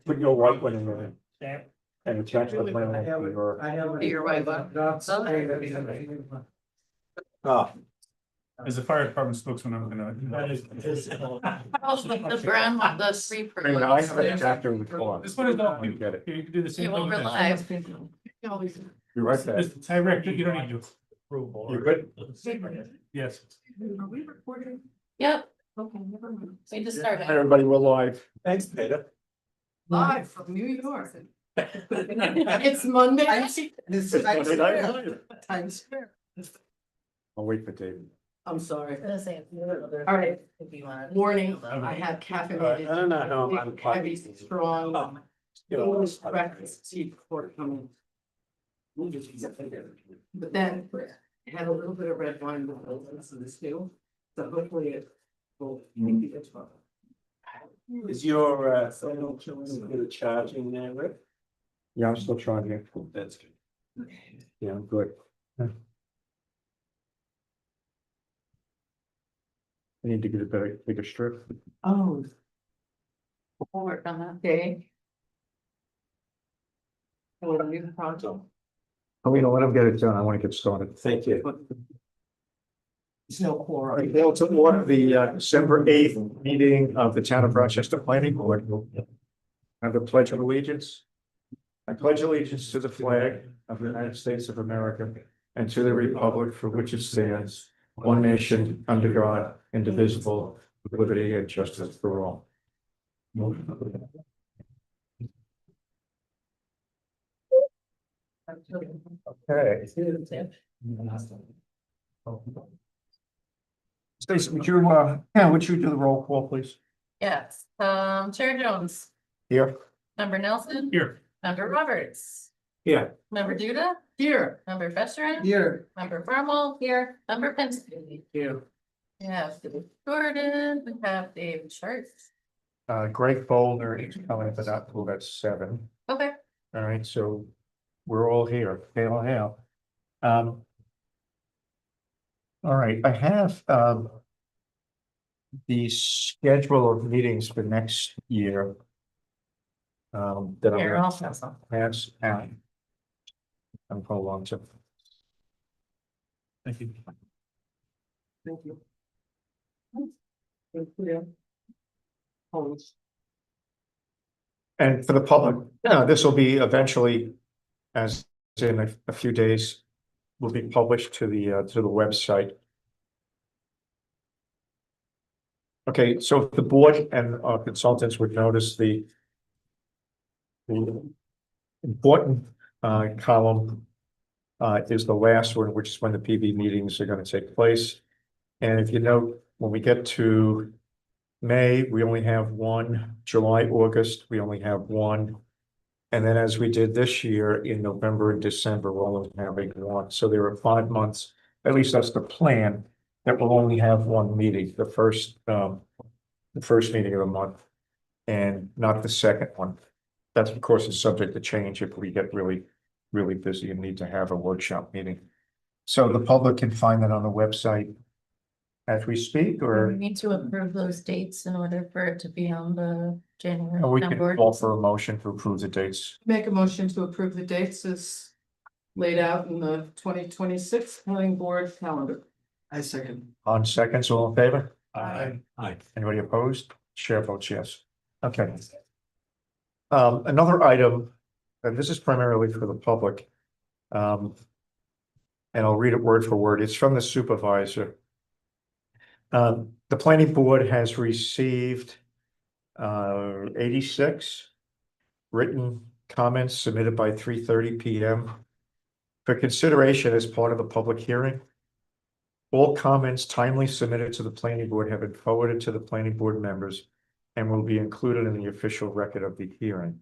Put your white one in there. And attach the plan to your. Your wife, Ah, As a fire department spokesman, I'm gonna. oh, the brown one, the three. I mean, I have an adapter with color. This one is not, You get it. you can do the You same. will thing with live. You're right there. this. Just direct, you don't need to. You're good. Yes. Are we recording? Yep, Okay, never mind. we just Hi, started. everybody, we're live. Thanks, Peter. Live from New York. It's Monday. It's Monday Night Live. Times Square. I'll wait for David. I'm sorry. All right. If you want. Warning, I have caffeinated. I don't know, I'm big, heavy, strong. You know, English breakfast tea before coming. But then I had a little bit of red wine with the this too. So hopefully it will make it fun. Is your phone still charging there, Rick? Yeah, I'm still charging. That's good. Yeah, I'm good. I need to get a bigger strip. Oh, We'll work on that. okay. What a new project. Oh, you know, let him get it done. I want to get started. Thank you. There's no All quorum. right, now to order the December 8th meeting of the Town of Rochester Planning Board. Have the Pledge of Allegiance. I pledge allegiance to the flag of the United States of America and to the republic for which it stands, one nation, under God, indivisible, with liberty and justice for all. Okay. Stacy, would you do the roll call, please? Yes, Chair Jones, Here. Member Nelson, Here. Member Roberts, Yeah. Member Duda, Here. Member Festerin. Here. Member Farmel here, Member Pinsky. Here. We have Jordan, we have Dave Sharps. Greg Boulder is coming, but not till at 7. Okay, All right, so we're all here, hail, hail. All right, I have the schedule of meetings for next year. That here I'm also some. pass out. I'm hold on to. Thank you. Thank you. Thank you. Holmes. And for the public, this will be eventually, as in a few days, will be published to the website. Okay, so the board and our consultants would notice the important column is the last one, which is when the PB meetings are going to take place. And if you note, when we get to May, we only have one. July, August, we only have one. And then as we did this year in November and December, we're only having one. So there are 5 months, at least that's the plan, that we'll only have one meeting, the first meeting of the month, and not the second one. That's of course is subject to change if we get really, really busy and need to have a workshop meeting. So the public can find that on the website as we speak, We or need to approve those dates in order for it to be on the January. we can board. call for a motion to approve the dates. Make a motion to approve the dates as laid out in the 2026 planning board calendar. I second. On seconds, all in favor? Aye. Aye. Anybody opposed? Chair votes yes. Okay. Another item, and this is primarily for the public. And I'll read it word for word. It's from the supervisor. The planning board has received 86 written comments submitted by 3:30 p.m. for consideration as part of the public hearing. All comments timely submitted to the planning board have been forwarded to the planning board members and will be included in the official record of the hearing.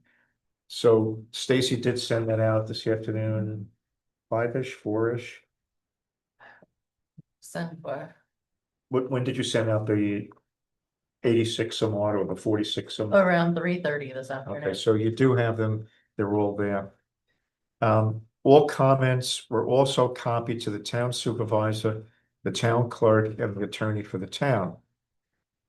So Stacy did send that out this afternoon, 5-ish, 4-ish. Send for, When did you send out the 86 some odd or the 46 some? around 3:30 this Okay, afternoon. so you do have them, they're all there. All comments were also copied to the town supervisor, the town clerk, and the attorney for the town.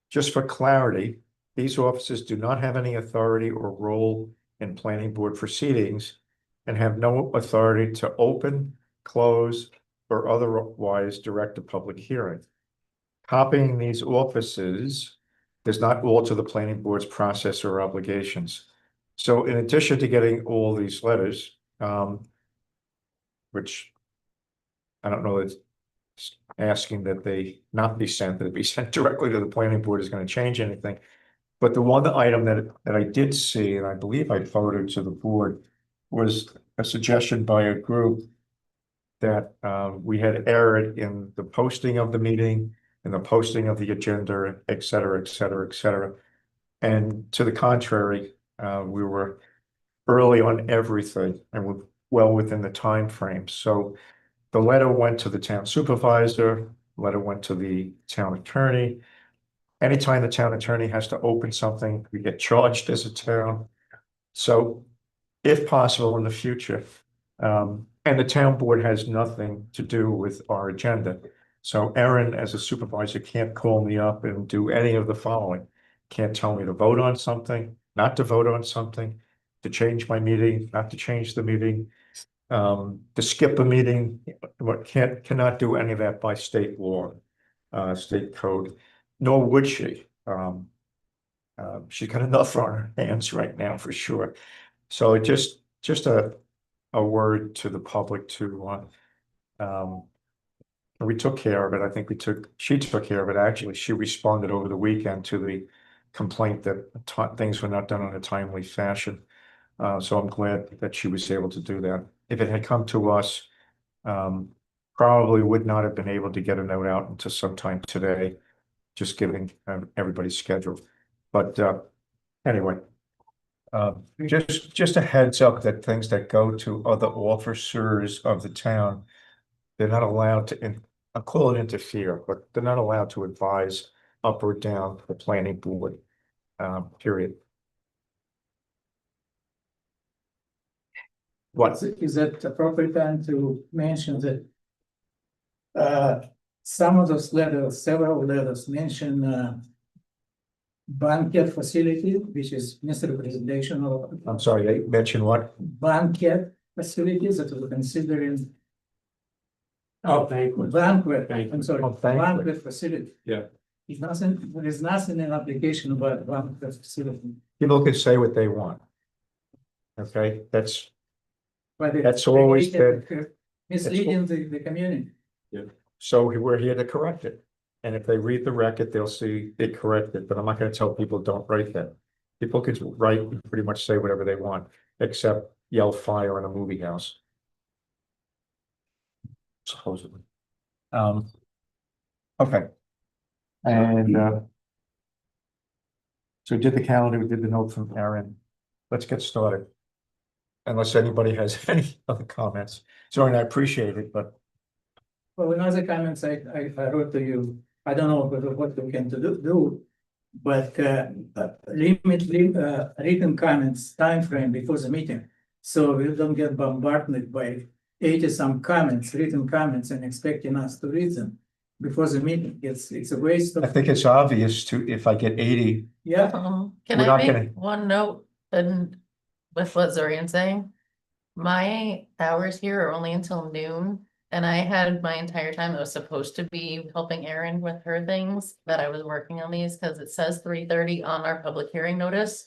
Just for clarity, These officers do not have any authority or role in planning board proceedings and have no authority to open, close, or otherwise direct a public hearing. Copying these offices does not alter the planning board's process or obligations. So in addition to getting all these letters, which I don't know, it's asking that they not be sent, that it be sent directly to the planning board is going to change anything. But the one item that I did see, and I believe I forwarded to the board, was a suggestion by a group that we had erred in the posting of the meeting and the posting of the agenda, et cetera, et cetera, et cetera. And to the contrary, we were early on everything and we're well within the time frame. So the letter went to the town supervisor, letter went to the town attorney. Anytime the town attorney has to open something, we get charged as a town. So if possible in the future, and the town board has nothing to do with our agenda. So Erin, as a supervisor, can't call me up and do any of the following. Can't tell me to vote on something, not to vote on something, to change my meeting, not to change the meeting, to skip a meeting, cannot do any of that by state law, state code, nor would she. She's got enough on her hands right now for sure. So just a word to the public to, we took care of it. I think she took care of it. Actually, she responded over the weekend to the complaint that things were not done in a timely fashion. So I'm glad that she was able to do that. If it had come to us, probably would not have been able to get a note out until sometime today, just giving everybody's schedule. But anyway, just a heads up that things that go to other officers of the town, they're not allowed to, I'll call it interfere, but they're not allowed to advise up or down the planning board, period. What? Is it appropriate time to mention that some of those letters, several letters mention banquet facility, which is misrepresentation of I'm sorry, they mentioned what? banquet facilities that we're considering. Oh, banquet. Banquet, I'm sorry, Oh, banquet. banquet facility. Yeah. There is nothing in application about banquet facility. People can say what they want. Okay, that's But it's That's always misleading the community. so we're here to correct it. And if they read the record, they'll see it corrected, but I'm not gonna tell people don't write that. People can write and pretty much say whatever they want, except yell fire in a movie house. Supposedly. Okay. And so we did the calendar, we did the note from Erin. Let's get started. Unless anybody has any other comments. Sorry, I appreciate it, but Well, in other comments, I wrote to you, I don't know what we can do, but limit written comments time frame before the meeting. So we don't get bombarded by 80-some comments, written comments, and expecting us to read them before the meeting. It's a waste I of, think it's obvious to, if I get 80, yeah. Can We're I not make gonna- one note and with what Zorian's saying? My hours here are only until noon, and I had my entire time that was supposed to be helping Erin with her things that I was working on these, because it says 3:30 on our public hearing notice.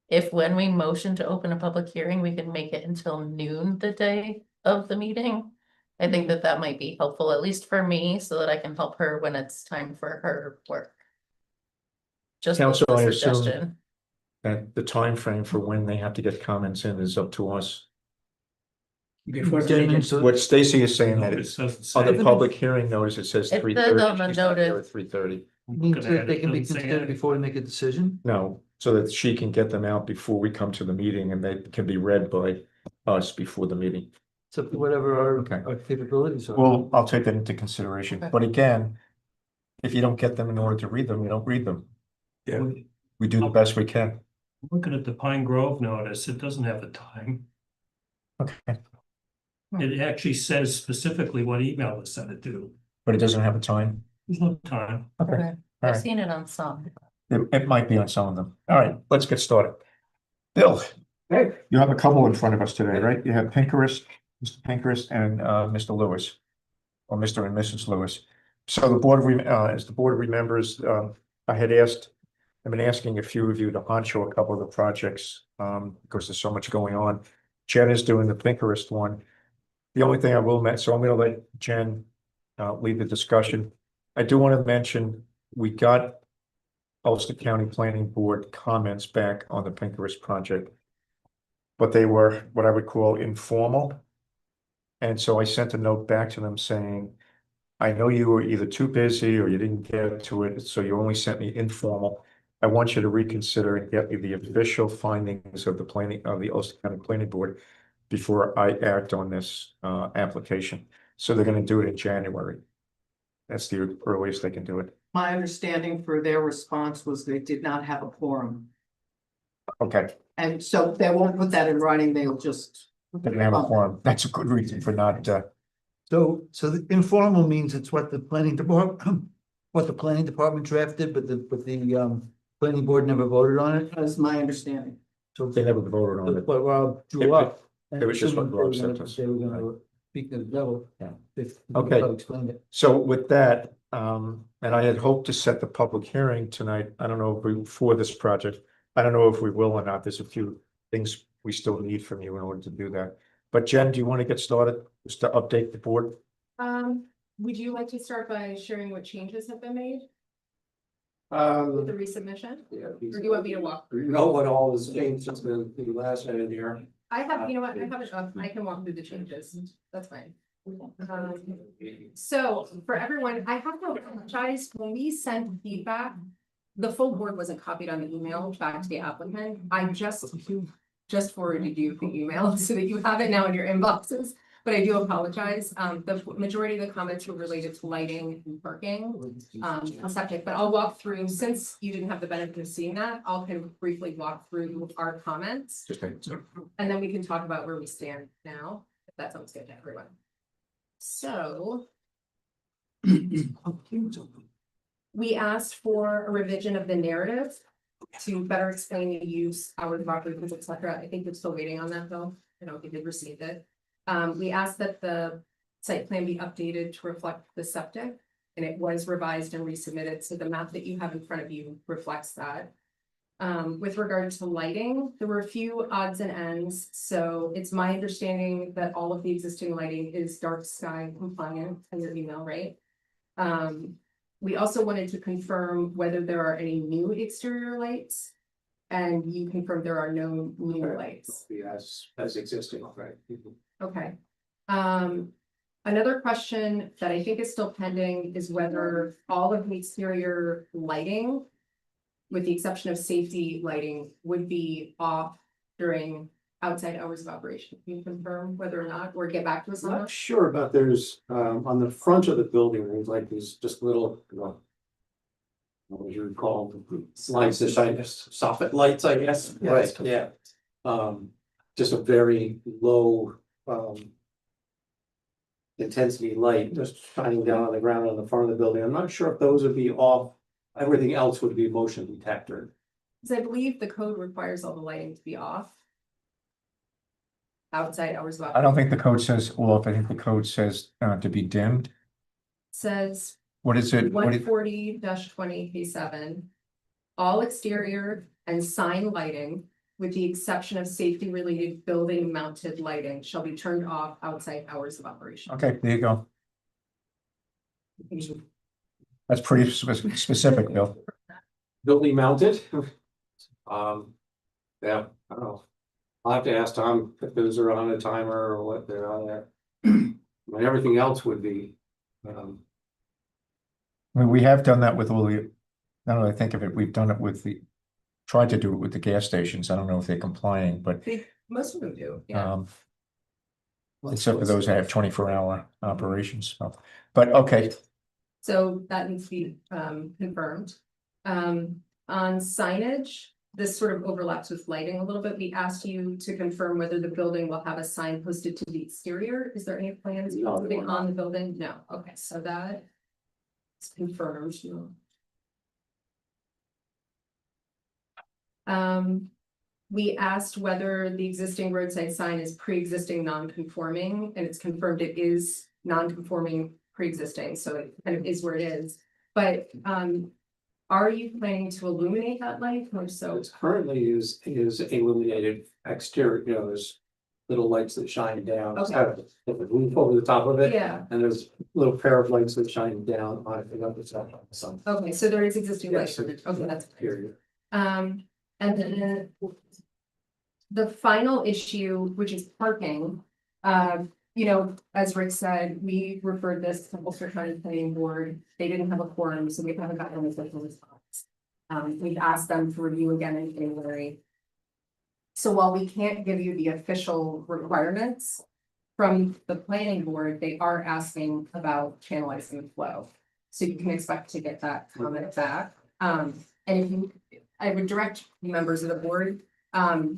If when we motion to open a public hearing, we can make it until noon the day of the meeting. I think that might be helpful, at least for me, so that I can help her when it's time for her work. Just a Counsel, I assume- suggestion. that the time frame for when they have to get comments in is up to us. Before the Gentlemen, meeting. so What Stacy is saying that Notice it's doesn't on the say. public hearing notice, it says It says 3:30. on the notice. 3:30. means that they can be Doesn't say considered it. before we make a decision. No, so that she can get them out before we come to the meeting and they can be read by us before the meeting. It's up to whatever Okay. our capabilities are. Well, I'll take that into consideration, Okay. but again, if you don't get them in order to read them, you don't read them. Yeah. We do the best we can. Looking at the Pine Grove notice, it doesn't have the time. Okay. It actually says specifically what email to send it to. But it doesn't have a time. There's no time. Okay. Okay, All I've right. seen it on some. It might be on some of them. All right, let's get started. Bill. Hey. You have a couple in front of us today, right? You have Pinkerest, Mr. Pinkerest and Mr. Lewis. Or Mr. and Mrs. Lewis. So the board, as the board remembers, I had asked, I've been asking a few of you to onshore a couple of the projects, because there's so much going on. Jen is doing the Pinkerest one. The only thing I will mention, so I'm gonna let Jen lead the discussion. I do want to mention, we got Ulster County Planning Board comments back on the Pinkerest project. But they were what I would call informal. And so I sent a note back to them saying, I know you were either too busy or you didn't get to it, so you only sent me informal. I want you to reconsider and get me the official findings of the planning, of the Ulster County Planning Board before I act on this application. So they're gonna do it in January. That's the earliest they can do it. My understanding for their response was they did not have a quorum. Okay, And so they won't put that in writing, they'll just. they can have a forum. That's a good reason for not, So the informal means it's what the planning department, what the planning department drafted, but the planning board never voted on it. That's my understanding. So they never voted on it. But Rob drew up. It was just what They were Rob sent gonna- us. They were gonna speak to the devil. Yeah. If. Okay. I'll explain it. So with that, and I had hoped to set the public hearing tonight. I don't know if we, for this project. I don't know if we will or not. There's a few things we still need from you in order to do that. But Jen, do you want to get started? Just to update the board? Would you like to start by sharing what changes have been made with the resubmission? Yeah. Or do you want me to walk? You know what all has changed since the last edit here? I have, you know what, I have it up, I can walk through the changes, that's fine. So for everyone, I have to apologize, when we sent feedback, the full board wasn't copied on the email back to the applicant. I just forwarded you the email so that you have it now in your inboxes. But I do apologize. The majority of the comments were related to lighting and parking, and septic, but I'll walk through, since you didn't have the benefit of seeing that, I'll kind of briefly walk through our comments. Just And then we can talk about where we stand now, if that sounds good to everyone. So. We asked for a revision of the narrative to better explain the use, hours of operations, et cetera. I think we're still waiting on that though. I don't think they've received it. We asked that the site plan be updated to reflect the septic, and it was revised and resubmitted. So the map that you have in front of you reflects that. With regard to lighting, there were a few odds and ends. So it's my understanding that all of the existing lighting is dark sky compliant in your email, right? We also wanted to confirm whether there are any new exterior lights. And you confirmed there are no new lights. As existing, right? Okay. Another question that I think is still pending is whether all of the exterior lighting, with the exception of safety lighting, would be off during outside hours of operation. Can you confirm whether or not, or get back to us on Not that? sure, but there's, on the front of the building, there's like these just little, what would you call them? Lights, the shine, soffit lights, I guess. Yes. Right, yeah. Just a very low, intensity light just shining down on the ground on the front of the building. I'm not sure if those would be off. Everything else would be motion detector. Because I believe the code requires all the lighting to be off. Outside hours of I operation. don't think the code says off. I think the code says to be dimmed. Says What is it? What one is, 40-20 K7. All exterior and sign lighting, with the exception of safety related building mounted lighting, shall be turned off outside hours of operation. okay, there you go. That's pretty specific, Bill. Building mounted. Yeah, I don't know. I'll have to ask Tom if those are on a timer or what they're on there. But everything else would be, I mean, we have done that with all the, now that I think of it, we've done it with the, tried to do it with the gas stations. I don't know if they're complying, but Most of them do, yeah. except for those that have 24-hour operations. So, but okay, So that needs to be confirmed. On signage, this sort of overlaps with lighting a little bit. We asked you to confirm whether the building will have a sign posted to the exterior. Is there any plans No, there posting will not. on the building? No, okay, so that is confirmed. We asked whether the existing roadside sign is pre-existing non-conforming, and it's confirmed it is non-conforming pre-existing, so it kind of is where it is. But, are you planning to illuminate that light or so? It's currently is illuminated exterior, there's little lights that shine down. It's got a roof over the top of it. Yeah, And there's a little pair of lights that shine down on it, up the side on the sun. okay, so there is existing light, Yes. okay, that's. Period. And then the final issue, which is parking, as Rick said, we referred this to Ulster County Planning Board. They didn't have a quorum, so we haven't gotten any official response. We've asked them to review again in January. So while we can't give you the official requirements from the planning board, they are asking about channelizing the flow. So you can expect to get that comment back. And if you, I would direct members of the board,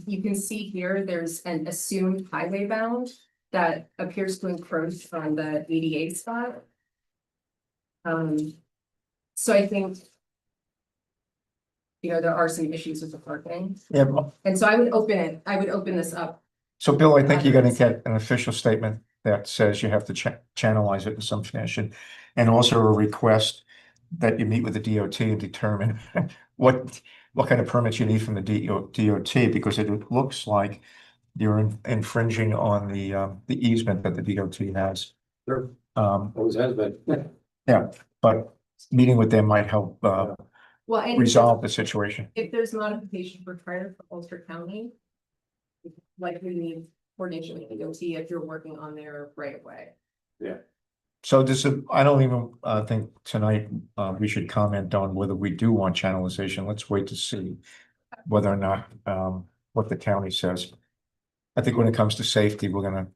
you can see here, there's an assumed highway bound that appears to encroach on the ADA spot. So I think, there are some issues with the parking, Yeah, well, and so I would open this up. so Bill, I think you're gonna get an official statement that says you have to channelize it in some fashion. And also a request that you meet with the DOT and determine what kind of permits you need from the DOT, because it looks like you're infringing on the easement that the DOT has. Sure. Um, Always has been. yeah, but meeting with them might help Well, and resolve the situation. if there's modification required for Ulster County, likely need coordination with the DOT if you're working on their right of way. So I don't even think tonight we should comment on whether we do want channelization. Let's wait to see whether or not what the county says. I think when it comes to safety, we're gonna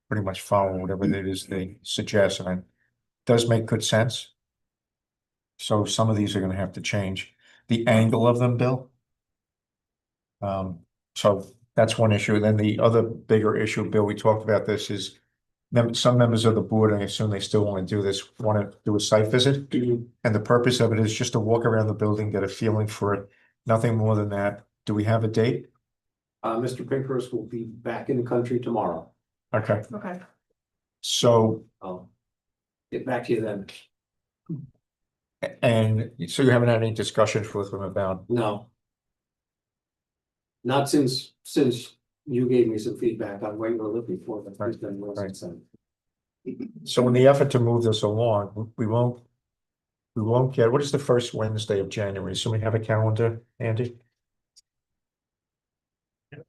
pretty much follow whatever it is they suggest, and it does make good sense. So some of these are gonna have to change. The angle of them, Bill. So that's one issue. Then the other bigger issue, Bill, we talked about this, is some members of the board, I assume they still want to do this, want to do a site visit. And the purpose of it is just to walk around the building, get a feeling for it, nothing more than that. Do we have a date? Mr. Pinkhurst will be back in the country tomorrow. Okay, Okay. so, I'll get back to you then. and so you haven't had any discussions with them about, No. Not since you gave me some feedback on what you were looking for, but he's been well since then. so in the effort to move this along, we won't get, what is the first Wednesday of January? So we have a calendar, Andy?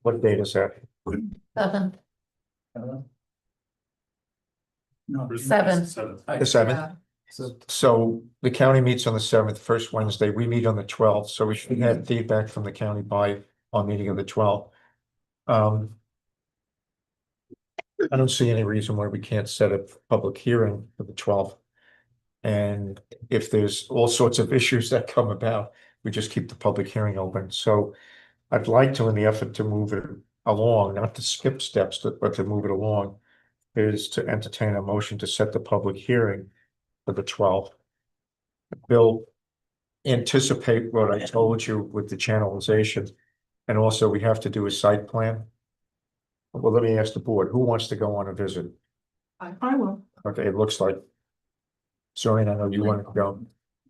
What date is that? 7th. No. 7th. The 7th? Yeah. So the county meets on the 7th, first Wednesday, we meet on the 12th, so we should have feedback from the county by our meeting of the 12th. I don't see any reason why we can't set a public hearing for the 12th. And if there's all sorts of issues that come about, we just keep the public hearing open. So I'd like to, in the effort to move it along, not to skip steps, but to move it along, is to entertain a motion to set the public hearing for the 12th. Bill, anticipate what I told you with the channelization. And also we have to do a site plan. Well, let me ask the board, who wants to go on a visit? I will. Okay, it looks like. Sorry, I know you want to go.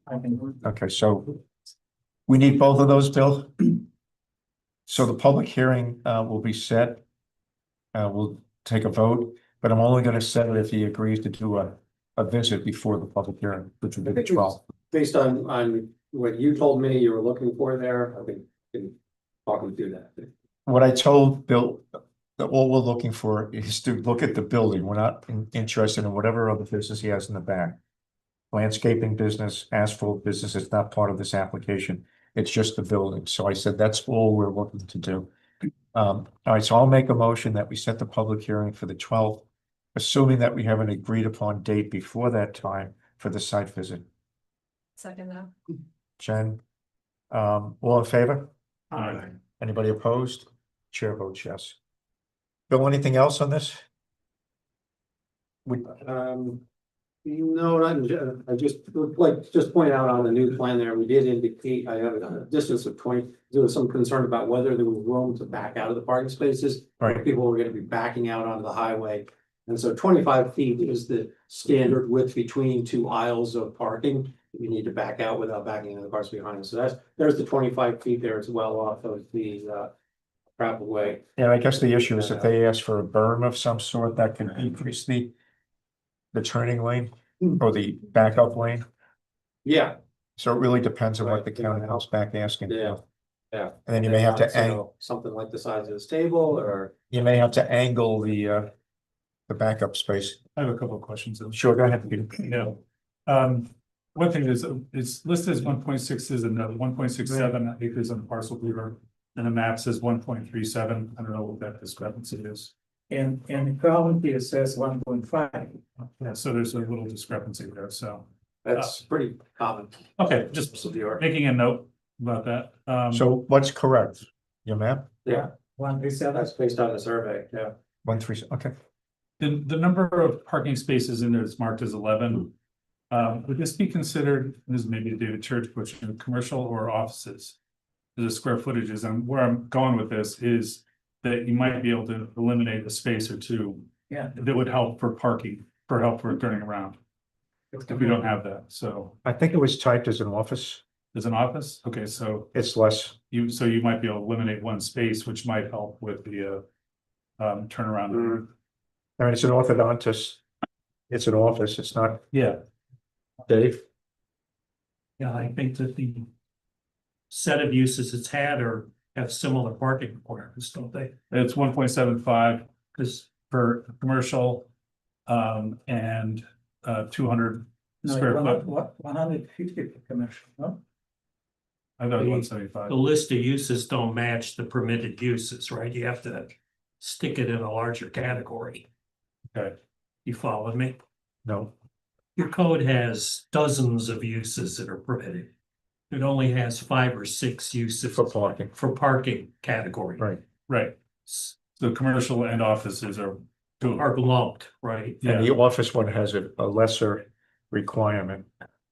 I can. Okay, so we need both of those, Bill. So the public hearing will be set. We'll take a vote, but I'm only going to set it if he agrees to do a visit before the public hearing, which would be the 12th. Based on what you told me you were looking for there, I think we can talk him through that. What I told Bill, that all we're looking for is to look at the building. We're not interested in whatever other business he has in the back. Landscaping business, asphalt business, it's not part of this application. It's just the building. So I said, that's all we're looking to do. All right, so I'll make a motion that we set the public hearing for the 12th, assuming that we have an agreed upon date before that time for the site visit. Second that. Jen, all in favor? Aye. Anybody opposed? Chair votes yes. Bill, anything else on this? We, No, not in general. I just would like, just point out on the new plan there, we did indicate, I have a distance of 20. There was some concern about whether there was room to back out of the parking spaces. Right. People were gonna be backing out onto the highway. And so 25 feet is the standard width between two aisles of parking. You need to back out without backing into the cars behind. So there's the 25 feet there as well off of the travel way. And I guess the issue is if they ask for a berm of some sort, that can increase the turning lane or the backup lane. Yeah, So it really depends on what Right, the county comes back asking. for. yeah, yeah. And then you may have to Something like the size of this table or. you may have to angle the backup space. I have a couple of questions. Sure, go ahead, Peter. No. One thing is, it's listed as 1.6 and 1.67 acres on the parcel viewer. And the map says 1.37. I don't know what that discrepancy is. And currently it says 1.5. Yeah, so there's a little discrepancy there, so. That's pretty common. Okay, just making a note about that. So what's correct? Your map? Yeah, 137. that's based on the survey, yeah. 1-3, okay. The number of parking spaces in there is marked as 11. Would this be considered, this is maybe a David Church question, commercial or offices? The square footages, and where I'm going with this is that you might be able to eliminate a space or two Yeah. that would help for parking, for help for turning around. If we don't have that, so I think it was typed as an office. there's an office, okay, so It's less. so you might be able to eliminate one space, which might help with the turnaround. I mean, it's an orthodontist. It's an office. It's not Yeah, Dave. Yeah, I think that the set of uses it's had or have similar parking requirements, don't they? it's 1.75 Because for commercial. And 200 No, square foot, 150 for commercial, no? I thought it was 175. the list of uses don't match the permitted uses, right? You have to stick it in a larger category. Okay. You follow me? No. Your code has dozens of uses that are permitted. It only has 5 or 6 uses For parking. for parking category. Right. Right, the commercial and offices are. Are lumped, right? Yeah, And the office one has a lesser requirement.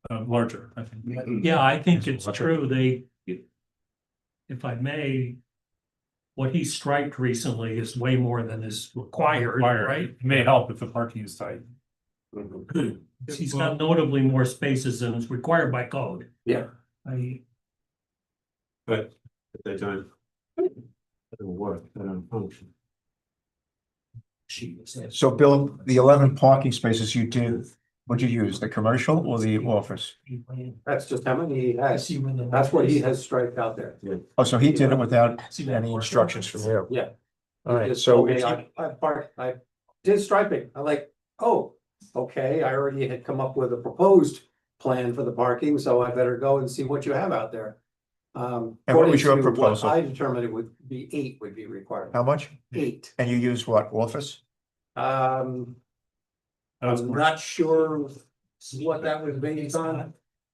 larger, I think. Yeah, I think It's it's true. If I may, what he striped recently is way more than is required, right? It may help if the parking is tight. He's got notably more spaces than is required by code. Yeah. But if they don't. It'll work, they don't function. So Bill, the 11 parking spaces you did, what'd you use? The commercial or the office? That's just how many he has. That's what he has striped out there. Oh, so he did it without any instructions from you? Yeah. All right, Just so told me if you- I did striping. I'm like, oh, okay, I already had come up with a proposed plan for the parking, so I better go and see what you have out there. And what was your according to what proposal? I determined it would be 8 would be required. how much? 8. And you used what, office? Um, That was I'm not sure what that was based on.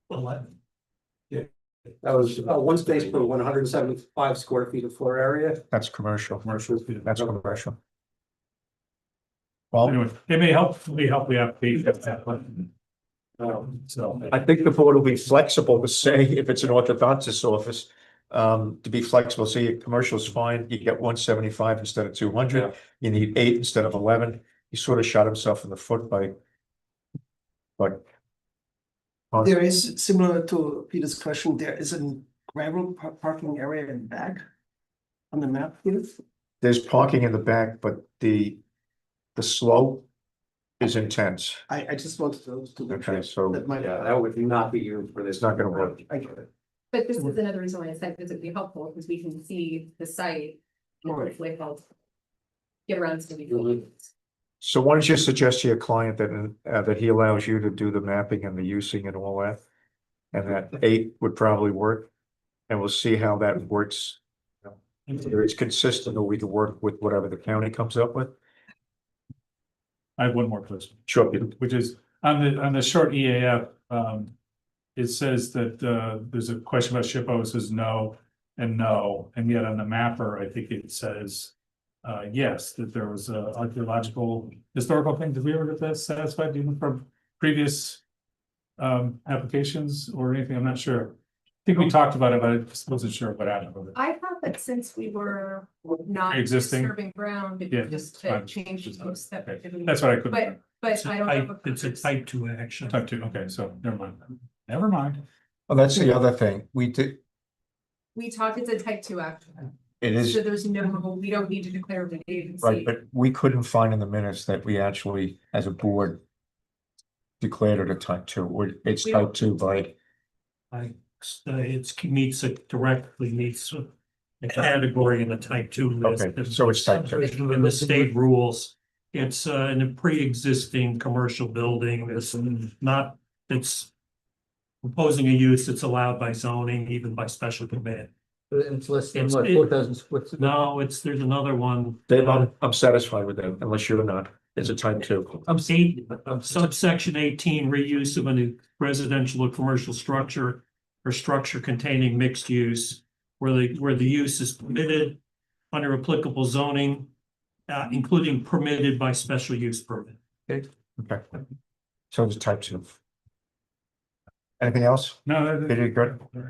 That was one space per 175 square feet of floor area. That's commercial. Commercial. That's commercial. Well, Anyway, it may help the application. So. I think the board will be flexible to say if it's an orthodontist office, to be flexible, see, commercial is fine, you get 175 instead of 200. Yeah. You need 8 instead of 11. He sort of shot himself in the foot by. But. There is, similar to Peter's question, there is a gravel parking area in back on the map here. There's parking in the back, but the slope is intense. I just wanted to. Okay, so That might, Yeah, that would not be used for this. it's not gonna work. I get it. But this is another reason why a site visit would be helpful, because we can see the site. And hopefully help get around to the. So why don't you suggest to your client that he allows you to do the mapping and the using and all that? And that 8 would probably work. And we'll see how that works. Whether it's consistent or we can work with whatever the county comes up with. I have one more question. Sure. Which is on the short EAF, it says that there's a question about SHPO, it says no and no, and yet on the mapper, I think it says yes, that there was a archaeological historical thing. Did we ever get that satisfied even from previous applications or anything? I'm not sure. I think we talked about it, but I just wasn't sure what happened with it. I thought that since we were not Existing? disturbing ground, it Yeah, was just fine. to change the use that. Okay, that's what I couldn't. But I don't have a. It's a preference. type 2 action. Type 2, okay, so never mind. Never mind. Well, that's the other thing. We did, We talked, it's a type 2 action, it is, so there's no, we don't need to declare the agency. right, but we couldn't find in the minutes that we actually, as a board, declared it a type 2, or it's We type don't- 2 by, Directly meets a category in the type 2 list. okay, so it's type 2. In the state rules, it's in a pre-existing commercial building, it's proposing a use that's allowed by zoning, even by special permit. It's less than It's- what, it- 4,000 square. No, there's another one. Dave, I'm satisfied with that, unless you're not. It's a type 2. Subsection 18, reuse of a residential or commercial structure or structure containing mixed use where the use is permitted under applicable zoning, including permitted by special use permit. Okay. So it's type 2. Anything else? No, Did you good? All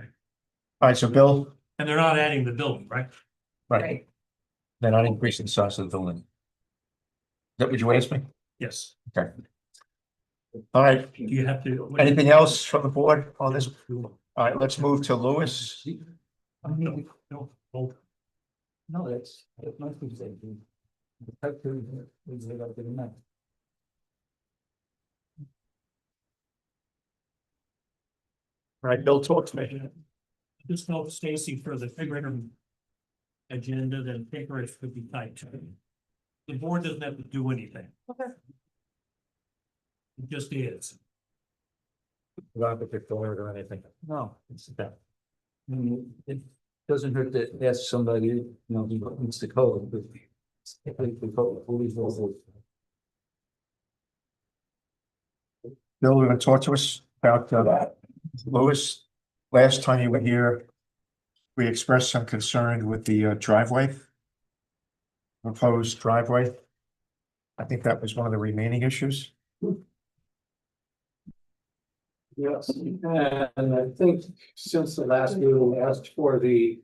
right, so Bill, And they're not adding the building, right? right, they're not increasing the size of the building. Is that what you asked me? Yes. Okay. All right, You have to. anything else from the board on this? All right, let's move to Lewis. No, hold. No, that must be the same thing. The type 2 is about the amount. All right, Bill, talk to me. Just note Stacy for the figurative agenda, then figurative could be type 2. The board doesn't have to do anything. Okay. It just is. Not that they're forward or anything. No, it's that. It doesn't hurt to ask somebody, you know, who needs the code, but. The code, always knows it. Bill, we're gonna talk to us about Lewis. Last time you were here, we expressed some concern with the driveway. Proposed driveway. I think that was one of the remaining issues. Yes, and I think since the last meeting, we asked for the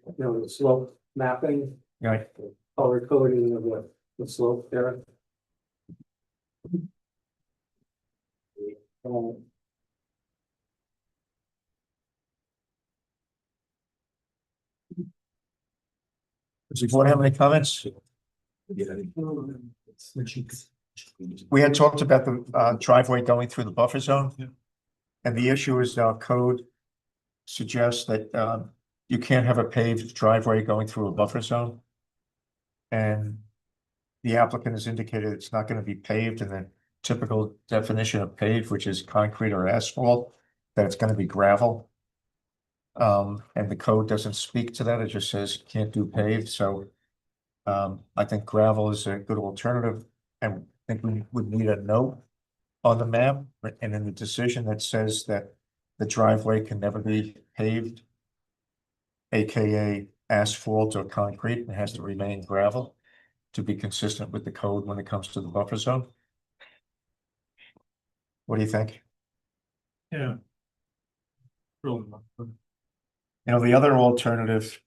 slope mapping, Right, color coding of the slope there. does the board have any comments? We had talked about the driveway going through the buffer zone. And the issue is our code suggests that you can't have a paved driveway going through a buffer zone. And the applicant has indicated it's not going to be paved in the typical definition of paved, which is concrete or asphalt, that it's going to be gravel. And the code doesn't speak to that. It just says can't do paved. So I think gravel is a good alternative, and I think we would need a note on the map and in the decision that says that the driveway can never be paved, AKA asphalt or concrete, and has to remain gravel to be consistent with the code when it comes to the buffer zone. What do you think? Yeah. Really. The other alternative,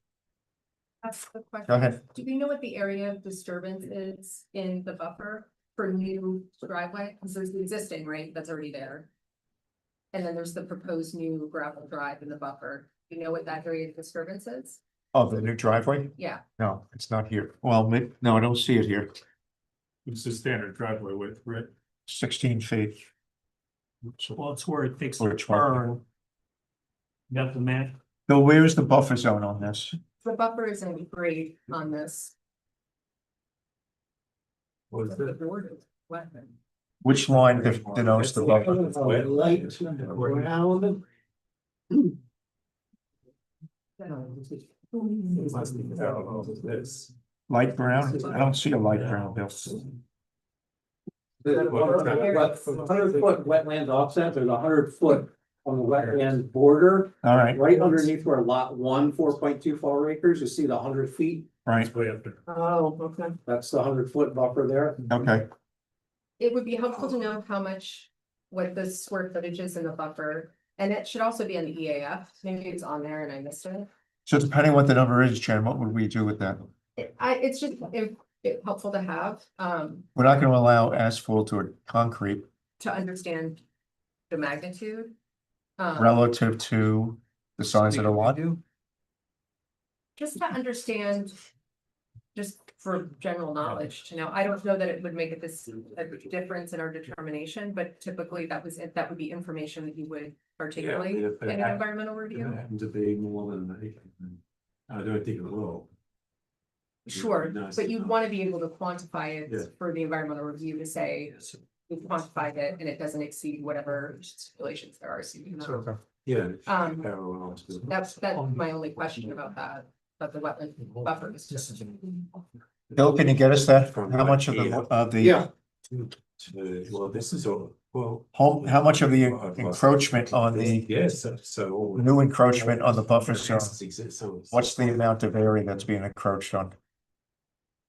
That's the question. go ahead. Do we know what the area of disturbance is in the buffer for new driveway? Because there's the existing, right, that's already there. And then there's the proposed new gravel drive in the buffer. Do you know what that area of disturbance is? Oh, the new driveway? Yeah, No, it's not here. Well, no, I don't see it here. It's the standard driveway width, right? 16 feet. Well, it's where it takes Or a 20. turn. Got the map? Bill, where is the buffer zone on this? the buffer is in grade on this. What is it? Wetland. Which line denotes the buffer? Light brown. Light brown? I don't see a light brown, Bill. The 100-foot wetland offset, there's 100-foot on the wetland border, All right, right underneath where lot 1, 4.24 acres, you see the 100 feet, right, Way up there. Oh, okay. that's the 100-foot buffer there. okay. It would be helpful to know how much what the square footage is in the buffer, and it should also be on the EAF, maybe it's on there and I missed it. So depending what the number is, Jen, what would we do with that? It's just, it helpful to have, We're not gonna allow asphalt or concrete to understand the magnitude. relative to the size of the lot. Just to understand, just for general knowledge, to know, I don't know that it would make a difference in our determination, but typically that would be information that you would articulate if in it an hap- environmental If it review. happened to be more than that, I don't think it will. Sure, Nice but to you'd know. want to be able to quantify Yeah. it for the environmental review to say, we've quantified it and it doesn't exceed whatever stipulations there are. So you know. Yeah. Um, parallel to- That's my only question about that, about the wetland buffer is just. Bill, can you get us that? From How much of here the Yeah. Well, this is all, well. how much of the encroachment on the Yes, so. new encroachment on the buffer zone? zone? What's the amount of area that's being encroached on?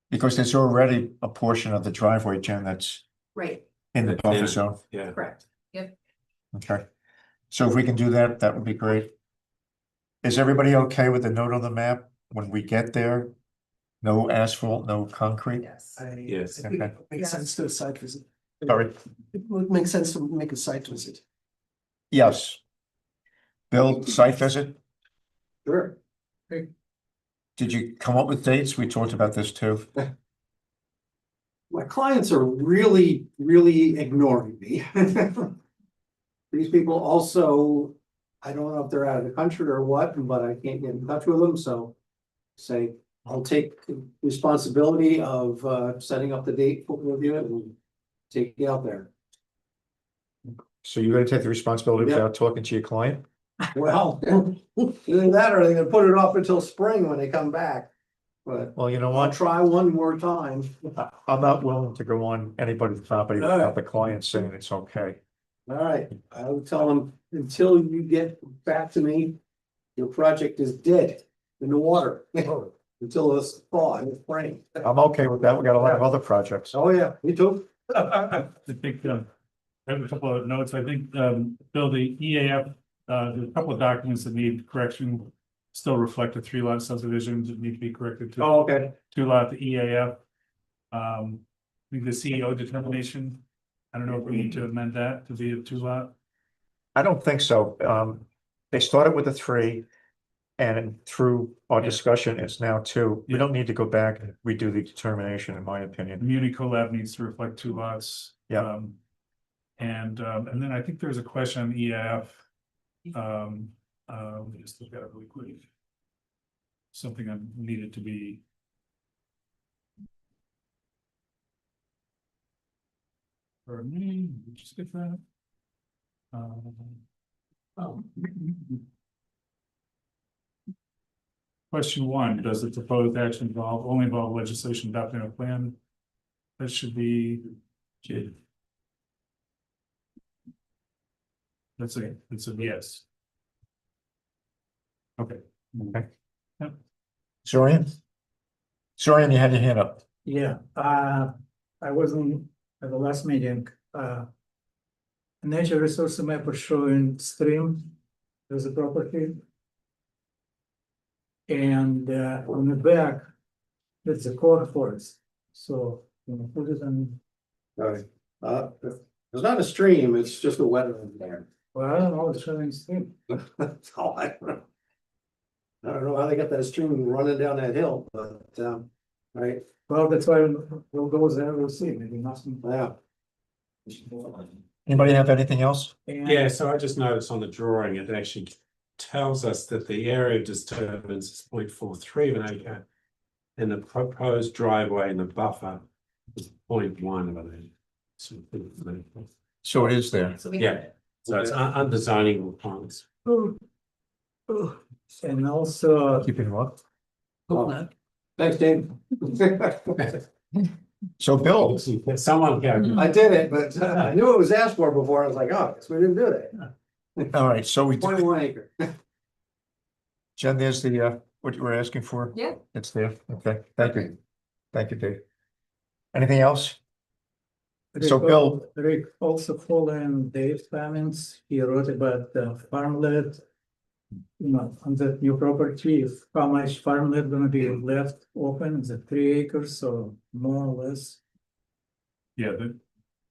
Because there's already a portion of the driveway, Jen, that's Right, in the buffer zone. Yeah. correct. Yep. Okay. So if we can do that, that would be great. Is everybody okay with the note on the map when we get there? No asphalt, no concrete? Yes. Yes. I think Okay. it makes sense to a site visit. Sorry. It would make sense to make a site visit. Yes. Bill, site visit? Sure. Did you come up with dates? We talked about this too. My clients are really, really ignoring me. These people also, I don't know if they're out of the country or what, but I can't get in touch with them, so. Say, I'll take responsibility of setting up the date for review it and take it out there. So you're gonna take the responsibility Yeah. without talking to your client? Well, either that or they're gonna put it off until spring when they come back. But Well, you know I'll what? try one more time. I'm not willing to go on anybody's property without the client saying it's okay. All right, I will tell them, until you get back to me, your project is dead in the water. Until this thaw and the spring. I'm okay with that. We got a lot of other projects. Oh, yeah, me too. I think, I have a couple of notes. I think, Bill, the EAF, there's a couple of documents that need correction. Still reflect the 3-lot subdivisions that need to be corrected to Oh, okay. 2-lot, the EAF. I think the CEO determination, I don't know if we need to amend that to be a 2-lot. I don't think so. They started with a 3. And through our discussion, it's now 2. We don't need to go back and redo the determination, in my opinion. Community collab needs to reflect 2 lots. Yeah. And then I think there's a question on EAF. Let me just look at it really quick. Something I needed to be. For me, just get that. Oh. Question 1, does the proposed action only involve legislation adopting a plan? That should be. That's a yes. Okay. Okay. Yep. Zorian? Zorian, you had your hand up. Yeah, I wasn't at the last meeting, nature resource map was showing stream, there's a property. And on the back, it's a core forest, so, put it on, Right. It's not a stream, it's just a wetland there. well, I don't know, it's showing stream. That's all I don't know. I don't know how they got that stream running down that hill, but, right, Well, that's why we'll go there, we'll see, maybe nothing. yeah. Anybody have anything else? And- Yeah, so I just noticed on the drawing, it actually tells us that the area of disturbance is 0.43 of an acre. And the proposed driveway in the buffer is 0.1 of an acre. So it is there. So we Yeah. have it. So it's under zoning requirements. And also, Keeping what? Thanks, Dave. So Bill, Someone can. I did it, but I knew it was asked for before, I was like, oh, guess we didn't do that. all right, so we, 0.1 acre. Jen, there's the, what you were asking for? Yeah. It's there. Okay, thank you. Thank you, Dave. Anything else? So Bill, Rick, also following Dave's comments, he wrote about farmland. You know, on the new property, if how much farmland gonna be left open, is it 3 acres or more or less? Yeah,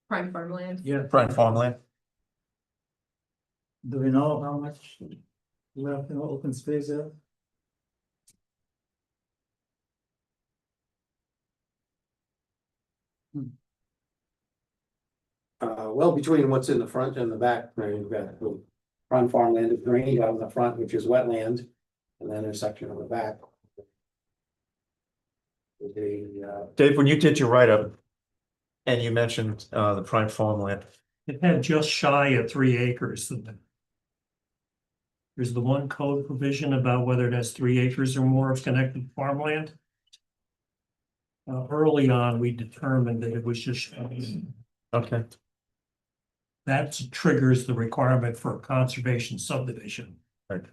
Prime farmland. Yeah, prime farmland, do we know how much left in open space there? Well, between what's in the front and the back, right, you've got the front farmland is drained out in the front, which is wetland. And then there's a section on the back. Dave, when you did your write-up. And you mentioned the prime farmland, It had just shy of 3 acres. There's the one code provision about whether it has 3 acres or more of connected farmland. Early on, we determined that it was just, okay, that triggers the requirement for a conservation subdivision. Right.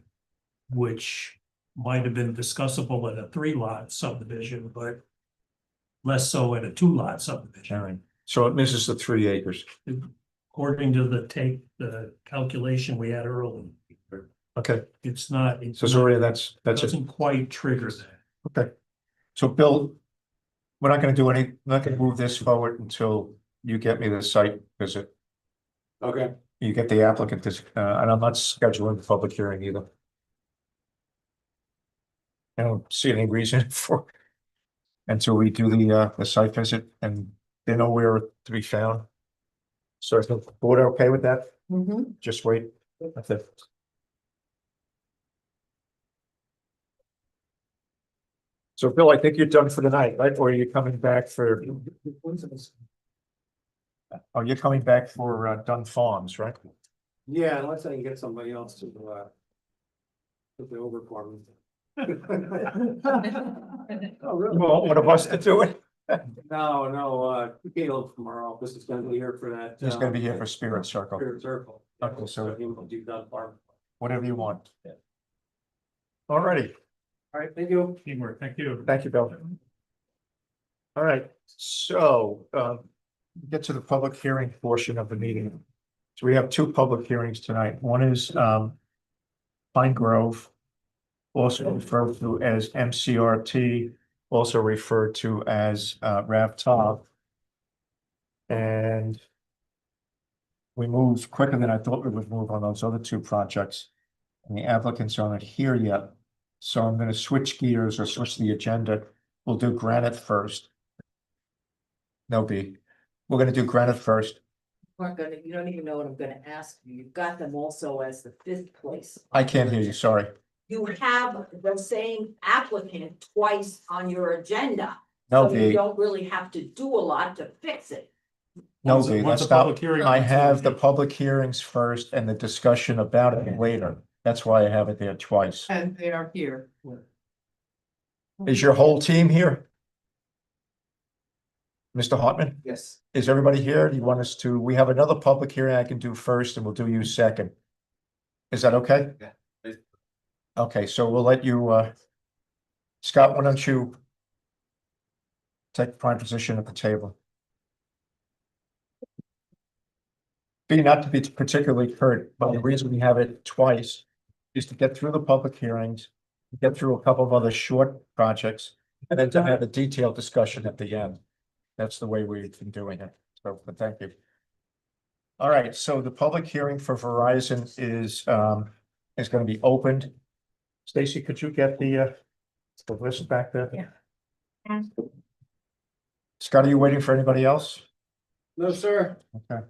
Which might have been discussable at a 3-lot subdivision, but less so at a 2-lot subdivision. all right, so it misses the 3 acres, According to the calculation we had earlier, okay, it's not, so sorry, that's it. doesn't quite trigger that. Okay, so Bill, we're not gonna do not gonna move this forward until you get me the site visit. Okay, You get the applicant, and I'm not scheduling the public hearing either. I don't see any reason for, until we do the site visit and they know where to be found. So is the board okay with that? Just wait. That's it. So Bill, I think you're done for the night, right? Or are you coming back for? Oh, you're coming back for Dunn Farms, right? yeah, unless I can get somebody else to put the over for me. Oh, really? Well, one of us to do it. No, Caleb from our office is gonna be here for that. He's gonna be here for Spirit Circle, Spirit Circle. Okay, so- he will do Dunn Farm. whatever you want. Alrighty, All right, thank you. Teamwork, thank you. thank you, Bill. All right, so get to the public hearing portion of the meeting. So we have 2 public hearings tonight. One is Pine Grove, also referred to as MCRT, also referred to as Rav Top. And we moved quicker than I thought we would move on those other 2 projects. And the applicants aren't here yet. So I'm gonna switch gears or switch the agenda. We'll do Granite first. No B. We're gonna do Granite first. You don't even know what I'm gonna ask you. You've got them also as the 5th place. I can't hear you, sorry. You have the same applicant twice on your agenda. No So you B, don't really have to do a lot to fix it. no Once- B, once that's the not, public hearing- I have the public hearings first and the discussion about it later. That's why I have it there twice. And they are here. Is your whole team here? Mr. Hartman, Yes. is everybody here? Do you want us to, we have another public hearing I can do first and we'll do you second. Is that okay? Yeah. Okay, so we'll let you, Scott, why don't you take prime position at the table? Be not to be particularly curt, but the reason we have it twice is to get through the public hearings, get through a couple of other short projects, and then to have a detailed discussion at the end. That's the way we've been doing it. So, but thank you. All right, so the public hearing for Verizon is going to be opened. Stacy, could you get the list back there? Yeah. Scott, are you waiting for anybody else? No, sir. Okay.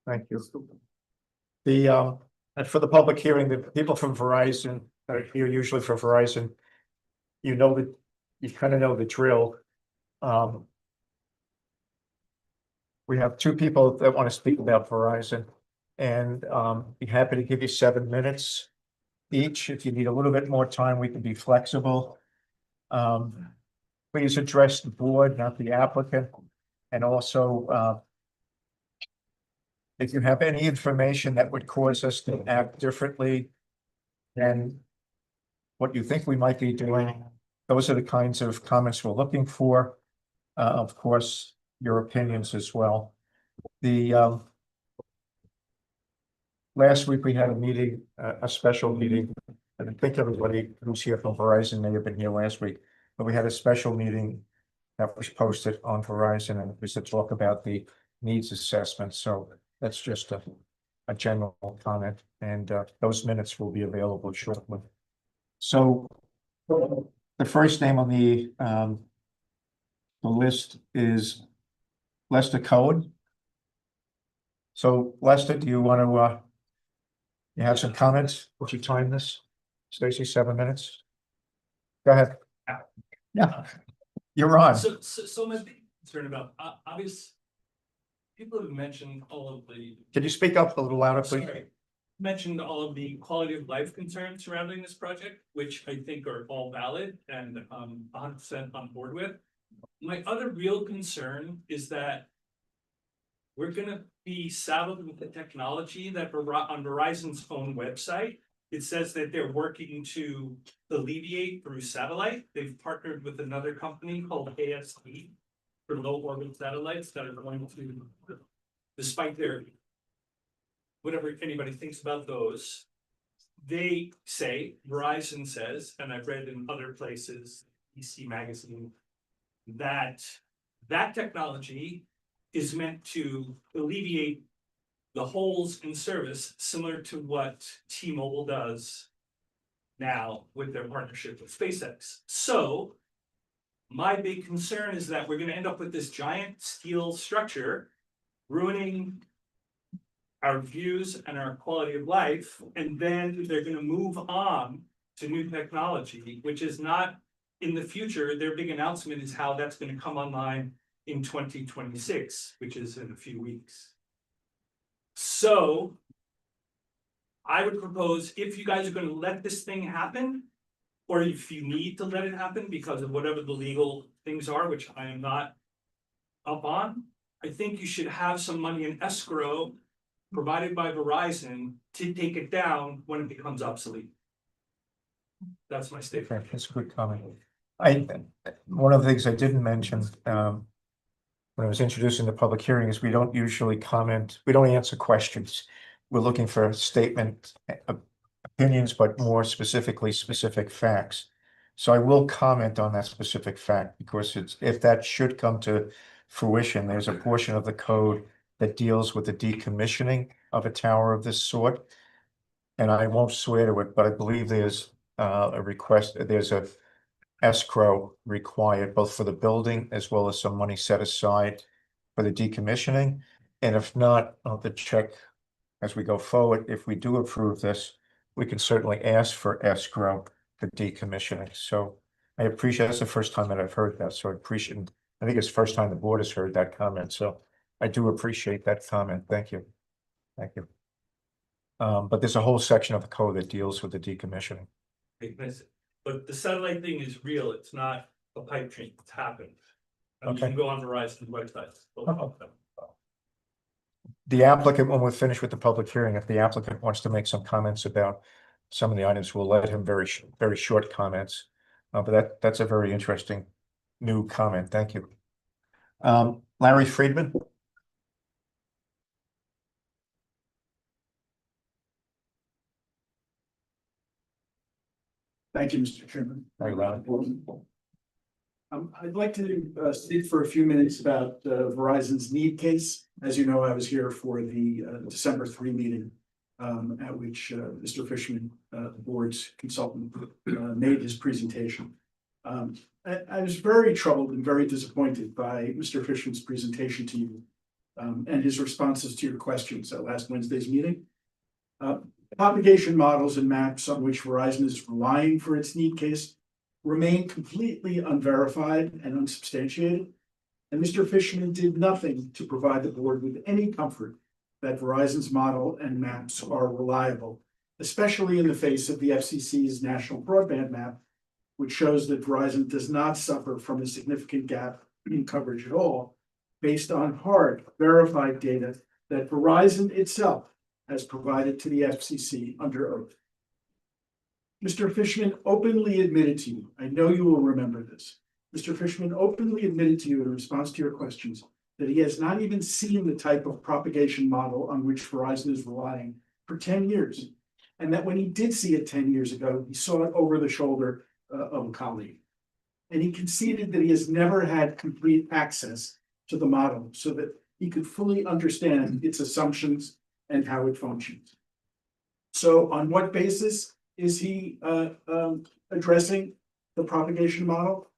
Thank you. The and for the public hearing, the people from Verizon are here usually for Verizon. You know that, you kind of know the drill. We have 2 people that want to speak about Verizon, and be happy to give you 7 minutes each. If you need a little bit more time, we can be flexible. Please address the board, not the applicant, and also if you have any information that would cause us to act differently than what you think we might be doing, those are the kinds of comments we're looking for. Of course, your opinions as well. The, last week we had a meeting, a special meeting. I think everybody who's here from Verizon may have been here last week, but we had a special meeting that was posted on Verizon, and it was to talk about the needs assessment. So that's just a general comment, and those minutes will be available shortly. So the first name on the list is Lester Cohen. So Lester, do you want to you have some comments? Would you time this? Stacy, 7 minutes? Go ahead. Yeah, you're on. So my big concern about obvious. People have mentioned all of the. Can you speak up a little louder, please? Sorry. Mentioned all of the quality of life concerns surrounding this project, which I think are all valid and 100% on board with. My other real concern is that we're gonna be saddled with the technology that on Verizon's own website, it says that they're working to alleviate through satellite. They've partnered with another company called AST for low orbit satellites that are going to, despite their whatever anybody thinks about those, they say, Verizon says, and I've read in other places, EC Magazine, that that technology is meant to alleviate the holes in service similar to what T-Mobile does now with their partnership with SpaceX. So my big concern is that we're gonna end up with this giant steel structure ruining our views and our quality of life, and then they're gonna move on to new technology, which is not in the future. Their big announcement is how that's gonna come online in 2026, which is in a few weeks. So I would propose, if you guys are gonna let this thing happen, or if you need to let it happen because of whatever the legal things are, which I am not up on, I think you should have some money in escrow provided by Verizon to take it down when it becomes obsolete. That's my statement. Okay, that's a good comment. One of the things I didn't mention, when I was introducing the public hearing is we don't usually comment, we don't answer questions. We're looking for statement opinions, but more specifically, specific facts. So I will comment on that specific fact because if that should come to fruition, there's a portion of the code that deals with the decommissioning of a tower of this sort. And I won't swear to it, but I believe there's a request, there's a escrow required both for the building as well as some money set aside for the decommissioning. And if not, I'll have to check as we go forward. If we do approve this, we can certainly ask for escrow for decommissioning. So I appreciate, that's the first time that I've heard that. So I appreciate, I think it's the first time the board has heard that comment. So I do appreciate that comment. Thank you. Thank you. But there's a whole section of the code that deals with the decommissioning. But the satellite thing is real. It's not a pipe dream. It's happened. And you Okay. can go on Verizon's website. The applicant, when we're finished with the public hearing, if the applicant wants to make some comments about some of the items, we'll let him very short comments. But that's a very interesting new comment. Thank you. Larry Friedman. Thank you, Mr. Chairman. Very loud. I'd like to speak for a few minutes about Verizon's need case. As you know, I was here for the December 3 meeting at which Mr. Fishman, the board's consultant, made his presentation. I was very troubled and very disappointed by Mr. Fishman's presentation to you and his responses to your questions at last Wednesday's meeting. Propagation models and maps on which Verizon is relying for its need case remain completely unverified and unsubstantiated. And Mr. Fishman did nothing to provide the board with any comfort that Verizon's model and maps are reliable, especially in the face of the FCC's national broadband map, which shows that Verizon does not suffer from a significant gap in coverage at all, based on hard, verified data that Verizon itself has provided to the FCC under oath. Mr. Fishman openly admitted to you, I know you will remember this. Mr. Fishman openly admitted to you in response to your questions that he has not even seen the type of propagation model on which Verizon is relying for 10 years. And that when he did see it 10 years ago, he saw it over the shoulder of a colleague. And he conceded that he has never had complete access to the model so that he could fully understand its assumptions and how it functions. So on what basis is he addressing the propagation model?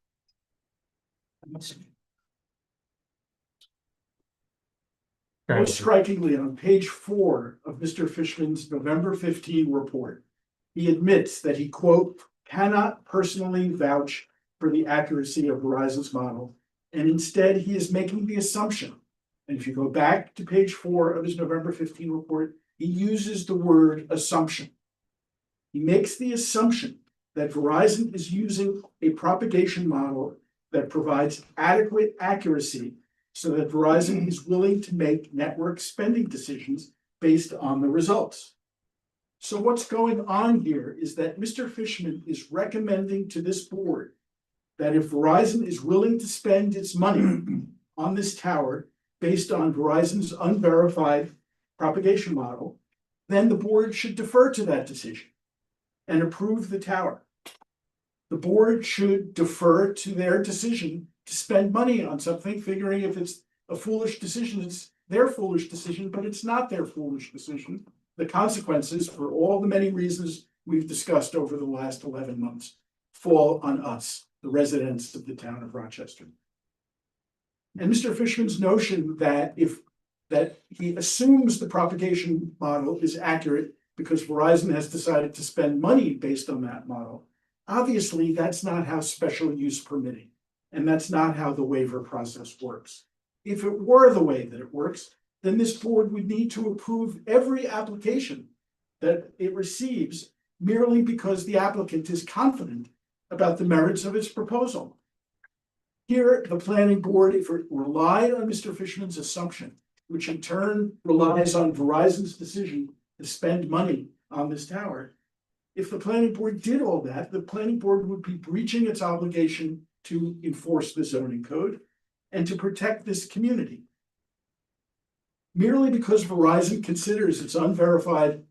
Most strikingly, on page 4 of Mr. Fishman's November 15 report, he admits that he, quote, cannot personally vouch for the accuracy of Verizon's model, and instead he is making the assumption. And if you go back to page 4 of his November 15 report, he uses the word assumption. He makes the assumption that Verizon is using a propagation model that provides adequate accuracy so that Verizon is willing to make network spending decisions based on the results. So what's going on here is that Mr. Fishman is recommending to this board that if Verizon is willing to spend its money on this tower based on Verizon's unverified propagation model, then the board should defer to that decision and approve the tower. The board should defer to their decision to spend money on something, figuring if it's a foolish decision, it's their foolish decision, but it's not their foolish decision. The consequences, for all the many reasons we've discussed over the last 11 months, fall on us, the residents of the town of Rochester. And Mr. Fishman's notion that he assumes the propagation model is accurate because Verizon has decided to spend money based on that model, obviously that's not how special use permitting, and that's not how the waiver process works. If it were the way that it works, then this board would need to approve every application that it receives merely because the applicant is confident about the merits of its proposal. Here, the planning board, if it relied on Mr. Fishman's assumption, which in turn relies on Verizon's decision to spend money on this tower, if the planning board did all that, the planning board would be breaching its obligation to enforce the zoning code and to protect this community. Merely because Verizon considers its unverified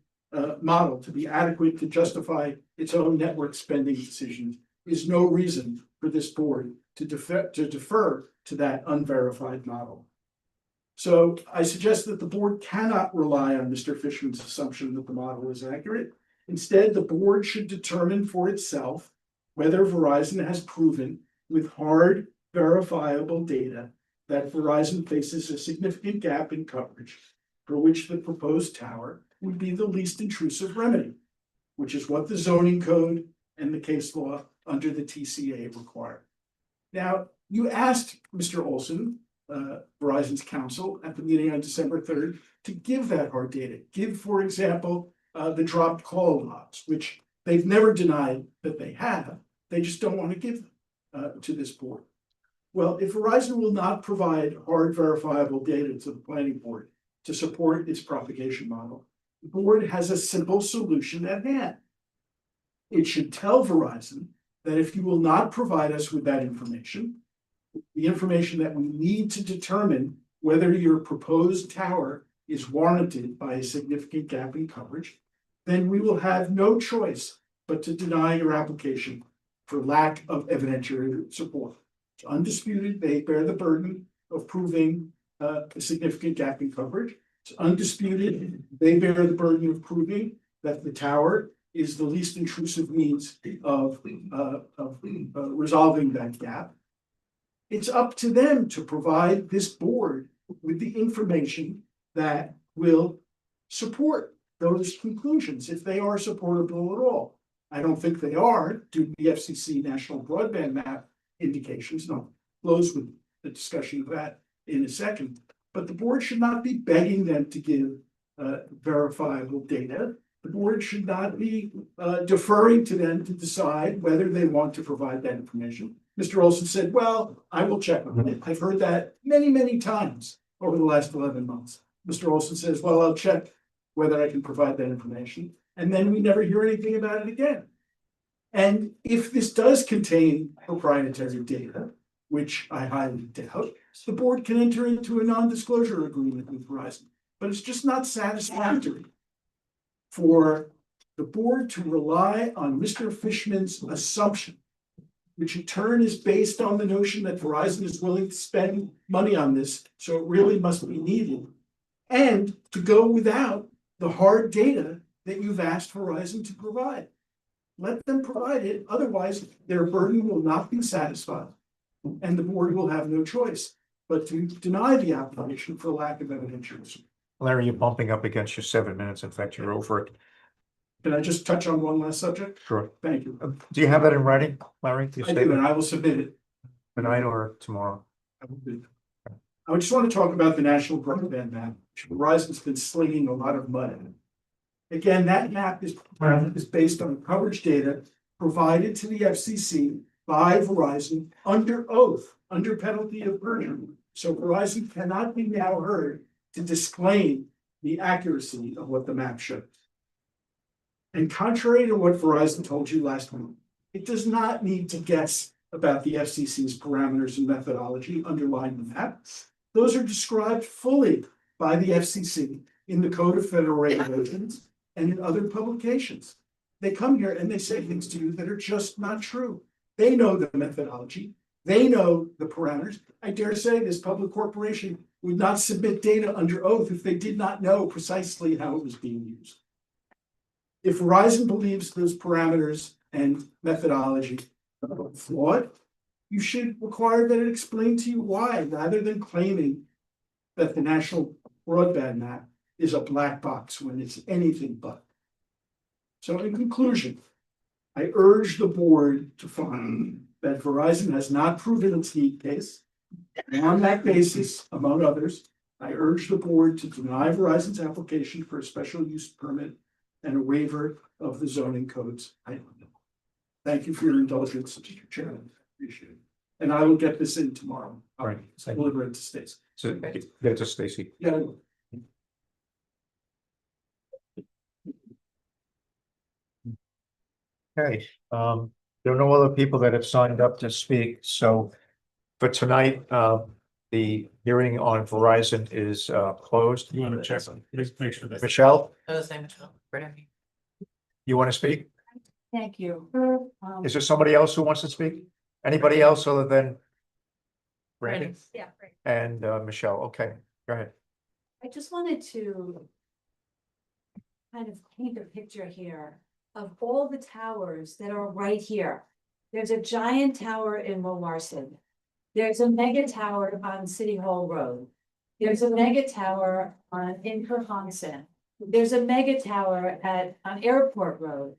model to be adequate to justify its own network spending decisions is no reason for this board to defer to that unverified model. So I suggest that the board cannot rely on Mr. Fishman's assumption that the model is accurate. Instead, the board should determine for itself whether Verizon has proven with hard, verifiable data that Verizon faces a significant gap in coverage for which the proposed tower would be the least intrusive remedy, which is what the zoning code and the case law under the TCA require. Now, you asked Mr. Olson, Verizon's counsel, at the meeting on December 3rd to give that hard data. Give, for example, the dropped call logs, which they've never denied that they have. They just don't want to give them to this board. Well, if Verizon will not provide hard verifiable data to the planning board to support its propagation model, the board has a simple solution at hand. It should tell Verizon that if you will not provide us with that information, the information that we need to determine whether your proposed tower is warranted by a significant gap in coverage, then we will have no choice but to deny your application for lack of evidentiary support. It's undisputed, they bear the burden of proving a significant gap in coverage. It's undisputed, they bear the burden of proving that the tower is the least intrusive means of resolving that gap. It's up to them to provide this board with the information that will support those conclusions, if they are supportable at all. I don't think they are, due to the FCC National Broadband Map indications. I'll close with the discussion of that in a second. But the board should not be begging them to give verifiable data. The board should not be deferring to them to decide whether they want to provide that information. Mr. Olson said, well, I will check on it. I've heard that many, many times over the last 11 months. Mr. Olson says, well, I'll check whether I can provide that information. And then we never hear anything about it again. And if this does contain proprietary data, which I highly doubt, the board can enter into a non-disclosure agreement with Verizon. But it's just not satisfactory for the board to rely on Mr. Fishman's assumption, which in turn is based on the notion that Verizon is willing to spend money on this, so it really must be needed. And to go without the hard data that you've asked Verizon to provide. Let them provide it, otherwise their burden will not be satisfied. And the board will have no choice but to deny the application for lack of evidentiary. Larry, you're bumping up against your 7 minutes. In fact, you're over it. Can I just touch on one last subject? Sure. Thank you. Do you have that in writing, Larry? Your I do, statement? and I will submit it. Tonight or tomorrow? I will do. I would just want to talk about the national broadband map, which Verizon's been slinging a lot of mud in. Again, that map is based on coverage data provided to the FCC by Verizon under oath, under penalty of perjury. So Verizon cannot be now heard to disclaim the accuracy of what the map shows. And contrary to what Verizon told you last week, it does not need to guess about the FCC's parameters and methodology underlying the map. Those are described fully by the FCC in the Code of Federal Regulations and in other publications. They come here and they say things to you that are just not true. They know the methodology. They know the parameters. I dare say this public corporation would not submit data under oath if they did not know precisely how it was being used. If Verizon believes those parameters and methodology are flawed, you should require that it explain to you why, rather than claiming that the national broadband map is a black box when it's anything but. So in conclusion, I urge the board to find that Verizon has not proven its need case. And on that basis, among others, I urge the board to deny Verizon's application for a special use permit and a waiver of the zoning codes. Thank you for your indulgence, Mr. Chairman. Appreciate it. And I will get this in tomorrow. All right. I'll deliver it to Stacy. So get it to Stacy. Yeah. Okay, there are no other people that have signed up to speak, so for tonight, the hearing on Verizon is closed. You want to check, make sure that. Michelle, Oh, the same, Michelle. Brittany. you want to speak? Thank you. Is there somebody else who wants to speak? Anybody else other than Brandon Yeah, right. and Michelle? Okay, go ahead. I just wanted to kind of paint a picture here of all the towers that are right here. There's a giant tower in Wilmarson. There's a mega tower on City Hall Road. There's a mega tower in Kerhonkson. There's a mega tower on Airport Road.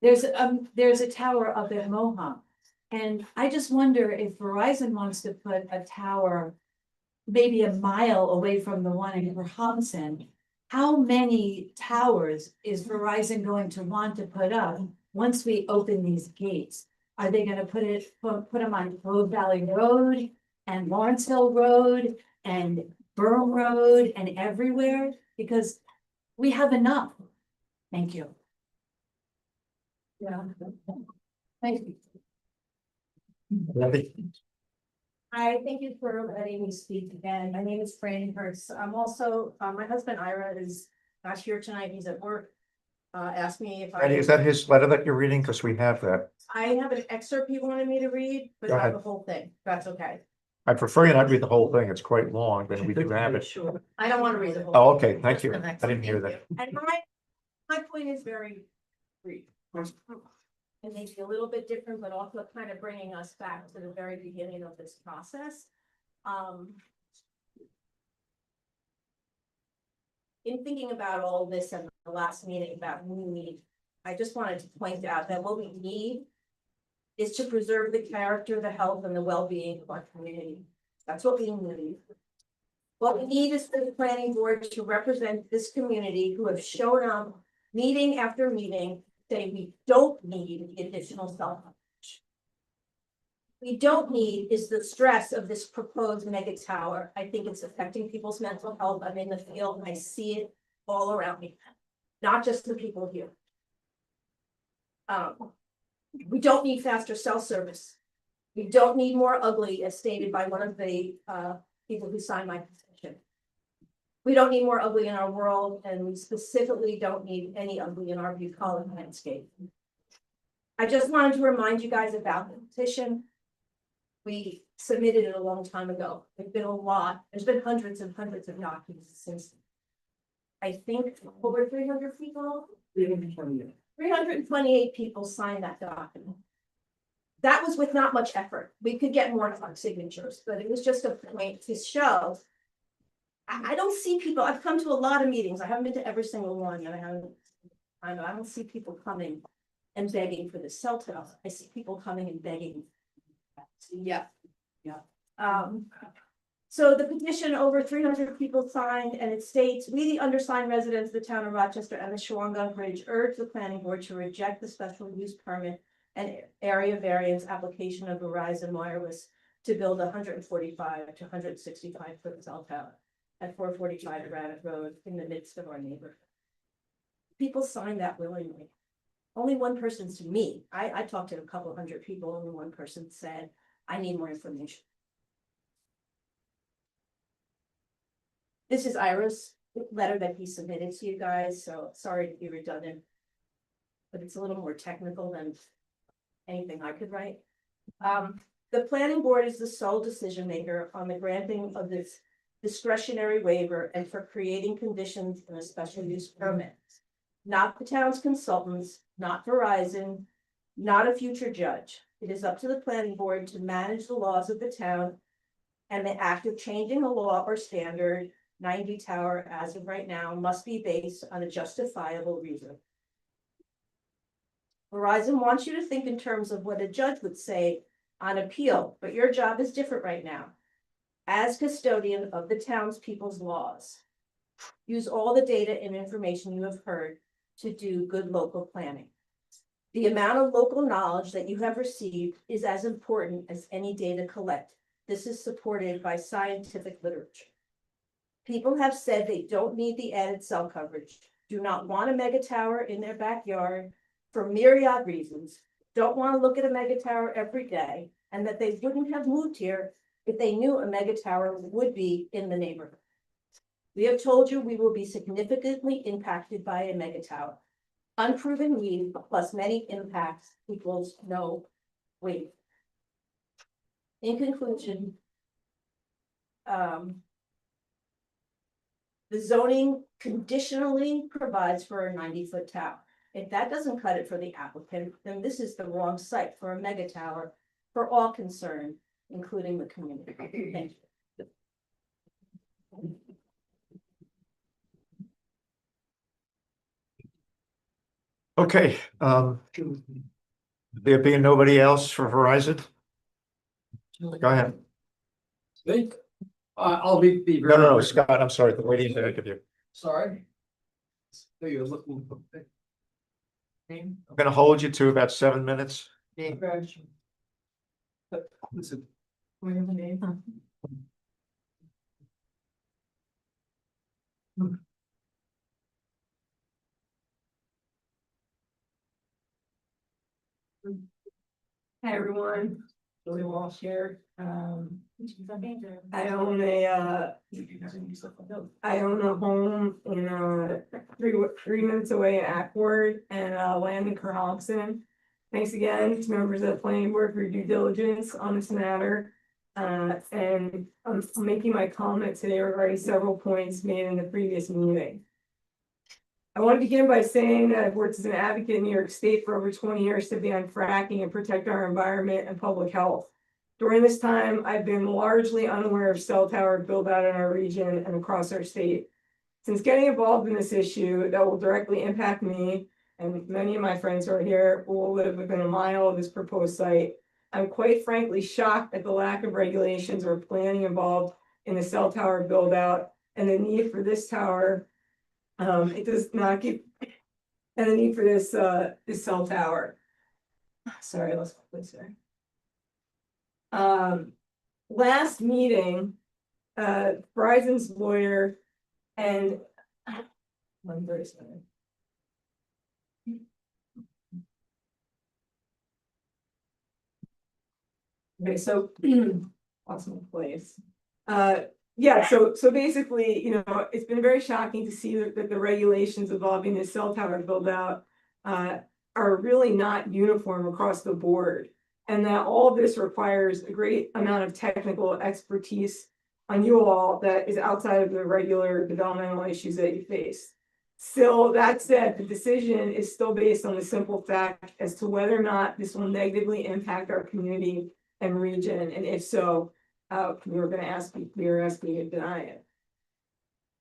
There's a tower up at Mohawk. And I just wonder if Verizon wants to put a tower maybe a mile away from the one in Kerhonkson. How many towers is Verizon going to want to put up once we open these gates? Are they gonna put them on Road Valley Road and Lawrence Hill Road and Burn Road and everywhere? Because we have enough. Thank you. Yeah. Thank you. Hi, thank you for letting me speak again. My name is Fran Hertz. I'm also, my husband Ira is not here tonight. He's at work. Asked me if And is that his letter that you're reading? Because we have that. I have an excerpt he wanted me to read, but Go not ahead. the whole thing. That's okay. I prefer you not read the whole thing. It's quite long, but we do have it. I don't want to read the whole. Oh, okay, thank you. I didn't hear that. And my point is very brief. And maybe a little bit different, but also kind of bringing us back to the very beginning of this process. In thinking about all this and the last meeting about need, I just wanted to point out that what we need is to preserve the character, the health, and the well-being of our community. That's what we need. What we need is for the planning board to represent this community who have shown up meeting after meeting, saying we don't need the additional cell coverage. We don't need is the stress of this proposed mega tower. I think it's affecting people's mental health. I'm in the field and I see it all around me, not just the people here. We don't need faster cell service. We don't need more ugly, as stated by one of the people who signed my petition. We don't need more ugly in our world, and we specifically don't need any ugly in our bucolic landscape. I just wanted to remind you guys about the petition. We submitted it a long time ago. There's been a lot, there's been hundreds and hundreds of documents since. I think over 300 people, 328 people signed that document. That was with not much effort. We could get more signatures, but it was just a point to show. I don't see people, I've come to a lot of meetings. I haven't been to every single one, and I don't see people coming and begging for the cell tower. I see people coming and begging. Yeah. So the petition, over 300 people signed, and it states, we, the undersigned residents of the town of Rochester and the Shawangunk Bridge, urge the planning board to reject the special use permit and area variance application of Verizon Wireless to build 145 to 165 foot cell tower at 445 Granite Road in the midst of our neighborhood. People signed that willingly. Only one person to me. I talked to a couple hundred people, only one person said, I need more information. This is Ira's letter that he submitted to you guys, so sorry to be redundant. But it's a little more technical than anything I could write. The planning board is the sole decision maker on the granting of this discretionary waiver and for creating conditions in a special use permit. Not the town's consultants, not Verizon, not a future judge. It is up to the planning board to manage the laws of the town, and the act of changing a law or standard 90 tower as of right now must be based on a justifiable reason. Verizon wants you to think in terms of what a judge would say on appeal, but your job is different right now. As custodian of the townspeople's laws, use all the data and information you have heard to do good local planning. The amount of local knowledge that you have received is as important as any data collected. This is supported by scientific literature. People have said they don't need the added cell coverage, do not want a mega tower in their backyard for myriad reasons, don't want to look at a mega tower every day, and that they wouldn't have moved here if they knew a mega tower would be in the neighborhood. We have told you we will be significantly impacted by a mega tower. Unproven need plus many impacts equals no wait. In conclusion, the zoning conditionally provides for a 90-foot tower. If that doesn't cut it for the applicant, then this is the wrong site for a mega tower for all concerned, including the community. Thank you. Okay, there being nobody else for Verizon? Go ahead. I'll be very. No, brief. Scott, I'm sorry, the waiting to give you. Sorry. So you're looking. I'm gonna hold you to about 7 minutes. Listen, Hi, everyone. Julie Walsh here. I own a home in three minutes away in Ackworth and land in Carlson. Thanks again to members of the planning board for your due diligence on this matter. And I'm making my comment today regarding several points made in the previous meeting. I want to begin by saying that I've worked as an advocate in New York State for over 20 years to ban fracking and protect our environment and public health. During this time, I've been largely unaware of cell tower build out in our region and across our state. Since getting involved in this issue that will directly impact me and many of my friends who are here who will live within a mile of this proposed site, I'm quite frankly shocked at the lack of regulations or planning involved in the cell tower build out and the need for this tower. It does not keep, and the need for this cell tower. Sorry, let's please, sorry. Last meeting, Verizon's lawyer and one very sorry. Okay, so lost my place. Yeah, so basically, you know, it's been very shocking to see that the regulations involving the cell tower build out are really not uniform across the board. And that all of this requires a great amount of technical expertise on you all that is outside of the regular developmental issues that you face. Still, that said, the decision is still based on the simple fact as to whether or not this will negatively impact our community and region, and if so, we are asking you to deny it.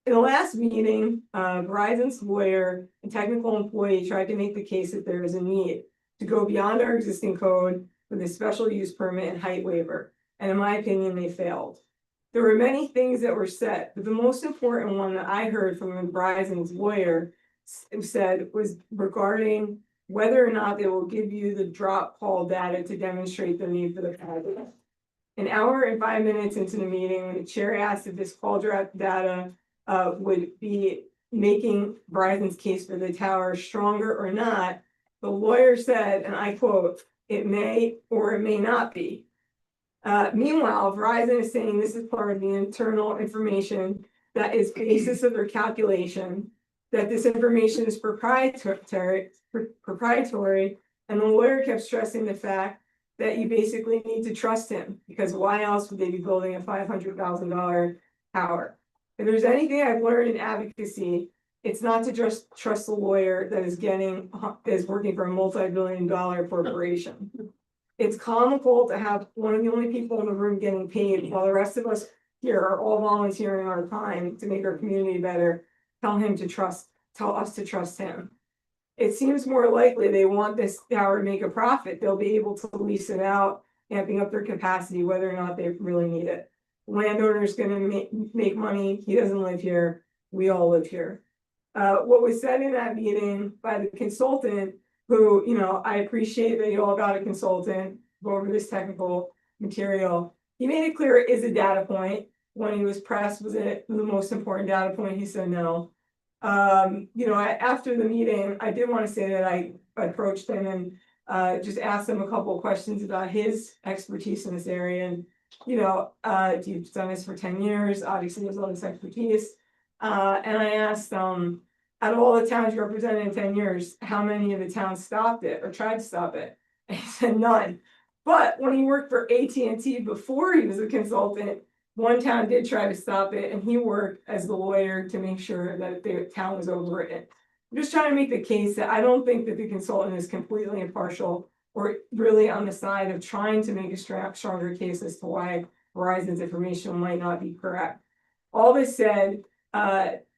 In the last meeting, Verizon's lawyer and technical employee tried to make the case that there is a need to go beyond our existing code with a special use permit and height waiver, and in my opinion, they failed. There were many things that were said, but the most important one that I heard from Verizon's lawyer said was regarding whether or not they will give you the drop call data to demonstrate the need for the project. An hour and 5 minutes into the meeting, when the chair asked if this call drop data would be making Verizon's case for the tower stronger or not, the lawyer said, and I quote, "It may or it may not be." Meanwhile, Verizon is saying this is part of the internal information that is basis of their calculation, that this information is proprietary, and the lawyer kept stressing the fact that you basically need to trust him, because why else would they be building a $500,000 tower? If there's anything I've learned in advocacy, it's not to just trust the lawyer that is working for a multi-billion-dollar corporation. It's comical to have one of the only people in the room getting paid while the rest of us here are all volunteering our time to make our community better. Tell us to trust him. It seems more likely they want this tower to make a profit. They'll be able to lease it out, amping up their capacity, whether or not they really need it. Landowner's gonna make money. He doesn't live here. We all live here. What was said in that meeting by the consultant, who, you know, I appreciate that you all got a consultant go over this technical material. He made it clear it is a data point. When he was pressed, was it the most important data point? He said no. You know, after the meeting, I did want to say that I approached him and just asked him a couple of questions about his expertise in this area. And, you know, you've done this for 10 years, obviously there's all this expertise. And I asked, out of all the towns you represented in 10 years, how many of the towns stopped it or tried to stop it? And he said none. But when he worked for AT&T before he was a consultant, one town did try to stop it, and he worked as the lawyer to make sure that the town was overwritten. I'm just trying to make the case that I don't think that the consultant is completely impartial or really on the side of trying to make a stronger case as to why Verizon's information might not be correct. All this said,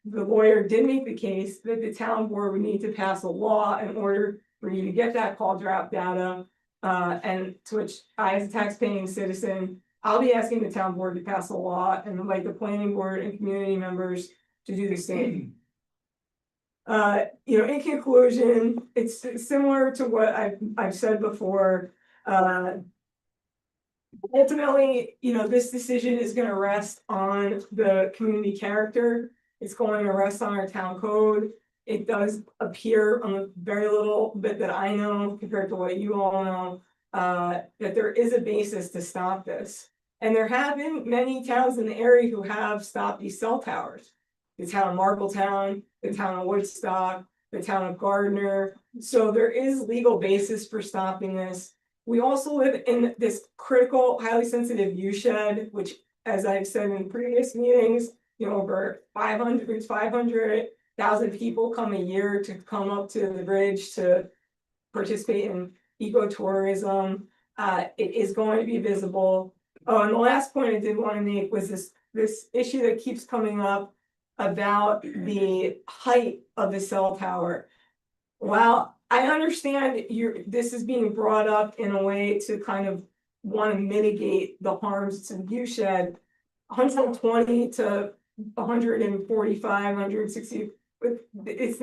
the lawyer did make the case that the town board would need to pass a law in order for you to get that call drop data. And to which I, as a taxpaying citizen, I'll be asking the town board to pass a law and invite the planning board and community members to do the same. You know, in conclusion, it's similar to what I've said before. Ultimately, you know, this decision is going to rest on the community character. It's going to rest on our town code. It does appear on the very little bit that I know compared to what you all know, that there is a basis to stop this. And there have been many towns in the area who have stopped these cell towers. The town of Marbletown, the town of Woodstock, the town of Gardner. So there is legal basis for stopping this. We also live in this critical, highly sensitive viewshed, which, as I've said in previous meetings, you know, over 500,000 people come a year to come up to the bridge to participate in ecotourism. It is going to be visible. Oh, and the last point I did want to make was this issue that keeps coming up about the height of the cell tower. While I understand this is being brought up in a way to kind of want to mitigate the harms to viewshed, 120 to 145, 160, it's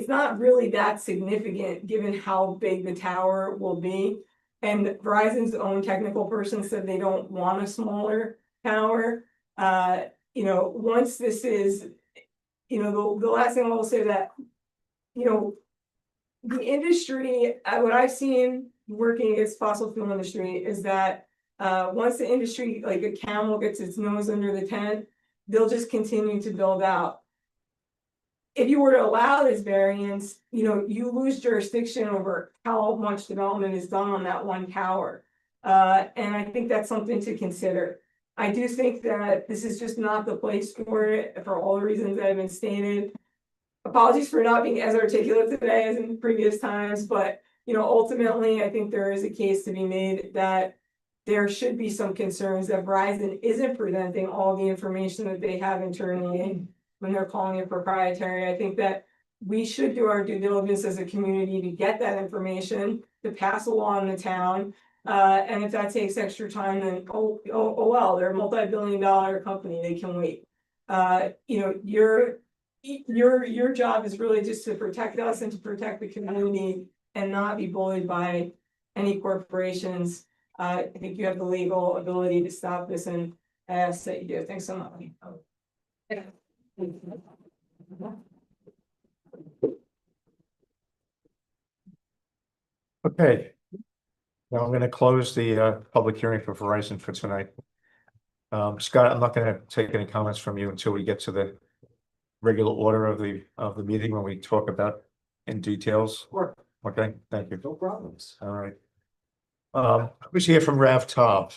not really that significant given how big the tower will be. And Verizon's own technical person said they don't want a smaller tower. You know, once this is, you know, the last thing I will say that, you know, the industry, what I've seen working as fossil fuel industry is that Once the industry, like a Camel gets its nose under the tent, they'll just continue to build out. If you were to allow this variance, you lose jurisdiction over how much development is done on that one tower. And I think that's something to consider. I do think that this is just not the place for it, for all the reasons that have been stated. Apologies for not being as articulate today as in previous times, but ultimately, I think there is a case to be made that there should be some concerns that Verizon isn't presenting all the information that they have internally when they're calling it proprietary. I think that we should do our due diligence as a community to get that information, to pass along the town. And if that takes extra time, then oh well, they're a multi-billion-dollar company, they can wait. Your job is really just to protect us and to protect the community and not be bullied by any corporations. I think you have the legal ability to stop this, and I ask that you do. Thanks so much. Okay. Now I'm gonna close the public hearing for Verizon for tonight. Scott, I'm not gonna take any comments from you until we get to the regular order of the meeting when we talk about in details. Sure. Okay, thank you. No problems. All right. Who's here from Rav Top?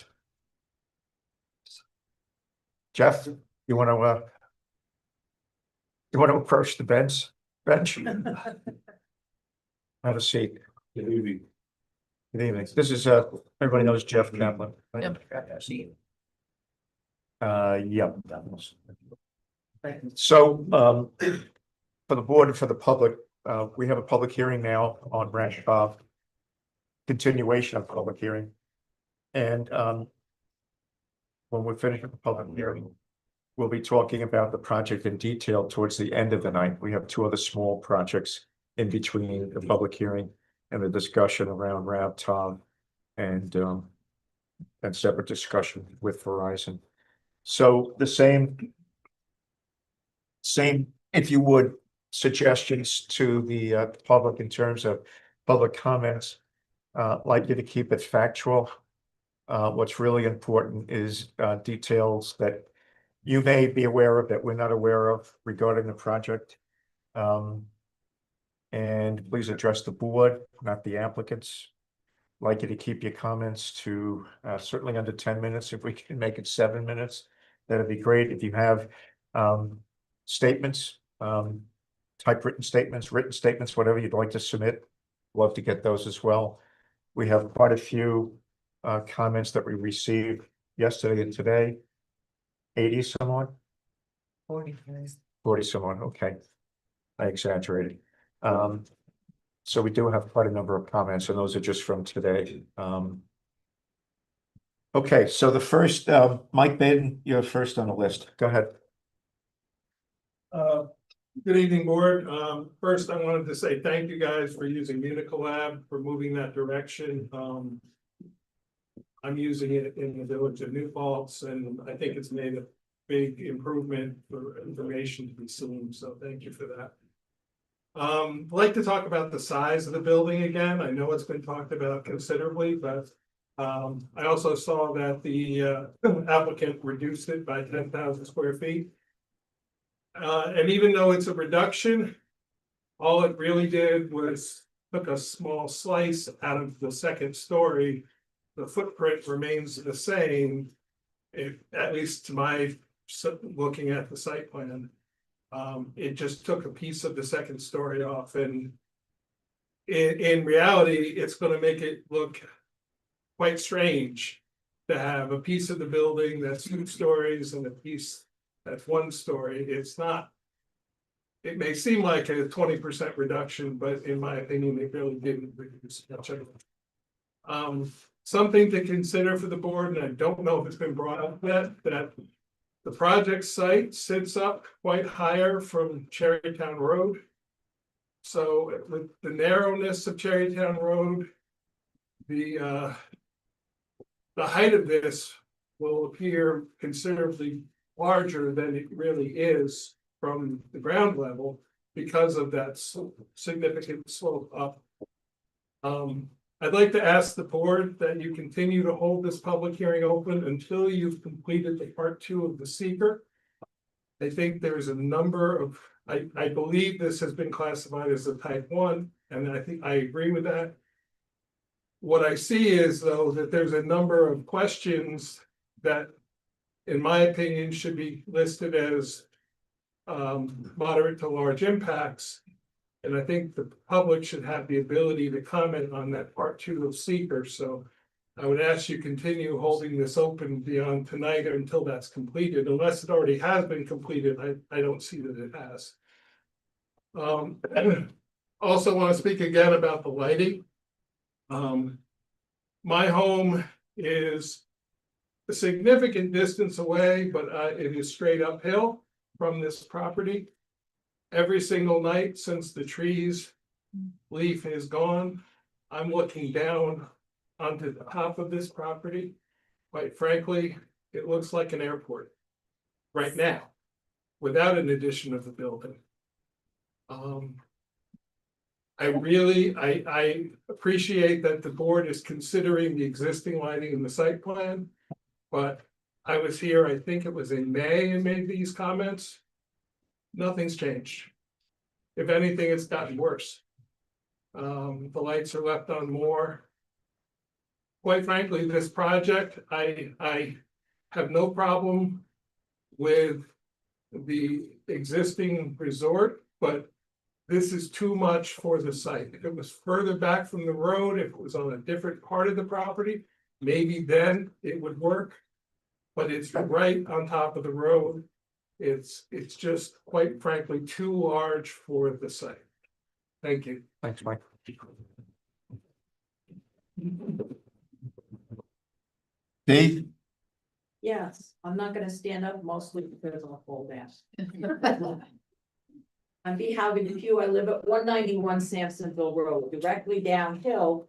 Jeff, you wanna approach the bench? Have a seat. Good evening. Good evening. This is everybody knows Jeff Kaplan. right? Yep. So for the board and for the public, we have a public hearing now on Ranch Ave. Continuation of public hearing. And when we finish with the public hearing, we'll be talking about the project in detail towards the end of the night. We have two other small projects in between the public hearing and the discussion around Rav Tom and separate discussion with Verizon. So the same, if you would, suggestions to the public in terms of public comments. Like you to keep it factual. What's really important is details that you may be aware of that we're not aware of regarding the project. And please address the board, not the applicants. Like you to keep your comments to certainly under 10 minutes. If we can make it 7 minutes, that'd be great. If you have statements, typewritten statements, written statements, whatever you'd like to submit, love to get those as well. We have quite a few comments that we received yesterday and today. 80 someone? 40 someone, okay. I exaggerated. So we do have quite a number of comments, and those are just from today. Okay, so the first, Mike Baden, you're first on the list. Go ahead. Good evening, board. First, I wanted to say thank you guys for using Unicolab, for moving that direction. I'm using it in the village of New Paltz, and I think it's made a big improvement for information to be seen, so thank you for that. I'd like to talk about the size of the building again. I know it's been talked about considerably, but I also saw that the applicant reduced it by 10,000 square feet. And even though it's a reduction, all it really did was took a small slice out of the second story. The footprint remains the same, at least to my looking at the site plan. It just took a piece of the second story off, and in reality, it's going to make it look quite strange to have a piece of the building that's 2 stories and a piece that's 1 story. It's not. It may seem like a 20% reduction, but in my opinion, it really didn't reduce much of it. Something to consider for the board, and I don't know if it's been brought up yet, that the project site sits up quite higher from Cherrytown Road. So with the narrowness of Cherrytown Road, the height of this will appear considerably larger than it really is from the ground level because of that significant slope up. I'd like to ask the board that you continue to hold this public hearing open until you've completed the part 2 of the seeker. I think there's a number of, I believe this has been classified as a type 1, and I think I agree with that. What I see is, though, that there's a number of questions that, in my opinion, should be listed as moderate to large impacts. And I think the public should have the ability to comment on that part 2 of seeker. So I would ask you continue holding this open beyond tonight until that's completed, unless it already has been completed. I don't see that it has. Also want to speak again about the lighting. My home is a significant distance away, but it is straight uphill from this property. Every single night since the tree's leaf is gone, I'm looking down onto the top of this property. Quite frankly, it looks like an airport right now, without an addition of the building. I appreciate that the board is considering the existing lighting in the site plan, but I was here, I think it was in May, and made these comments. Nothing's changed. If anything, it's gotten worse. The lights are left on more. Quite frankly, this project, I have no problem with the existing resort, but this is too much for the site. If it was further back from the road, if it was on a different part of the property, maybe then it would work. But it's right on top of the road. It's just, quite frankly, too large for the site. Thank you. Thanks, Mike. Dave? Yes, I'm not gonna stand up mostly because I'll fall down. I'm B. Howard Depew. I live at 191 Sampsonville Road, directly downhill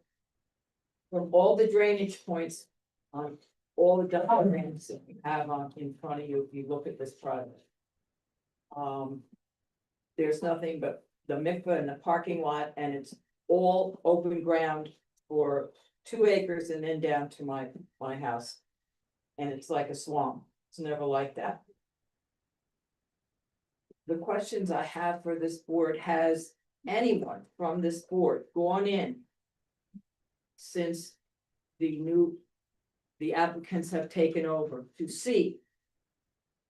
from all the drainage points on all the diagrams that you have on in front of you if you look at this project. There's nothing but the mikveh and the parking lot, and it's all open ground for 2 acres and then down to my house. And it's like a swamp. It's never like that. The questions I have for this board: has anyone from this board gone in since the applicants have taken over to see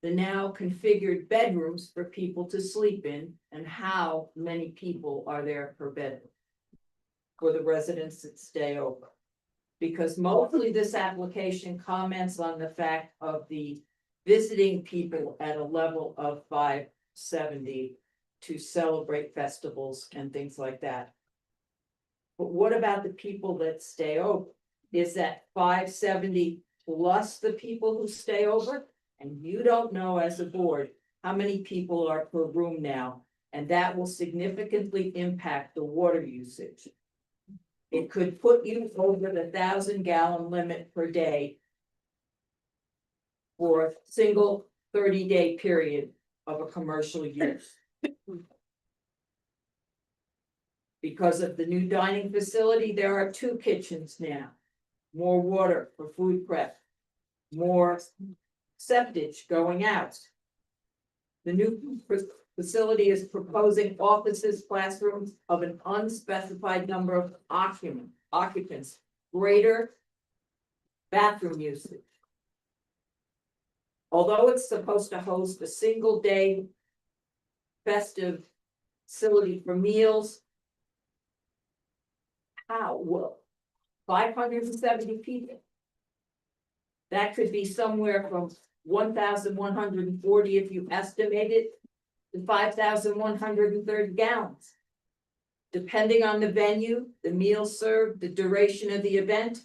the now configured bedrooms for people to sleep in, and how many people are there per bedroom for the residents that stay over? Because mostly this application comments on the fact of the visiting people at a level of 570 to celebrate festivals and things like that. But what about the people that stay over? Is that 570 plus the people who stay over? And you don't know as a board how many people are per room now, and that will significantly impact the water usage. It could put you over the 1,000-gallon limit per day for a single 30-day period of a commercial use. Because of the new dining facility, there are 2 kitchens now, more water for food prep, more septage going out. The new facility is proposing offices, classrooms of an unspecified number of occupants, greater bathroom usage. Although it's supposed to host a single-day festive facility for meals, how will 570 people? That could be somewhere from 1,140 if you estimate it to 5,130 gallons. Depending on the venue, the meals served, the duration of the event.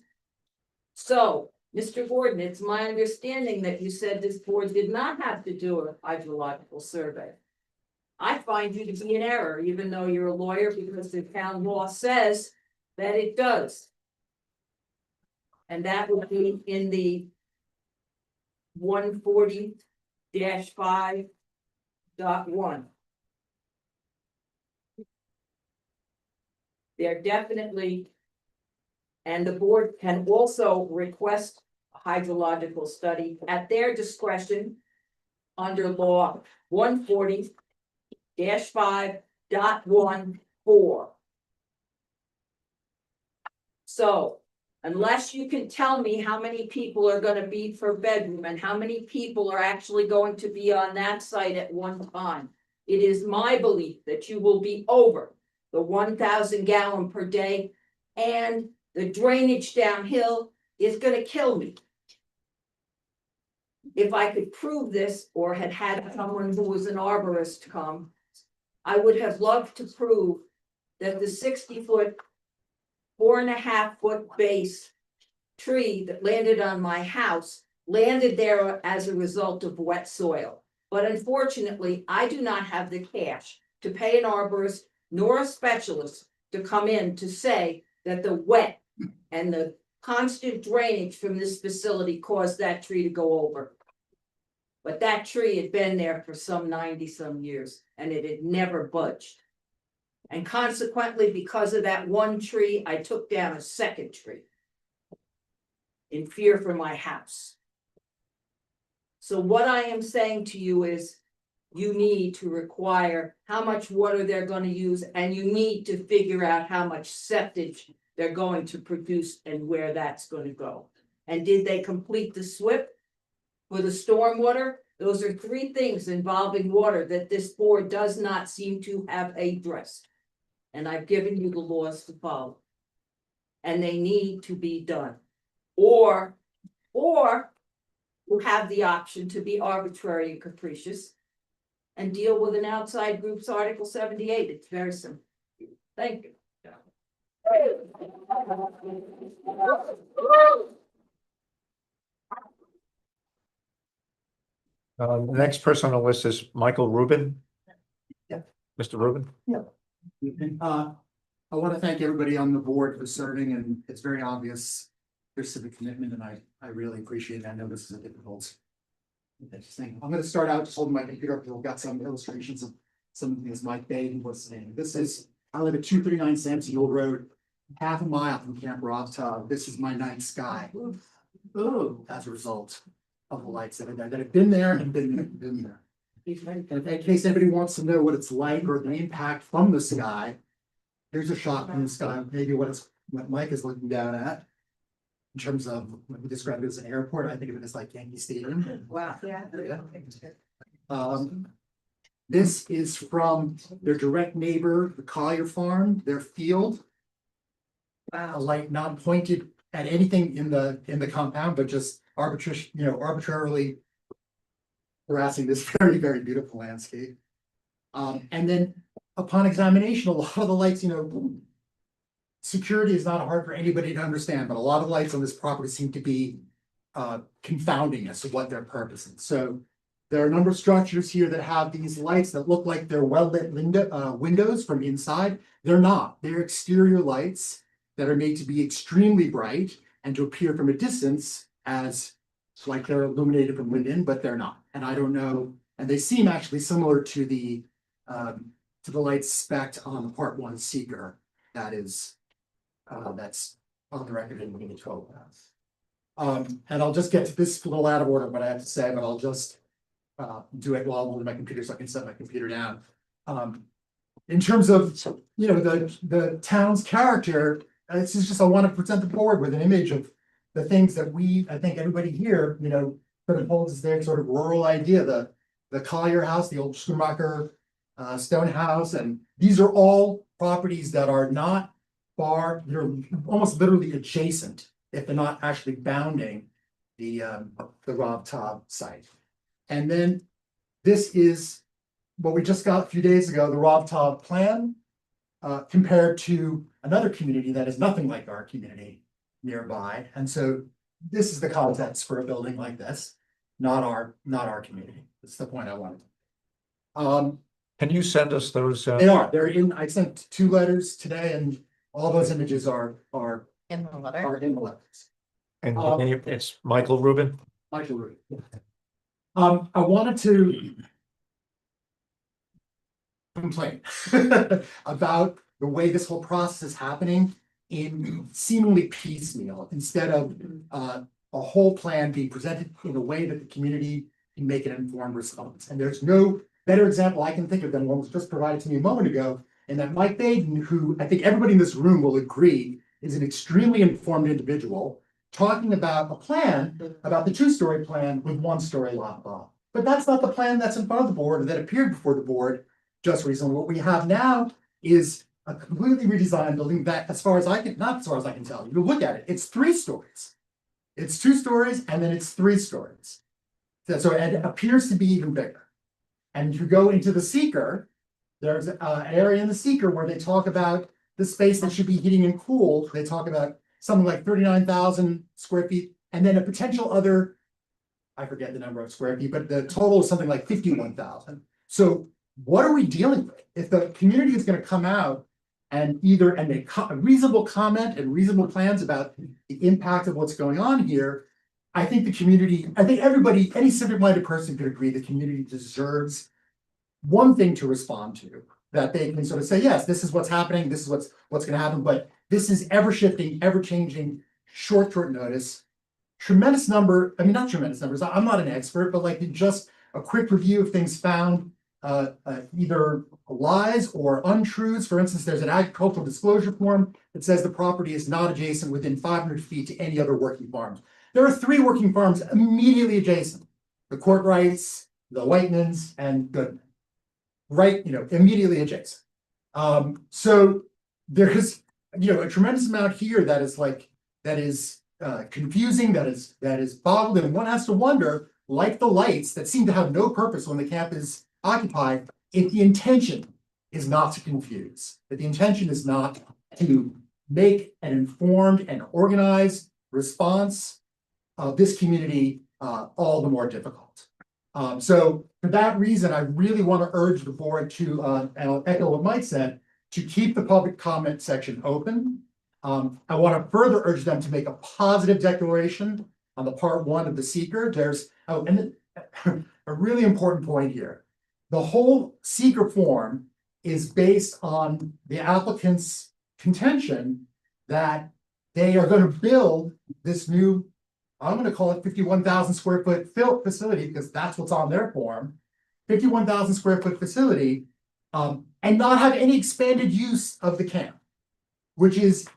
So, Mr. Gordon, it's my understanding that you said this board did not have to do a hydrological survey. I find you to be in error, even though you're a lawyer, because the town law says that it does. And that would be in the 140-5.1. There definitely And the board can also request a hydrological study at their discretion under law 140-5.14. So unless you can tell me how many people are gonna be per bedroom and how many people are actually going to be on that site at one time, it is my belief that you will be over the 1,000 gallon per day, and the drainage downhill is gonna kill me. If I could prove this or had had someone who was an arborist come, I would have loved to prove that the 60-foot, 4.5-foot base tree that landed on my house landed there as a result of wet soil. But unfortunately, I do not have the cash to pay an arborist nor a specialist to come in to say that the wet and the constant drainage from this facility caused that tree to go over. But that tree had been there for some 90-some years and it had never budged. And consequently, because of that one tree, I took down a second tree in fear for my house. So what I am saying to you is, you need to require how much water they're going to use, and you need to figure out how much septage they're going to produce and where that's going to go. And did they complete the SWIP for the stormwater? Those are three things involving water that this board does not seem to have addressed. And I've given you the laws to follow. And they need to be done. Or you have the option to be arbitrary and capricious and deal with an outside group's Article 78. It's very simple. Thank you. The next person on the list is Michael Rubin. Yeah. Mr. Rubin? Yeah. I want to thank everybody on the board for serving, and it's very obvious their civic commitment, and I really appreciate it. I know this is a difficult thing. I'm going to start out just holding my computer up. We've got some illustrations of some of the things Mike Baden was saying. This is, I live at 239 Sampson Hill Road, half a mile from Camp Rovtov. This is my night sky. As a result of the lights that have been there and been there. And in case anybody wants to know what it's like or the impact from the sky, here's a shot from the sky, maybe what Mike is looking down at. In terms of what we describe it as an airport, I think of it as like Yankee Stadium. Wow. Yeah. This is from their direct neighbor, the Collier Farm, their field. Wow. A light not pointed at anything in the compound, but just arbitrarily harassing this very, very beautiful landscape. And then upon examination, a lot of the lights, security is not hard for anybody to understand, but a lot of lights on this property seem to be confounding as to what their purpose is. So there are a number of structures here that have these lights that look like they're well-lit windows from inside. They're not. They're exterior lights that are made to be extremely bright and to appear from a distance as like they're illuminated from within, but they're not. And I don't know. And they seem actually similar to the lights spec'd on the Part 1 Seeker that is that's on the record in the 12. And I'll just get to this a little out of order what I have to say, but I'll just do it while I'm holding my computer so I can set my computer down. In terms of the town's character, this is just I want to present the board with an image of the things that I think everybody here, sort of holds their sort of rural idea, the Collier House, the old Schumacher stone house, and these are all properties that are not far, they're almost literally adjacent, if they're not actually bounding the Rovtov site. And then this is what we just got a few days ago, the Rovtov plan, compared to another community that is nothing like our community nearby. And so this is the context for a building like this, not our community. That's the point I wanted. Can you send us those? They're in, I sent 2 letters today, and all those images are in the letter. Are in the letters. And it's Michael Rubin? Michael Rubin. I wanted to complain about the way this whole process is happening. in seemingly piecemeal, instead of a whole plan being presented in a way that the community can make an informed response. And there's no better example I can think of than one was just provided to me a moment ago, and that Mike Baden, who I think everybody in this room will agree is an extremely informed individual, talking about a plan, about the two-story plan with one-story lot above. But that's not the plan that's in front of the board, or that appeared before the board just recently. What we have now is a completely redesigned building that, not as far as I can tell, you look at it, it's 3 stories. It's 2 stories and then it's 3 stories. So it appears to be even bigger. And if you go into the seeker, there's an area in the seeker where they talk about the space that should be heating and cooled. They talk about something like 39,000 square feet, and then a potential other, I forget the number of square feet, but the total is something like 51,000. So what are we dealing with? If the community is going to come out and make a reasonable comment and reasonable plans about the impact of what's going on here, I think everybody, any civic-minded person could agree the community deserves one thing to respond to, that they can sort of say, yes, this is what's happening, this is what's going to happen, but this is ever shifting, ever changing, short notice. Tremendous number, I mean, not tremendous numbers, I'm not an expert, but like just a quick review of things found, either lies or untruths. For instance, there's an agricultural disclosure form that says the property is not adjacent within 500 feet to any other working farms. There are 3 working farms immediately adjacent: the Courtrights, the Whitemans, and Goodman. Right, immediately adjacent. So there's, a tremendous amount here that is confusing, that is boggled, and one has to wonder, like the lights that seem to have no purpose when the camp is occupied, if the intention is not to confuse, that the intention is not to make an informed and organized response of this community all the more difficult. So for that reason, I really want to urge the board to, and I'll echo what Mike said, to keep the public comment section open. I want to further urge them to make a positive declaration on the part 1 of the seeker. There's a really important point here. The whole seeker form is based on the applicant's contention that they are going to build this new, I'm going to call it 51,000 square foot facility, because that's what's on their form, 51,000 square foot facility, and not have any expanded use of the camp, which is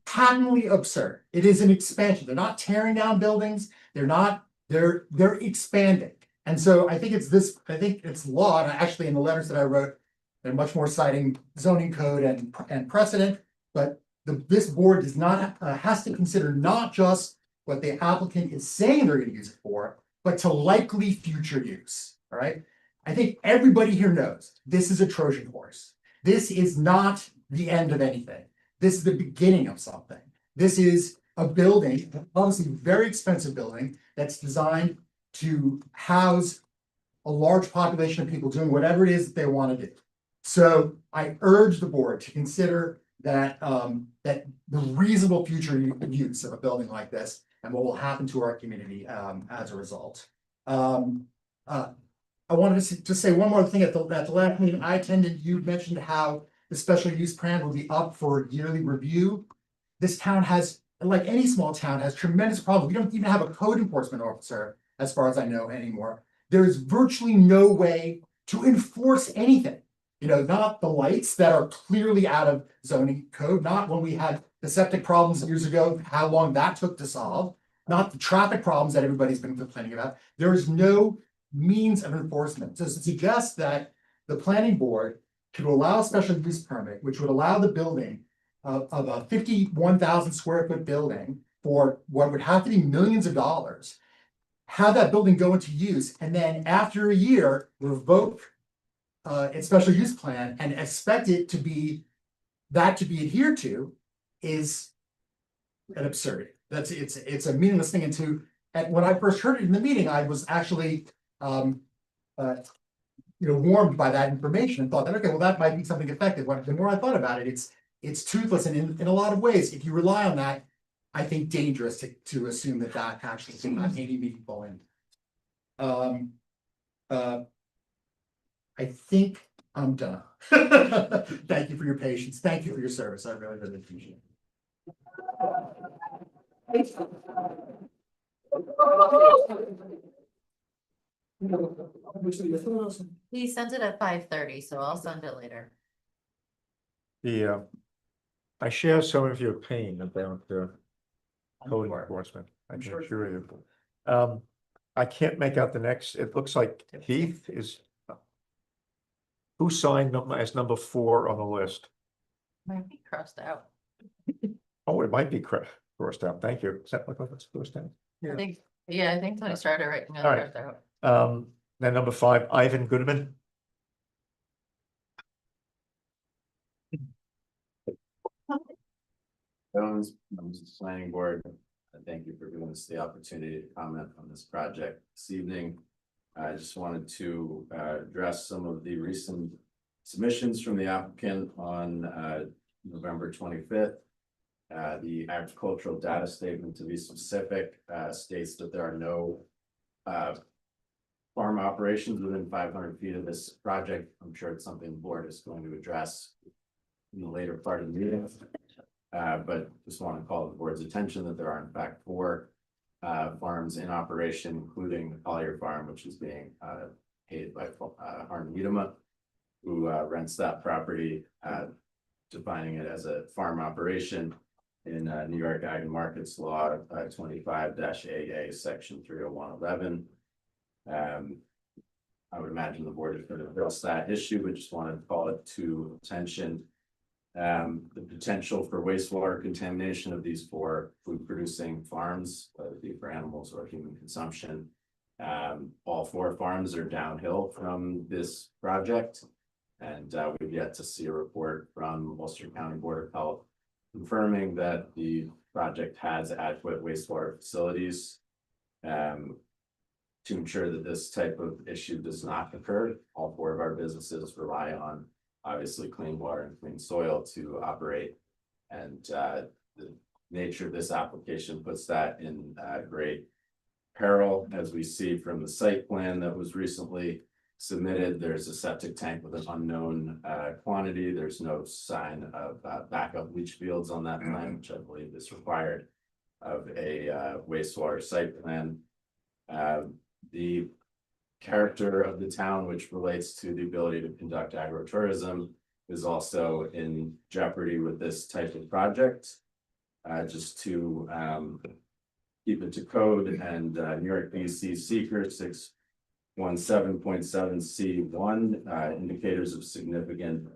patently absurd. It is an expansion. They're not tearing down buildings. They're expanding. And so I think it's law, and actually in the letters that I wrote, they're much more citing zoning code and precedent, but this board does not, has to consider not just what the applicant is saying they're going to use it for, but to likely future use. All right. I think everybody here knows this is a Trojan horse. This is not the end of anything. This is the beginning of something. This is a building, obviously very expensive building, that's designed to house a large population of people doing whatever it is that they want to do. So I urge the board to consider that that the reasonable future use of a building like this and what will happen to our community as a result. I wanted to just say one more thing. At the last meeting I attended, you mentioned how the special use plan will be up for yearly review. This town has, like any small town, has tremendous problems. We don't even have a code enforcement officer, as far as I know, anymore. There is virtually no way to enforce anything. Not the lights that are clearly out of zoning code, not when we had the septic problems years ago, how long that took to solve, not the traffic problems that everybody's been complaining about. There is no means of enforcement. So to suggest that the planning board could allow a special use permit, which would allow the building of a 51,000 square foot building for what would have to be millions of dollars, have that building go into use, and then after a year, revoke its special use plan and expect it to be adhered to, is an absurdity. It's a meaningless thing. And when I first heard it in the meeting, I was actually warmed by that information and thought that, okay, well, that might be something effective. The more I thought about it, it's toothless, and in a lot of ways, if you rely on that, I think dangerous to assume that actually is not any meaningful end. I think I'm done. Thank you for your patience. Thank you for your service. I really, really appreciate it. He sent it at 5:30, so I'll send it later. I share some of your pain about code enforcement. I can assure you. I can't make out the next, it looks like Heath is. Who signed as number 4 on the list? Might be crossed out. Oh, it might be crossed out. Thank you. Does that look like it's crossed out? I think, yeah, I think Tony started writing it All right. crossed out. Then number 5, Ivan Goodman. Jones, members of the planning board, thank you for giving us the opportunity to comment on this project this evening. I just wanted to address some of the recent submissions from the applicant on November 25th. The agricultural data statement, to be specific, states that there are no farm operations within 500 feet of this project. I'm sure it's something the board is going to address in the later part of the meeting. But just want to call the board's attention that there are in fact 4 farms in operation, including the Collier Farm, which is being paid by Harm Udema, who rents that property, defining it as a farm operation in New York Ag and Markets Law 25-AA Section 30111. I would imagine the board is going to address that issue, but just wanted to call it to attention. The potential for wastewater contamination of these 4 food producing farms, whether it be for animals or human consumption. All 4 farms are downhill from this project, and we've yet to see a report from Ulster County Board of Health confirming that the project has adequate wastewater facilities to ensure that this type of issue does not occur. All 4 of our businesses rely on obviously clean water and clean soil to operate, and the nature of this application puts that in great peril. As we see from the site plan that was recently submitted, there's a septic tank with an unknown quantity. There's no sign of backup leach fields on that plan, which I believe is required of a wastewater site plan. The character of the town, which relates to the ability to conduct agritourism, is also in jeopardy with this type of project. Just to keep it to code, and New York BC Seeker 617.7C1 indicators of significant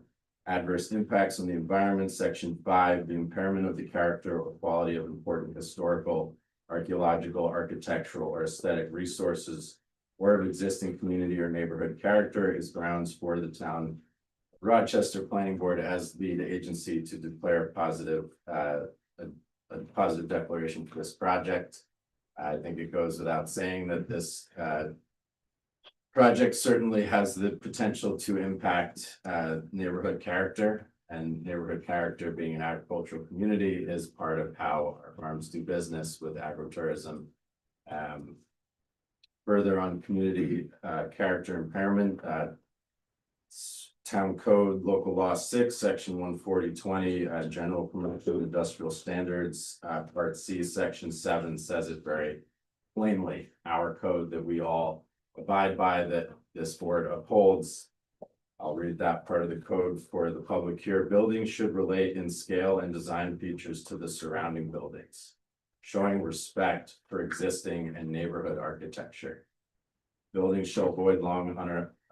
adverse impacts on the environment. Section 5, the impairment of the character or quality of important historical, archaeological, architectural, or aesthetic resources or of existing community or neighborhood character is grounds for the town of Rochester Planning Board as lead agency to declare positive a positive declaration for this project. I think it goes without saying that this project certainly has the potential to impact neighborhood character, and neighborhood character, being an agricultural community, is part of how our farms do business with agritourism. Further on community character impairment, Town Code Local Law 6, Section 14020, General Commercial Industrial Standards, Part C, Section 7 says it very plainly. Our code that we all abide by, that this board upholds. I'll read that part of the code for the public here. Buildings should relate in scale and design features to the surrounding buildings, showing respect for existing and neighborhood architecture. Buildings shall avoid long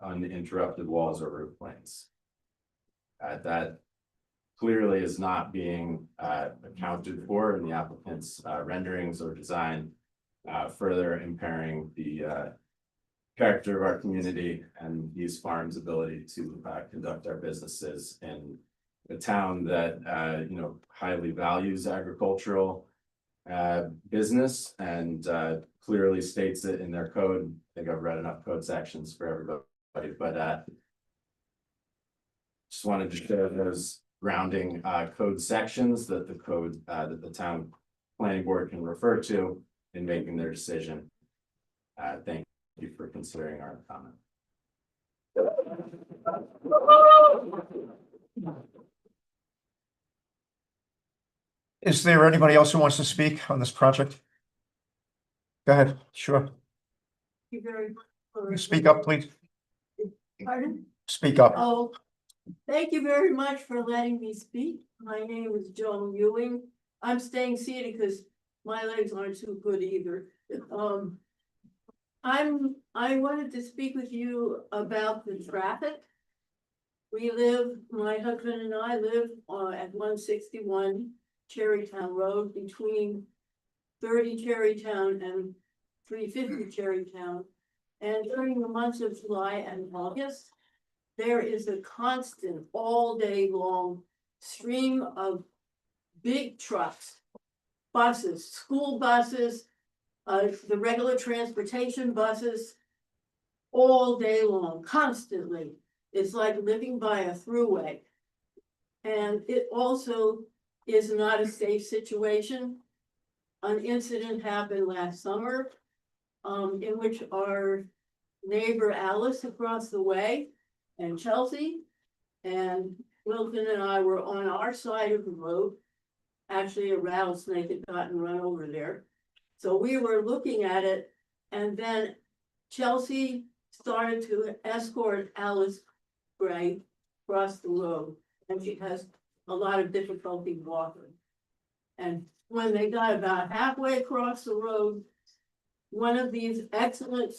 uninterrupted walls or roof planes. That clearly is not being accounted for in the applicant's renderings or design, further impairing the character of our community and these farms' ability to conduct our businesses in a town that highly values agricultural business and clearly states it in their code. I think I've read enough code sections for everybody, but just wanted to share those grounding code sections that the code that the town planning board can refer to in making their decision. Thank you for considering our comment. Is there anybody else who wants to speak on this project? Go ahead, sure. You very much for- Speak up, please. Pardon? Speak up. Oh, thank you very much for letting me speak. My name is Joan Ewing. I'm staying seated because my legs aren't too good either. I wanted to speak with you about the traffic. My husband and I live at 161 Cherrytown Road between 30 Cherrytown and 350 Cherrytown. And during the months of July and August, there is a constant all day long stream of big trucks, buses, school buses, the regular transportation buses, all day long, constantly. It's like living by a throughway. And it also is not a safe situation. An incident happened last summer, in which our neighbor Alice across the way and Chelsea and Wilton and I were on our side of the road. Actually, a rattlesnake had gotten run over there. So we were looking at it, and then Chelsea started to escort Alice Gray across the road, and she has a lot of difficulty walking. And when they got about halfway across the road, one of these excellent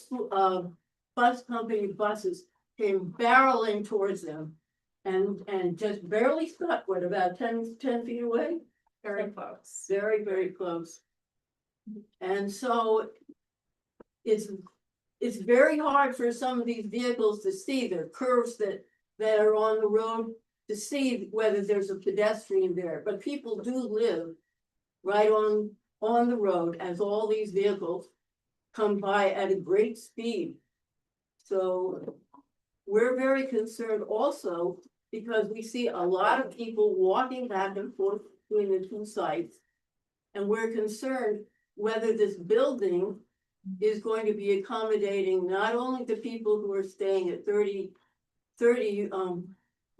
bus company buses came barreling towards them and just barely stuck, what, about 10 feet away? Very close. Very, very close. And so it's very hard for some of these vehicles to see. There are curves that are on the road to see whether there's a pedestrian there, but people do live right on the road as all these vehicles come by at a great speed. So we're very concerned also because we see a lot of people walking back and forth between the two sites. And we're concerned whether this building is going to be accommodating not only the people who are staying at 30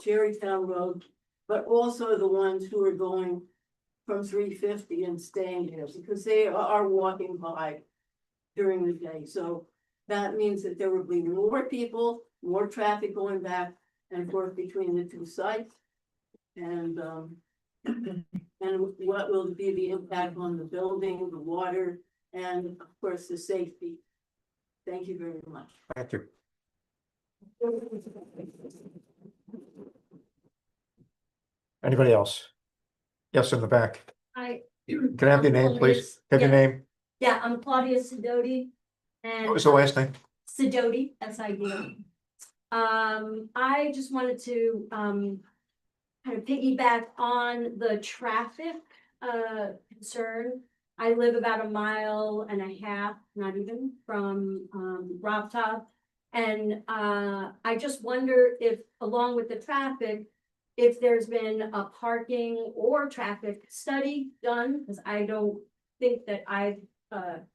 Cherrytown Road, but also the ones who are going from 350 and staying there, because they are walking by during the day. So that means that there will be more people, more traffic going back and forth between the two sites. And what will be the impact on the building, the water, and of course, the safety. Thank you very much. Thank you. Anybody else? Yes, in the back. Hi. Can I have your name, please? Have your name? Yeah, I'm Claudia Sidoti. And What was the last name? Sidoti, S-I-D. I just wanted to kind of piggyback on the traffic concern. I live about 1.5 miles, not even, from Rock Top. And I just wonder if, along with the traffic, if there's been a parking or traffic study done, because I don't think that I've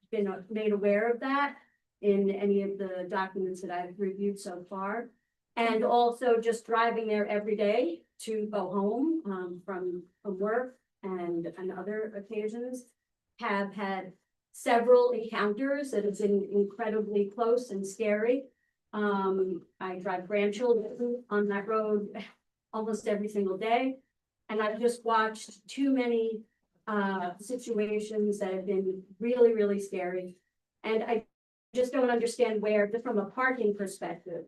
been made aware of that in any of the documents that I've reviewed so far. And also just driving there every day to go home from work and other occasions, have had several encounters that have been incredibly close and scary. I drive grandchildren on that road almost every single day. And I've just watched too many situations that have been really, really scary. And I just don't understand where, just from a parking perspective,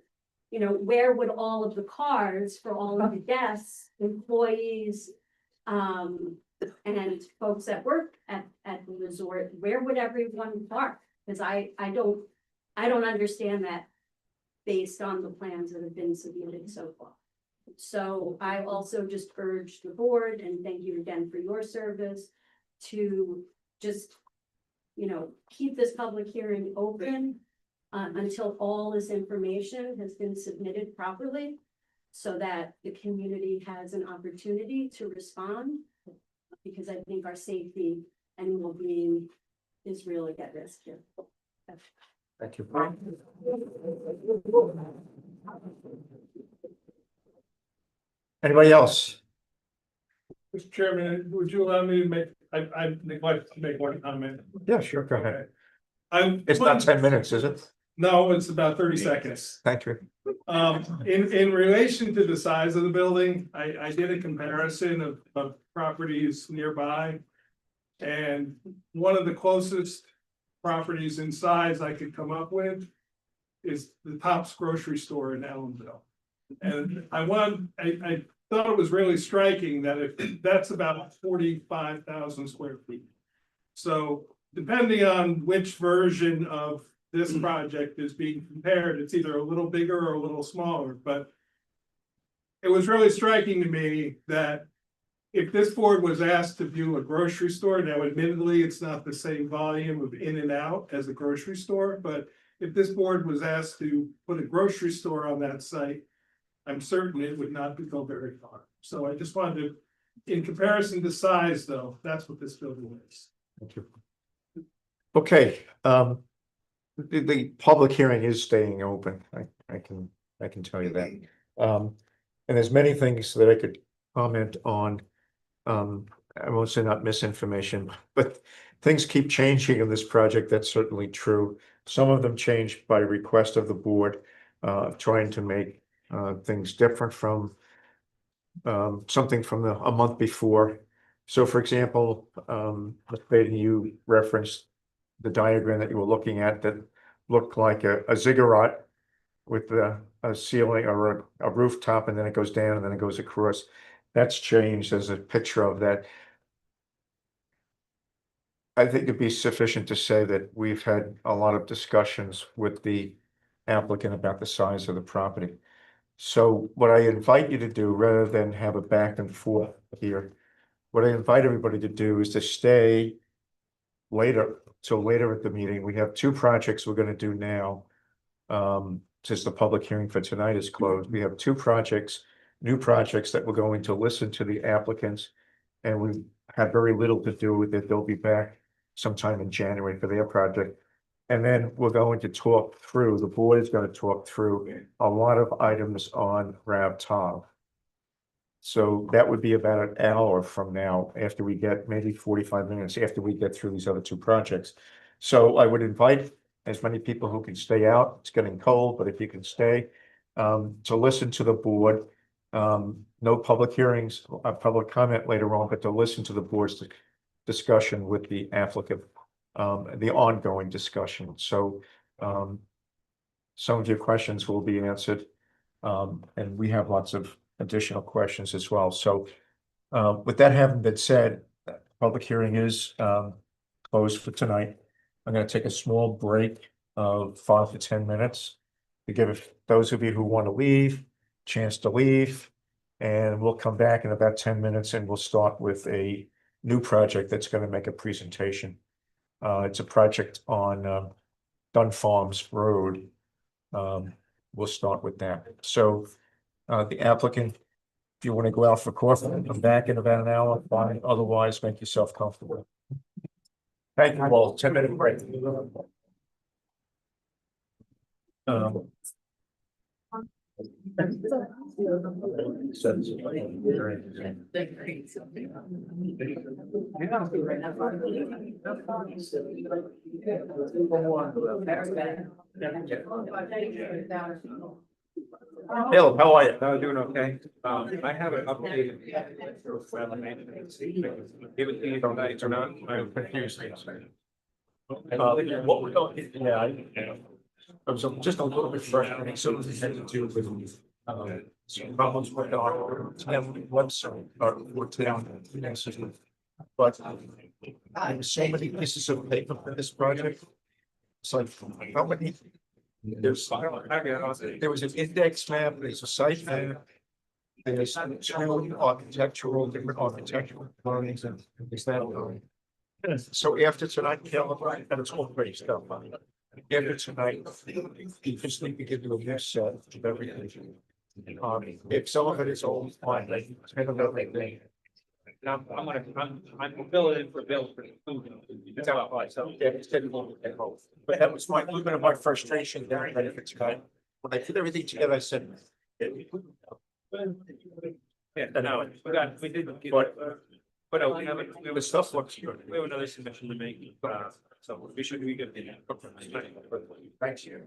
you know, where would all of the cars for all of the guests, employees, and folks that work at the resort, where would everyone park? Because I don't understand that based on the plans that have been submitted so far. So I also just urge the board, and thank you again for your service, to just, you know, keep this public hearing open until all this information has been submitted properly, so that the community has an opportunity to respond, because I think our safety and well-being is really at risk here. Thank you. Anybody else? Mr. Chairman, would you allow me to make, I neglected to make one comment. Yeah, sure, go ahead. I'm. It's not 10 minutes, is it? No, it's about 30 seconds. Thank you. In relation to the size of the building, I did a comparison of properties nearby. And one of the closest properties in size I could come up with is the Tops Grocery Store in Ellenville. And I thought it was really striking that if that's about 45,000 square feet. So depending on which version of this project is being compared, it's either a little bigger or a little smaller, but it was really striking to me that if this board was asked to view a grocery store, now admittedly, it's not the same volume of in and out as a grocery store, but if this board was asked to put a grocery store on that site, I'm certain it would not go very far. So I just wanted to, in comparison to size though, that's what this building is. Thank you. Okay, the public hearing is staying open. I can tell you that. And there's many things that I could comment on. I won't say not misinformation, but things keep changing in this project. That's certainly true. Some of them changed by request of the board, trying to make things different from something from a month before. So for example, Ms. Baden, you referenced the diagram that you were looking at that looked like a ziggurat with a ceiling or a rooftop, and then it goes down and then it goes across. That's changed as a picture of that. I think it'd be sufficient to say that we've had a lot of discussions with the applicant about the size of the property. So what I invite you to do, rather than have a back and forth here, what I invite everybody to do is to stay later, till later at the meeting. We have two projects we're gonna do now. Since the public hearing for tonight is closed, we have two projects, new projects that we're going to listen to the applicants. And we have very little to do with it. They'll be back sometime in January for their project. And then we're going to talk through, the board is going to talk through a lot of items on Rav Tov. So that would be about an hour from now, after we get maybe 45 minutes after we get through these other two projects. So I would invite as many people who can stay out. It's getting cold, but if you can stay, to listen to the board. No public hearings, public comment later on, but to listen to the board's discussion with the applicant, the ongoing discussion. So some of your questions will be answered, and we have lots of additional questions as well. So with that having been said, public hearing is closed for tonight. I'm going to take a small break of 5 to 10 minutes to give those of you who want to leave chance to leave. And we'll come back in about 10 minutes and we'll start with a new project that's going to make a presentation. It's a project on Dunn Farms Road. We'll start with that. So the applicant, if you want to go out for coffee, come back in about an hour, fine. Otherwise, make yourself comfortable. Thank you all. 10-minute break. Bill, how are you? I'm doing okay. I have an updated. Give it to you tonight or not? I'm confused. What we're going, I was just a little bit frustrated. So it had to do with some problems with our town website or town. But there's so many pieces of paper for this project. It's like how many? There was an index map, there's a site map. There's two different architectural drawings and is that. So after tonight, Caleb, and it's all great stuff. After tonight, you just need to give you a new set of everything. If some of it is old, fine, like, kind of everything. I'm filling in for Bill for the food. So, yeah, it's difficult at home. But that was my, a little bit of my frustration there, but if it's kind, when I put everything together, I said. Yeah, no, we did, but we have, we stuff looks good. We have another submission to make, so we should be good. Thanks you.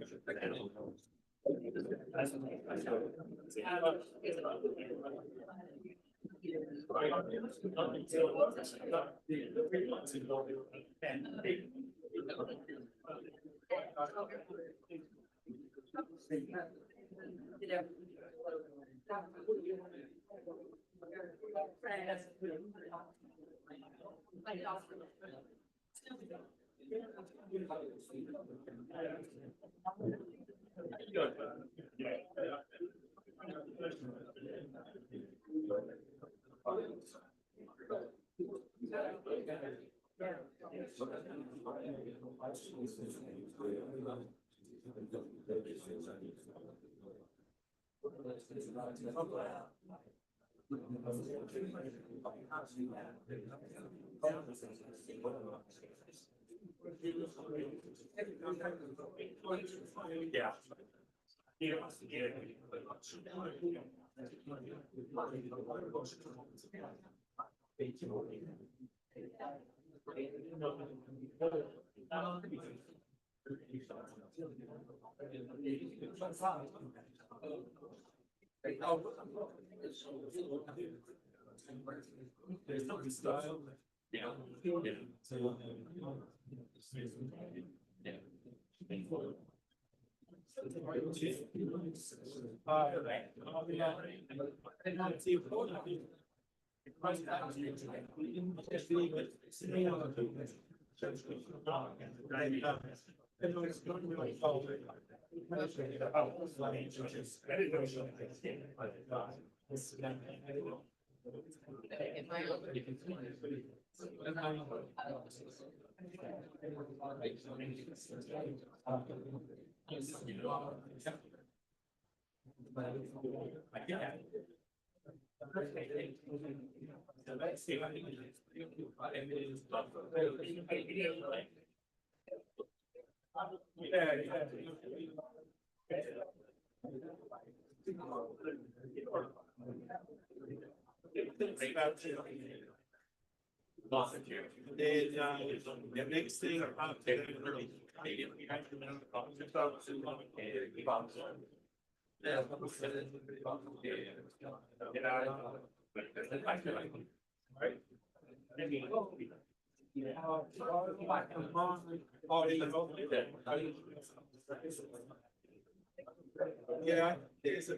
Yeah. Style. Yeah. Then, the next thing. Yeah, there's a.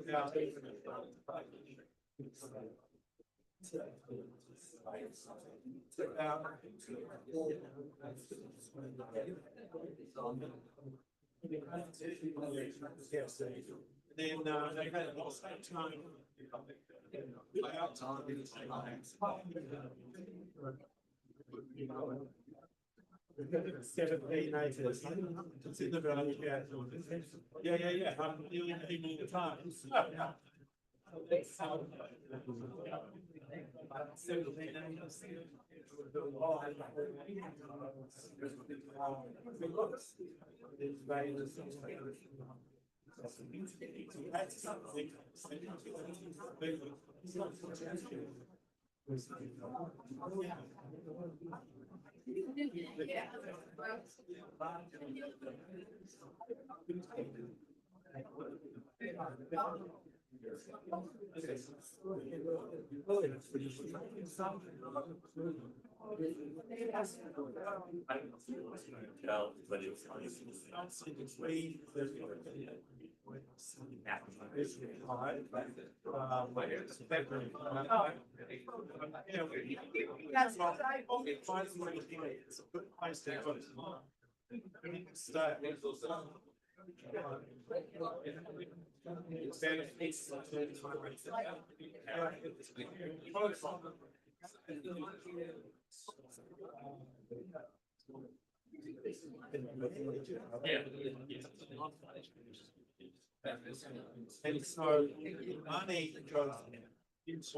Then, they had also time. Seven, eight, nine, it's in the valley, yeah. Yeah, I'm doing it the time. And so money goes into.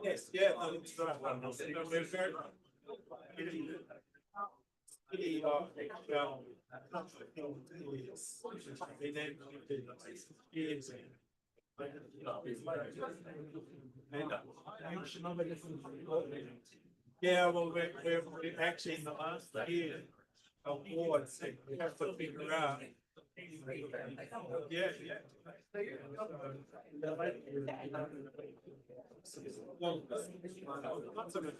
Yes, yeah. Yeah, well, we're actually in the last year of awards, we have to figure out. Yeah, yeah. Well, lots of it,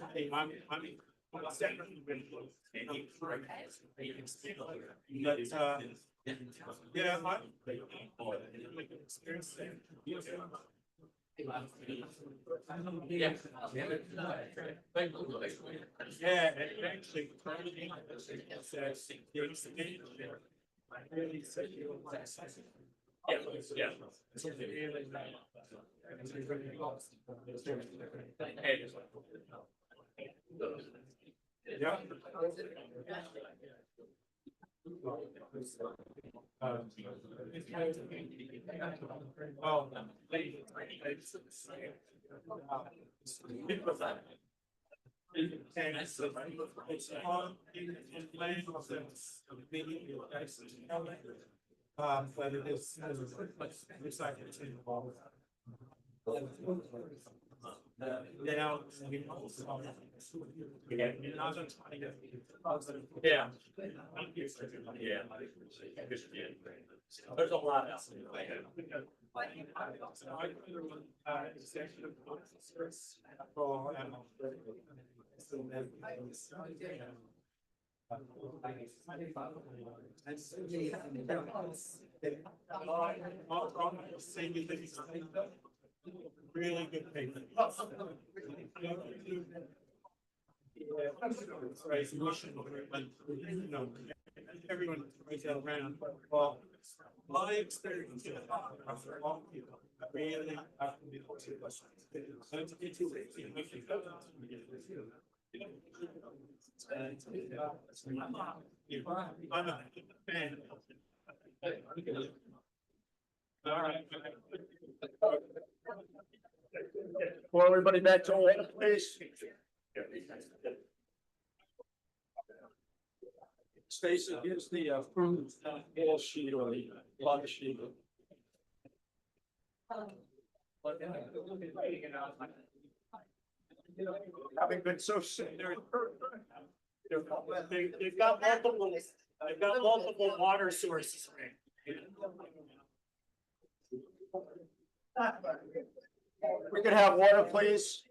yeah, experience there. Yeah, and actually. Yeah. But it is. Now. Yeah. Yeah. There's a lot else. Really good paper. Everyone throws that around, well, my experience. Really. I'm a fan. All right. Well, everybody back to order, please. Stacy, here's the approved bill sheet or the log sheet. Having been so sick, they've got multiple water sources. We can have water, please.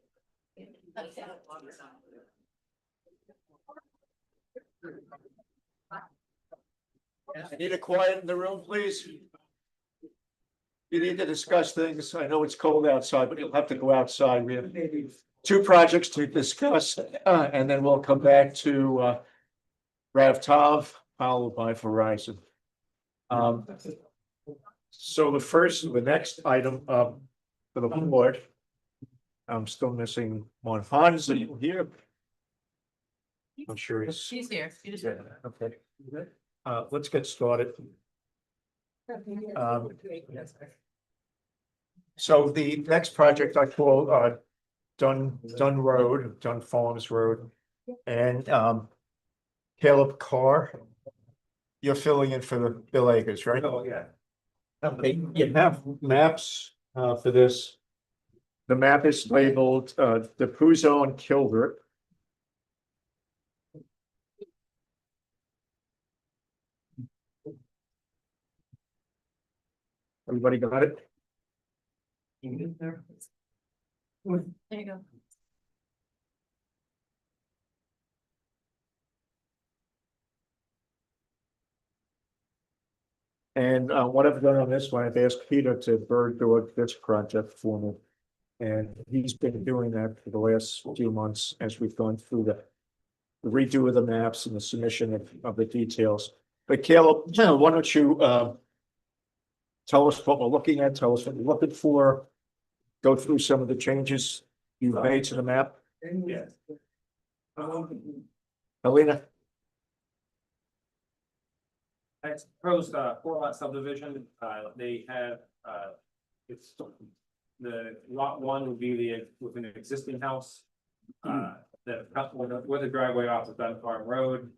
I need a quiet in the room, please. You need to discuss things. I know it's cold outside, but you'll have to go outside. We have two projects to discuss, and then we'll come back to Ravtov, followed by Verizon. So the next item for the board. I'm still missing one. Hans, are you here? I'm sure he's. She's here. She just- Okay. Let's get started. So the next project I call Dunn Farms Road. And Caleb Carr. You're filling in for the Bill Akers, right? Oh, yeah. Okay, you have maps for this. The map is labeled the Puzo and Kilbert. Everybody got it? There you go. And what I've done on this one, I've asked Peter to bird dog this project for me. And he's been doing that for the last few months as we've gone through the redo of the maps and the submission of the details. But Caleb, why don't you tell us what we're looking at, tell us what we're looking for. Go through some of the changes you've made to the map. Yeah. Alina? It's proposed 4-lot subdivision, they have, it's, the lot 1 would be with an existing house. With a driveway off of Dunn Farm Road.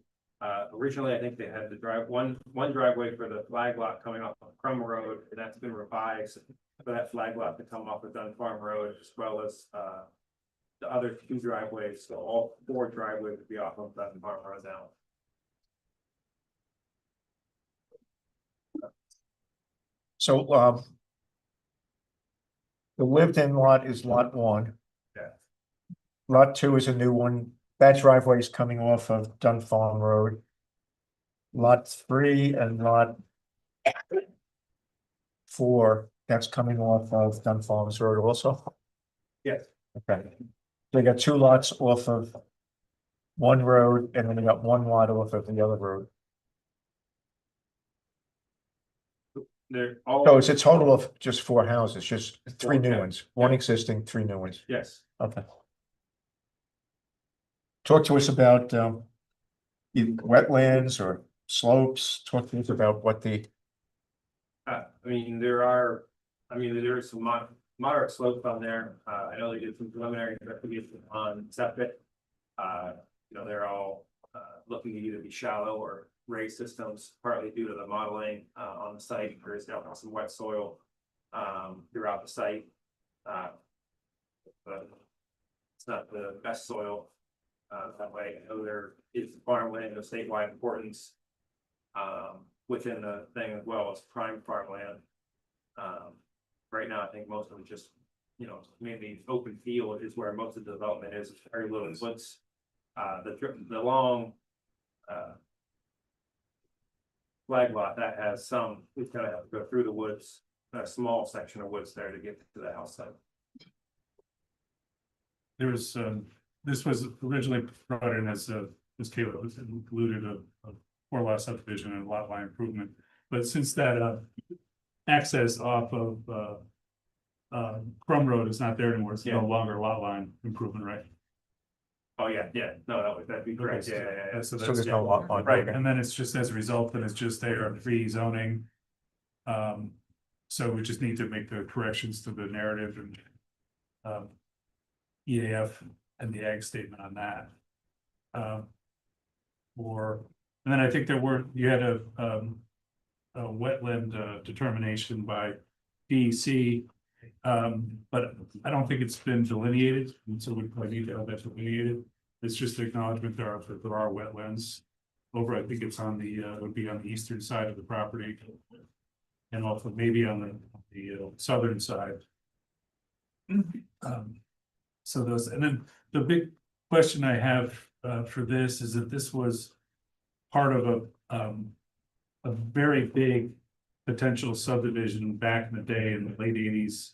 Originally, I think they had one driveway for the flag lot coming off of Crum Road, and that's been revised for that flag lot to come off of Dunn Farm Road, as well as, the other 2 driveways, so all 4 driveways would be off of Dunn Farm Road now. So, the lived-in lot is lot 1. Yeah. Lot 2 is a new one. That driveway is coming off of Dunn Farm Road. Lot 3 and lot 4, that's coming off of Dunn Farms Road also. Yes. Okay. So you got 2 lots off of one road, and then you got 1 lot off of the other road. They're all. So it's a total of just 4 houses, just 3 new Okay. ones, 1 existing, 3 new ones. Yes. Okay. Talk to us about either wetlands or slopes. Talk to us about what the, I mean, there is some moderate slopes on there. I know they did some preliminary investigation on septic. They're all looking to either be shallow or raised systems, partly due to the modeling on the site. There's definitely some wet soil throughout the site. But it's not the best soil that way. I know there is farmland of statewide importance within the thing, as well as prime farmland. Right now, I think most of it just, mainly open field is where most of the development is. It's very little woods. The long flag lot that has some, we kind of have to go through the woods, a small section of woods there to get to the house site. There was, this was originally brought in as Caleb was included a 4-lot subdivision and lot line improvement. But since that access off of Crum Road is not there anymore, it's no longer lot line improvement, right? Oh, yeah, no, that'd be correct, Okay, yeah. So there's no lot line. right, and then it's just as a result, that it's just AR3 zoning. So we just need to make the corrections to the narrative and EAF and the ag statement on that. And then I think you had a wetland determination by DEC. But I don't think it's been delineated, and so we probably need to have that delineated. It's just an acknowledgement there are wetlands over, I think it's on the, would be on the eastern side of the property. And also maybe on the southern side. So those, and then the big question I have for this is that this was part of a very big potential subdivision back in the day in the late 80s.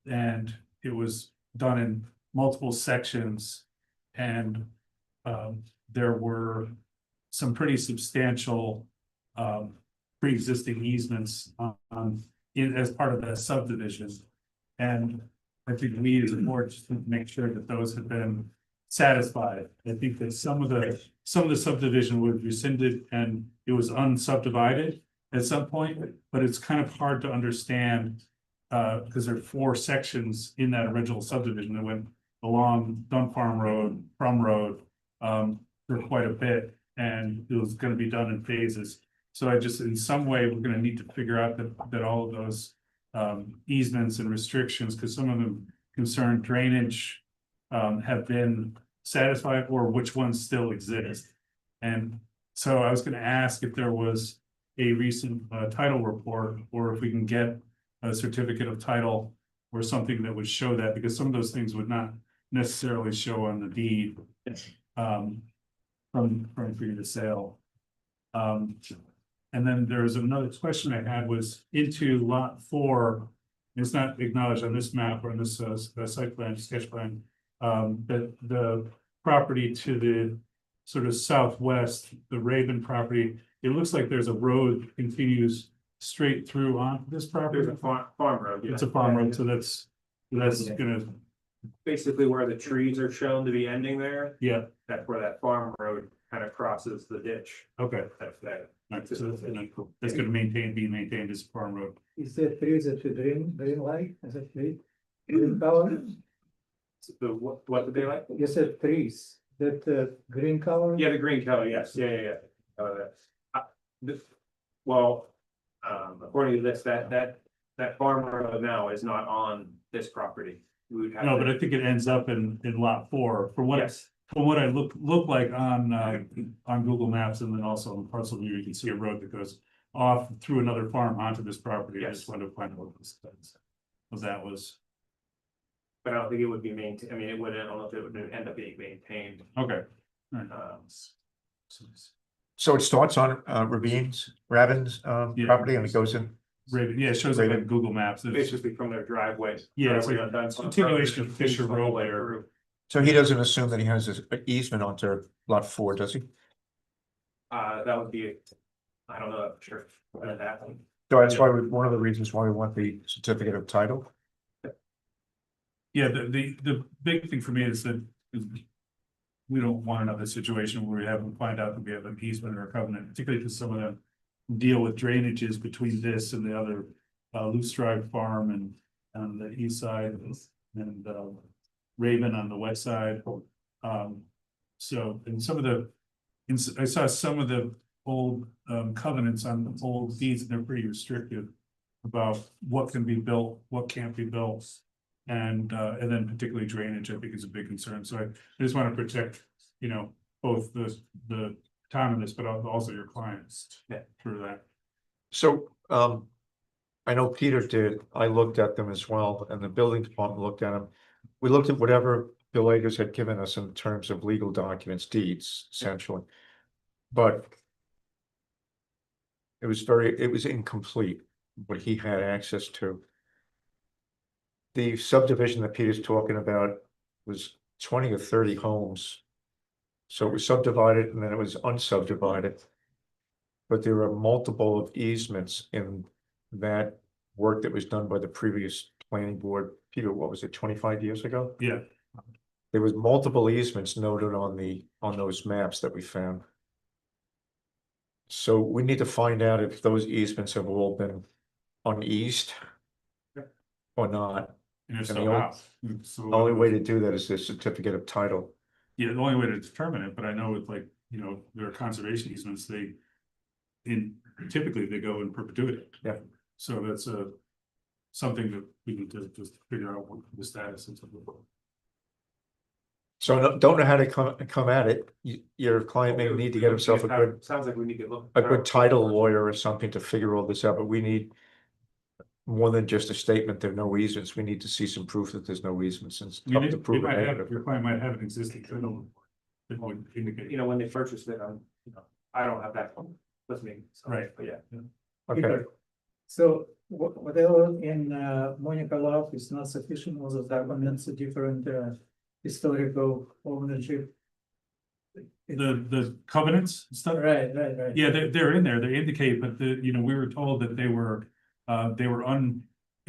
And it was done in multiple sections, and there were some pretty substantial pre-existing easements as part of that subdivision. And I think we as a board just need to make sure that those have been satisfied. I think that some of the subdivision was rescinded and it was unsubdivided at some point, but it's kind of hard to understand because there are 4 sections in that original subdivision that went along Dunn Farm Road, Crum Road, for quite a bit, and it was going to be done in phases. So I just, in some way, we're going to need to figure out that all of those easements and restrictions, because some of them concern drainage, have been satisfied, or which ones still exist. And so I was going to ask if there was a recent title report, or if we can get a certificate of title or something that would show that, because some of those things would not necessarily show on the deed from previous sale. And then there's another question I had was into lot 4. It's not acknowledged on this map or on this site plan, sketch plan, but the property to the sort of southwest, the Raven property, it looks like there's a road that continues straight through on this property? There's a farm road. It's a farm road, so that's gonna, Basically where the trees are shown to be ending there, yeah, that's where that farm road kind of crosses the ditch. okay. That's that. Alright, so that's gonna be maintained as a farm road. Is the trees that you green light, is it green color? The, what did they like? You said trees, that green color? Yeah, the green color, yes, yeah. Well, according to this, that farm road now is not on this property. We would have No, to- but I think it ends up in lot 4, from what, Yes. from what I look like on Google Maps, and then also on parcel view, you can see a road that goes off through another farm onto this property. I just wanted to find out what this was, that was, But I don't think it would be maintained, I mean, it wouldn't, I don't know if it would end up being maintained. okay. Alright. So it starts on Ravin's Yeah. property and it goes in. Raven, yeah, it shows up on Raven. Google Maps. It's- Basically from their driveway. Yeah, it's driveway like on Dunsmore continuation Road, of Fisher the whole Road way there. through. So he doesn't assume that he has an easement onto lot 4, does he? That would be, I don't know, for sure, that. So that's why one of the reasons why we want the certificate of title. Yeah, the big thing for me is that we don't want another situation where we have to find out that we have an easement or a covenant, particularly because some of them deal with drainages between this and the other Loose Drive Farm and on the east side and Raven on the west side. So, and some of the, I saw some of the old covenants on the old deeds, and they're pretty restrictive about what can be built, what can't be built. And then particularly drainage, I think is a big concern. So I just want to protect, you know, both the town of this, but also your clients through that. So I know Peter did, I looked at them as well, and the building department looked at them. We looked at whatever Bill Akers had given us in terms of legal documents, deeds, essentially. But it was incomplete, what he had access to. The subdivision that Peter's talking about was 20 or 30 homes. So it was subdivided and then it was unsubdivided. But there are multiple of easements in that work that was done by the previous planning board. Peter, what was it, 25 years ago? Yeah. There was multiple easements noted on those maps that we found. So we need to find out if those easements have all been uneased or not. And if And so, the how? only way to do that is the certificate of title. Yeah, the only way to determine it, but I know with like, you know, there are conservation easements, typically they go in perpetuity. Yeah. So that's something that we need to just figure out what the status is. So don't know how to come at it. Your client may need to get himself Sounds like we need to look. a good title lawyer or something to figure all this out, but we need more than just a statement, there are no easements. We need to see some proof that there's no easements, and it's tough to prove it negative. Your client might have an existing title that would indicate. You know, when they purchased it, I don't have that with me. So, Right. But yeah. Okay, So whatever in Monica Love is not sufficient, all the documents, a different historical ownership. The covenants and stuff? Right. Yeah, they're in there, they indicate, but we were told that it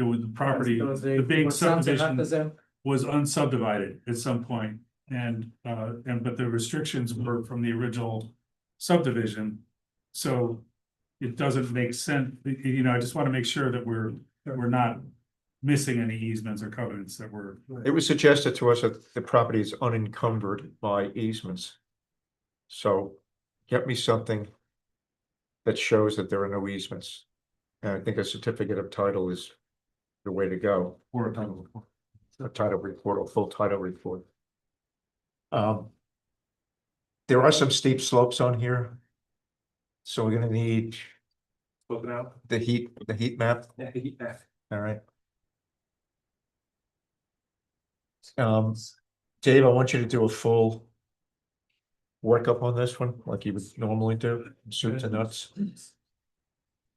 was the property, the big subdivision was unsubdivided at some point. But the restrictions were from the original subdivision. So it doesn't make sense, I just want to make sure that we're not missing any easements or covenants that were. it was suggested to us that the property is unencumbered by easements. So get me something that shows that there are no easements. And I think a certificate of title is the way to go. Or a title. A title report or full title report. There are some steep slopes on here. So we're gonna need Spoken out. the heat map. Yeah, All right. Dave, I want you to do a full workup on this one, like you would normally do, soup to nuts.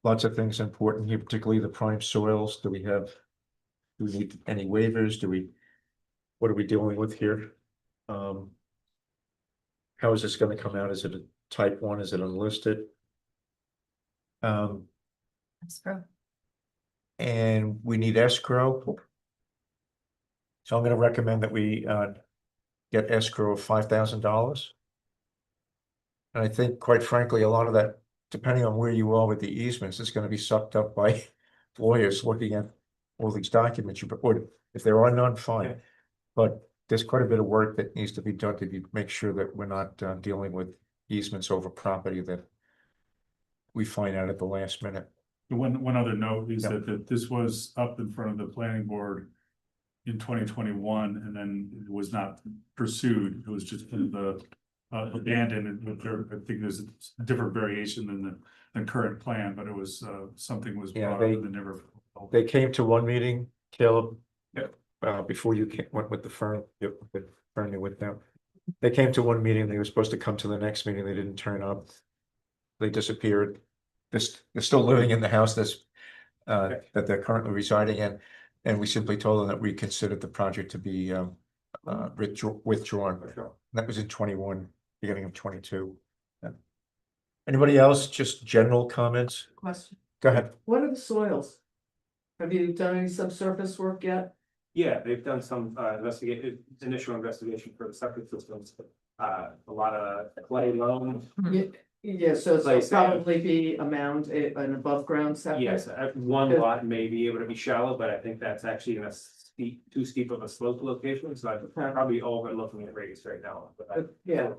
Lots of things important here, particularly the prime soils. Do we need any waivers? What are we dealing with here? How is this gonna come out? Is it a type 1? Is it unlisted? Escrow. And we need escrow. So I'm gonna recommend that we get escrow of $5,000. And I think, quite frankly, a lot of that, depending on where you are with the easements, is gonna be sucked up by lawyers looking at all these documents, or if there are none, fine. But there's quite a bit of work that needs to be done to make sure that we're not dealing with easements over property that we find out at the last minute. One other note is Yeah. that this was up in front of the planning board in 2021, and then it was not pursued. It was just kind of abandoned, and I think there's a different variation than the current plan, but it was something was Yeah, brought up and then never. They came to one meeting, Caleb. Yeah. Before you went with the firm, with Bernie with them. They came to one meeting, they were supposed to come to the next meeting, they didn't turn up. They disappeared. They're still living in the house that they're currently residing in. And we simply told them that we considered the project to be withdrawn. That was in 21, beginning of 22. Yeah. Anybody else, just general comments? Question, Go ahead. what are the soils? Have you done any subsurface work yet? Yeah, they've done some initial investigation for the septic systems. A lot of clay loam. Yeah, so Like I it'll said- probably be a mound, an above ground septic? Yes, one lot may be able to be shallow, but I think that's actually in a too steep of a slope location, so I'm probably overlooking it raised right now. Yeah.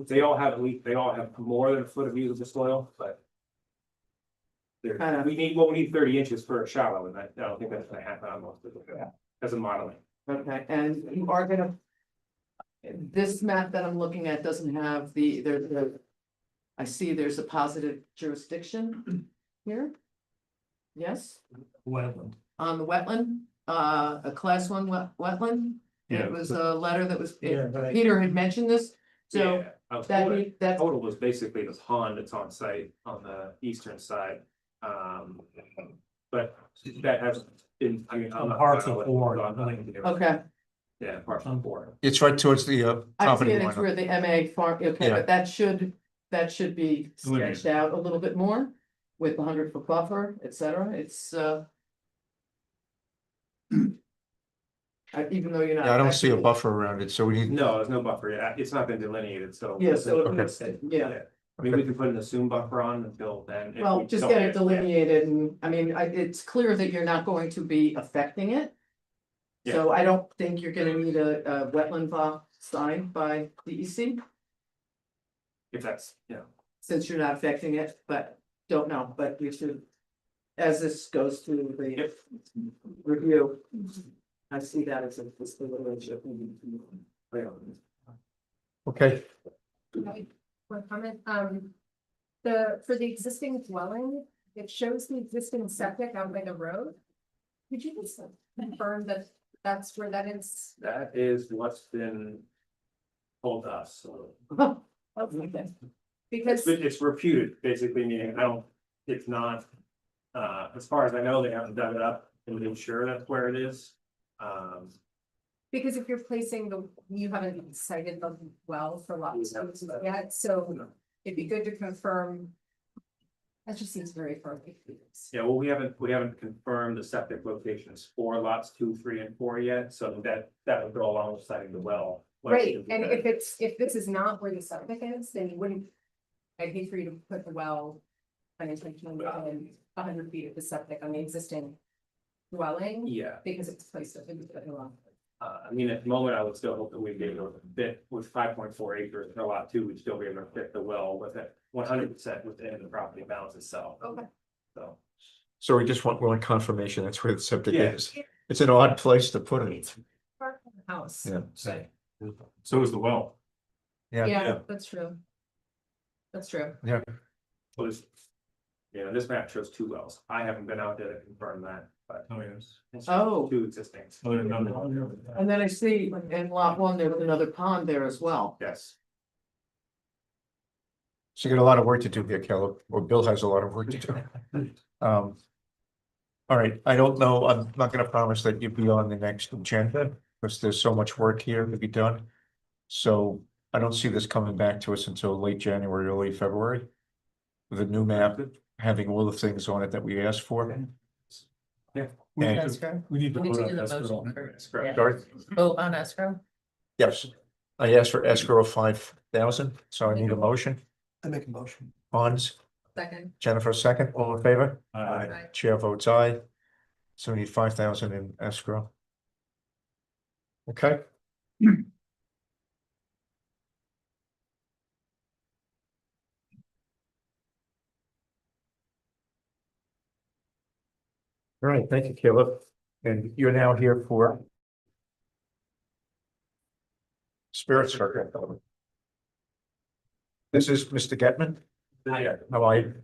They all have more than a foot of usable soil, but. We need 30 inches for a shallow, and I don't think that's gonna happen on most of it, as a modeling. Okay, and you are gonna. This map that I'm looking at doesn't have I see there's a positive jurisdiction here. Yes, Wetland. on the wetland, a class 1 wetland. Yeah, It was a letter that was, Yeah, right. Peter had mentioned this, so Yeah, that total was basically the pond that's on site on the eastern side. But that has been, I mean. I'm not- Parcel 4, I'm not- okay. Yeah, parcel 4. It's right towards the I see property it, it's line. where the MA farm, okay, Yeah. but that should be Delineated. sketched out a little bit more with the 100-foot buffer, et cetera, it's even though you're not. Yeah, I don't see a actually- buffer around it, so we need. No, there's no buffer yet. It's not been delineated, so. Yeah, so it Okay. was, yeah, I mean, we can put an assume buffer on until then. if well, we just don't get it yeah. delineated, and, I mean, it's clear that you're not going to be affecting it. So I don't think you're gonna need a wetland box signed by DEC, If that's, since you're not affecting it, but don't know, but you should. As this goes through the review, I see that as a relationship. Okay, One comment, for the existing dwelling, it shows the existing septic out by the road. Could you just confirm that that's where that is? that is what's been told us, so. Okay. Because, It's reputed, basically, meaning it's not, as far as I know, they haven't dug it up and made sure that's where it is. because if you're placing you haven't cited the well for lots yet, so it'd be good to confirm. That just seems very far away. Yeah, well, we haven't confirmed the septic locations for lots 2, 3, and 4 yet, so that would go along with citing the well. Right, and if this is not where the septic is, then you wouldn't. I'd hate for you to put the well unintentionally within 100 feet of the septic on the existing dwelling. Yeah. Because it's placed in the wrong. I mean, at the moment, I would still hope that we'd be able to fit with 5.4 acres for lot 2, we'd still be able to fit the well with it 100% within the property balance itself. Okay. so we just want confirmation that's where the septic Yeah. is. It's an odd place to put it. Far from the house. Yeah. So is the well. Yeah, that's true. That's true. Yeah. Well, this map shows 2 wells. I haven't been out there to confirm that, but. Oh, yes. it's Oh. 2 existing. And then I see in lot 1, there was another pond there as well. Yes. So you got a lot of work to do here, Caleb, or Bill has a lot of work to do. All right, I don't know, I'm not gonna promise that you'll be on the next agenda, because there's so much work here to be done. So I don't see this coming back to us until late January, early February. With a new map having all the things on it that we asked for. Yeah. And- Escrow? We need to We need to vote do on the escrow. motion first. Sorry? Vote on escrow. Yes, I asked for escrow of 5,000, so I need a motion. I make a motion. Hans, Second. Jennifer, second, all in favor? Aye. Chair votes aye. So we need 5,000 in escrow. Okay. All right, thank you, Caleb. And you're now here for Spirit Circle. This is Mr. Getman. Yeah. How are you?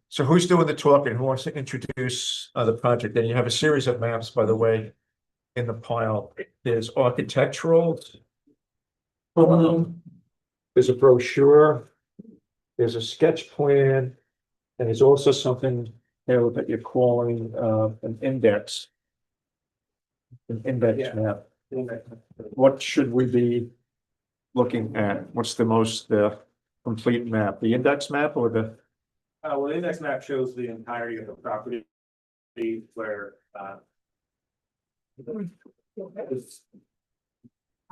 So who's doing the talking? Who wants to introduce the project? And you have a series of maps, by the way, in the pile. There's architectural. There's a brochure. There's a sketch plan. And there's also something there that you're calling an index. An index map. What should we be looking at? What's the most complete map? The index map or the? Well, the index map shows the entirety of the property where,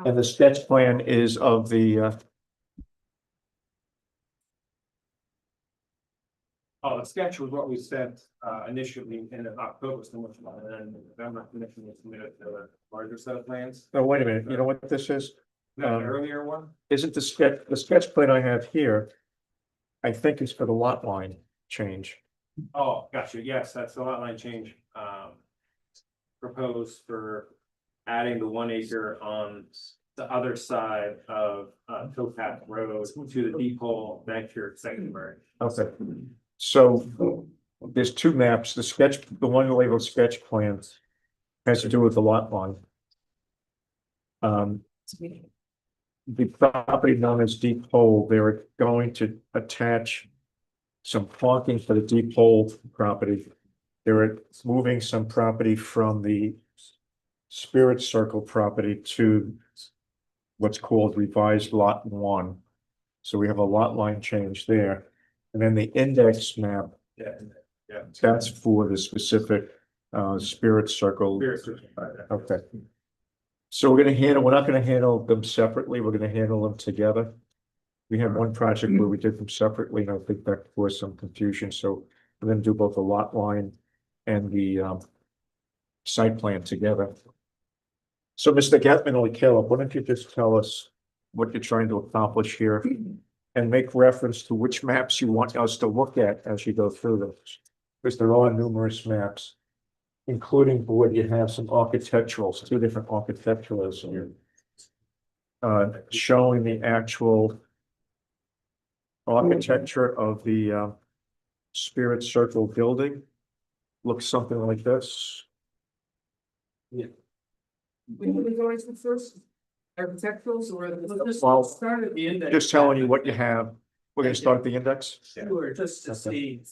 And the sketch plan is of the oh, the sketch was what we sent, initially in October, so much, and then November, commission was submitted to a larger set of plans. Oh, wait a minute, you know what this is? The earlier one? Isn't the sketch plan I have here? I think is for the lot line change. Oh, gotcha, yes, that's the lot line change, proposed for adding the 1 acre on the other side of, Towpath Road to the deep hole venture secondary. Okay. So there's two maps, the one labeled sketch plans has to do with the lot line. The property known as Deep Hole, they're going to attach some parking for the Deep Hole property. They're moving some property from the Spirit Circle property to what's called revised lot 1. So we have a lot line change there. And then the index map, Yeah. that's for the specific Spirit Circle. Okay. So we're not gonna handle them separately, we're gonna handle them together. We had one project where we did them separately, and I think that caused some confusion, so we're gonna do both the lot line and the site plan together. So Mr. Getman or Caleb, why don't you just tell us what you're trying to accomplish here? And make reference to which maps you want us to look at as you go through this, because there are numerous maps. Including where you have some architecturals, 2 different architecturals here. Showing the actual architecture of the Spirit Circle building. Looks something like this. We go into first architecturals or Well, Start at the index. just telling you what you have. We're gonna start at the index. Sure, just to Okay. see.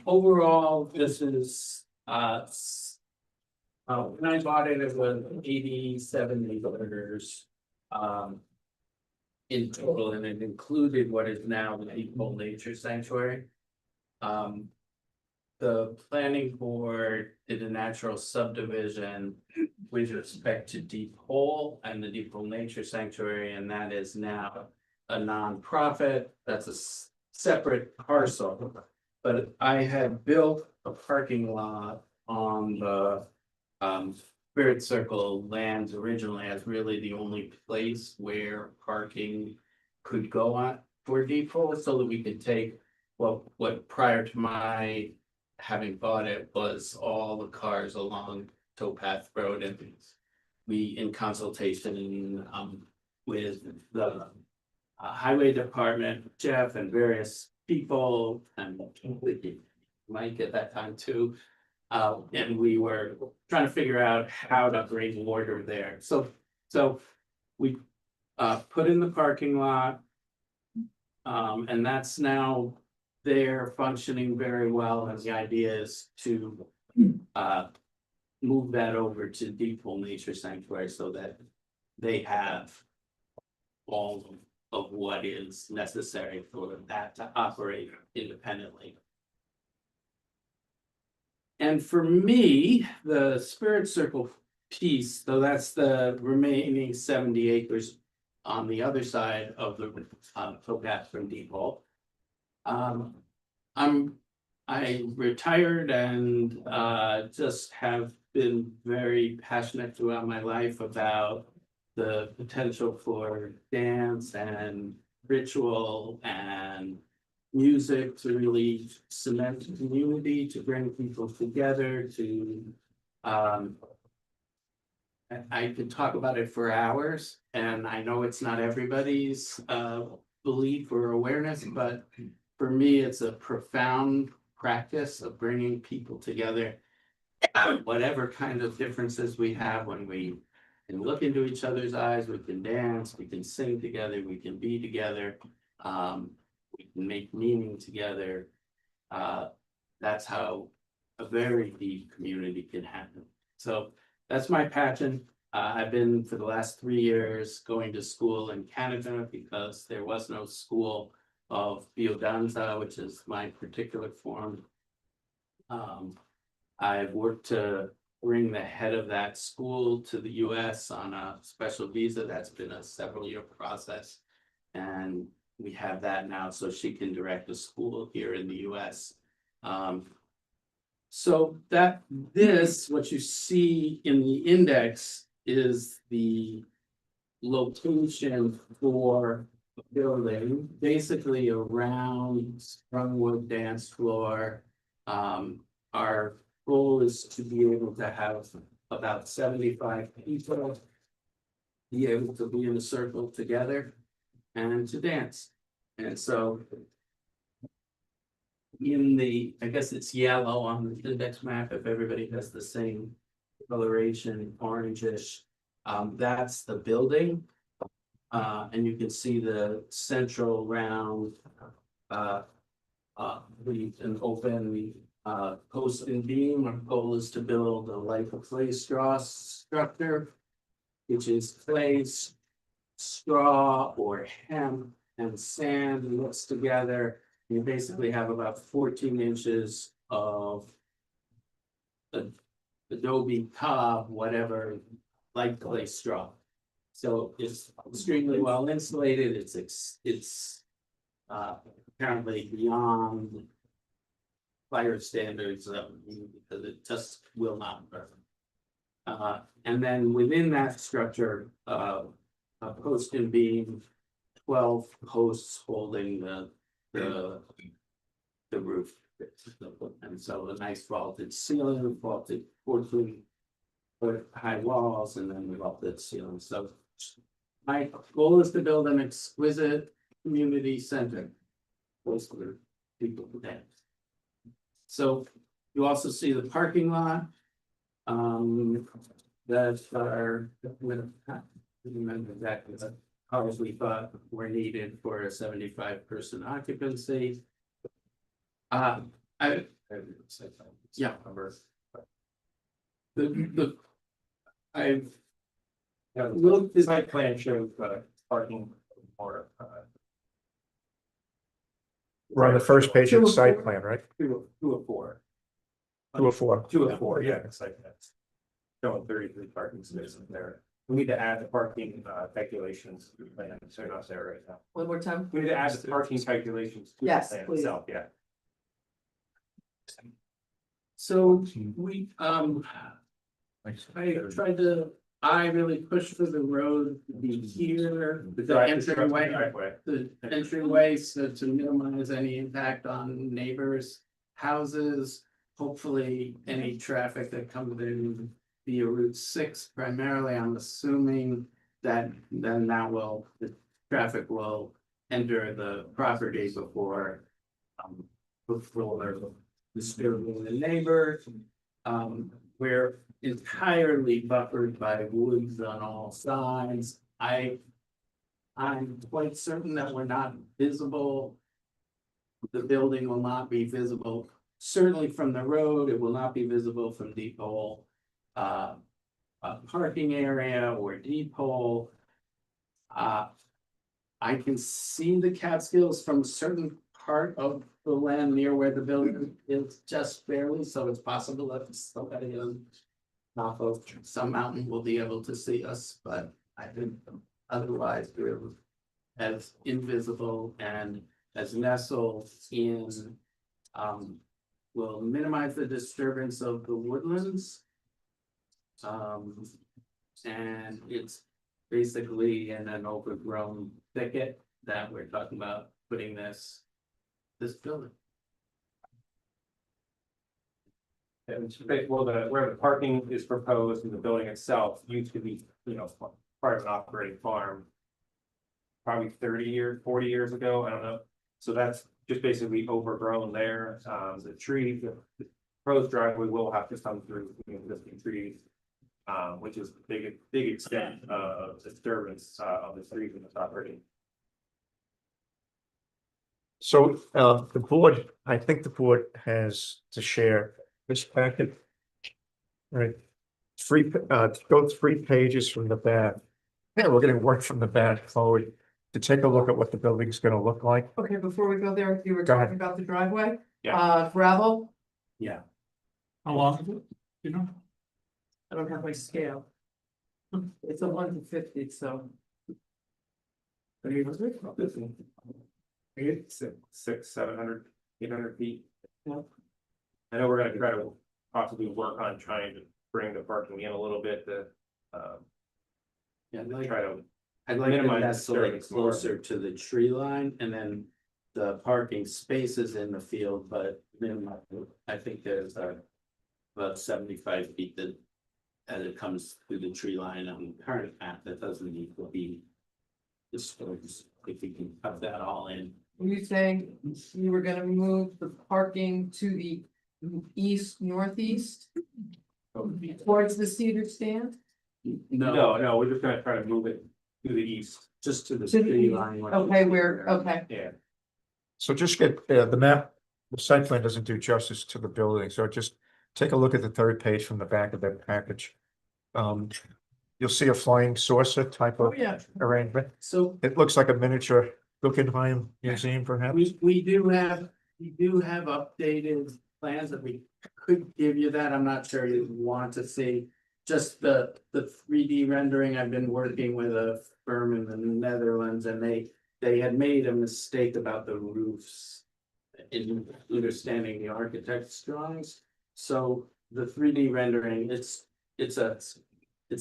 Overall, this is, when I bought it, it was 87 acres. In total, and it included what is now the Deep Hole Nature Sanctuary. The planning board did a natural subdivision with respect to Deep Hole and the Deep Hole Nature Sanctuary, and that is now a nonprofit. That's a separate parcel. But I had built a parking lot on the Spirit Circle lands originally as really the only place where parking could go on for Deep Hole, so that we could take what prior to my having bought it was all the cars along Towpath Road, and we, in consultation with the highway department, Jeff, and various people, and Mike at that time too. And we were trying to figure out how to bring order there. So we put in the parking lot. And that's now there functioning very well, and the idea is to move that over to Deep Hole Nature Sanctuary so that they have all of what is necessary for that to operate independently. And for me, the Spirit Circle piece, though that's the remaining 70 acres on the other side of the towpath from Depot. I retired and just have been very passionate throughout my life about the potential for dance and ritual and music to really cement community, to bring people together, to I could talk about it for hours, and I know it's not everybody's belief or awareness, but for me, it's a profound practice of bringing people together. Whatever kind of differences we have, when we can look into each other's eyes, we can dance, we can sing together, we can be together, we can make meaning together. That's how a very deep community can happen. So that's my passion. I've been for the last 3 years going to school in Canada because there was no school of biodanza, which is my particular form. I've worked to bring the head of that school to the US on a special visa. That's been a several-year process. And we have that now, so she can direct a school here in the US. So that what you see in the index is the location for the building, basically around Sprungwood dance floor. Our goal is to be able to have about 75 people be able to be in a circle together and to dance. And so in the, I guess it's yellow on the index map, if everybody has the same coloration, orangish, that's the building. And you can see the central round, an open post and beam. Our goal is to build a life of clay straw structure, which is clay, straw, or hemp and sand mixed together. You basically have about 14 inches of adobe cob, whatever, like clay straw. So it's extremely well insulated. It's apparently beyond fire standards because it just will not burn. And then within that structure, a post and beam, 12 posts holding the roof. And so a nice vaulted ceiling, vaulted 14-foot high walls, and then the vaulted ceiling. So my goal is to build an exquisite community center. Close to people who dance. So you also see the parking lot. That are, I remember exactly what cars we thought were needed for a 75-person occupancy. Yeah. I've looked, This site plan shows parking for We're on the first page of the site plan, right? 2 of 4. 2 of 4. 2 of 4, yeah, it's like that. Showing 33 parking spaces there. We need to add the parking calculations to the plan, so not there right now. One more time? We need to add the parking calculations to the Yes, plan please. itself, yeah. So we, I really pushed for the road to be here, the entryway, so to minimize any impact on neighbors' houses. Hopefully, any traffic that comes in via Route 6 primarily, I'm assuming that then the traffic will enter the property before disturbing the neighbors. We're entirely buffered by woods on all sides. I'm quite certain that we're not visible. The building will not be visible, certainly from the road. It will not be visible from Depot parking area or Depot. I can see the Catskills from certain part of the land near where the building is just barely, so it's possible that somebody on top of some mountain will be able to see us, but I think otherwise we're as invisible and as nestled in, will minimize the disturbance of the woodlands. And it's basically in an overgrown thicket that we're talking about putting this building. Well, where the parking is proposed and the building itself used to be, part of an operating farm. Probably 40 years ago, I don't know. So that's just basically overgrown there. The tree, the proposed driveway will have to come through the existing trees. Which is big extent of disturbance of the trees in this operating. So, the board, I think the board has to share this packet. Right, go 3 pages from the back. Yeah, we're getting work from the back forward to take a look at what the building's gonna look like. Okay, before we go there, you were Go ahead. talking about the driveway, Yeah. gravel, Yeah. How long is it? You know? I don't have my scale. It's a 1 to 50, so. It's 700, 800 feet. Yeah. I know we're gonna try to possibly work on trying to bring the parking in a little bit to, Yeah, try to. I'd like to minimize nestle it disturbance more. closer to the tree line and then the parking spaces in the field, but minimum, I think there's about 75 feet that as it comes through the tree line on the current map that doesn't need to be disturbed, if we can cut that all in. Were you saying you were gonna move the parking to the east, northeast? Towards the cedar stand? No, we're just gonna try to move it to the east. Just to the To the tree east. line. Okay, okay. Yeah. So just get, the map, the site plan doesn't do justice to the building, so just take a look at the 3rd page from the back of that package. You'll see a flying saucer type of Yeah. arrangement. So It looks like a miniature Guggenheim Museum perhaps. we do have updated plans that we could give you that. I'm not sure you want to see. Just the 3D rendering. I've been working with a firm in the Netherlands and they had made a mistake about the roofs in understanding the architect's drawings. So the 3D rendering, it's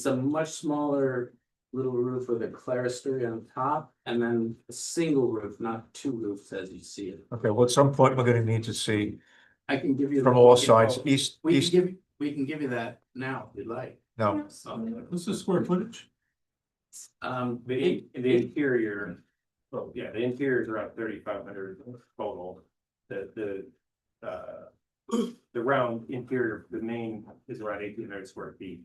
a much smaller little roof with a clerestory on top and then a single roof, not 2 roofs as you see it. Okay, well, at some point, we're gonna need to see I can give you. from all sides, east, We east, can give you that now if you'd like. no. What's the square footage? The interior, well, yeah, the interior is around 3,500 total. The round interior, the main is around 1,800 square feet.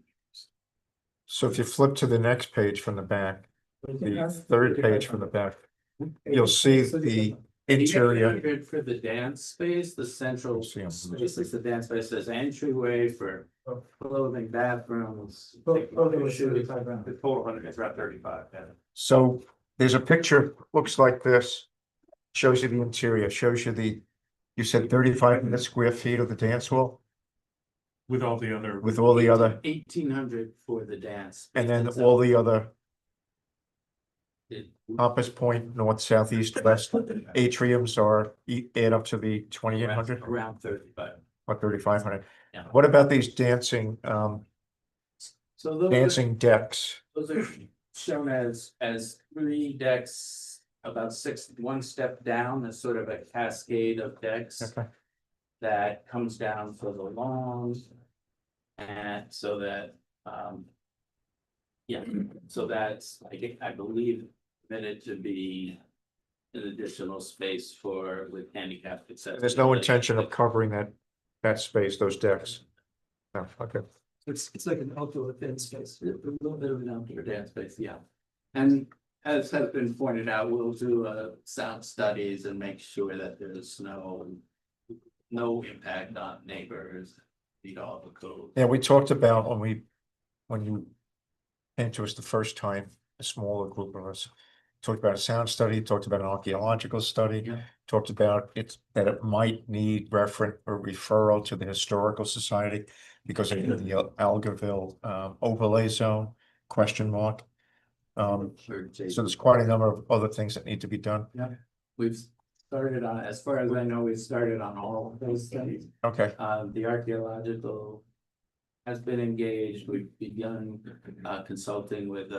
So if you flip to the next page from the back, the 3rd page from the back, you'll see the interior. 800 for the dance space, the central space is the dance space, there's entryway for clothing, bathrooms. The total 100 is around 35, yeah. So there's a picture, looks like this. Shows you the interior, shows you you said 3,500 square feet of the dance hall With all the other. with all the other, 1,800 for the dance. and then space all the other itself. compass point, north, south, east, west atriums are add up to the 2,800 Around 35. or 3,500. Yeah. What about these dancing, So those. dancing decks? Those are shown as 3 decks, about 1 step down, as sort of a cascade of decks. Okay. That comes down for the lawns. And so that, yeah, so that's, I believe, permitted to be an additional space with handicap accessibility. There's no intention of covering that space, those decks. No, okay. It's like an outdoor dance space. A little bit of an outdoor dance space, yeah. And as has been pointed out, we'll do sound studies and make sure that there's no impact on neighbors, meet all the code. Yeah, we talked about when you came to us the first time, a smaller group of us, talked about a sound study, talked about an archaeological study. Yeah. Talked about that it might need reference or referral to the Historical Society because of the Algerville overlay zone, question mark. So there's quite a number of other things that need to be done. Yeah, we've started on, as far as I know, we've started on all of those studies. Okay, The archaeological has been engaged. We've begun consulting with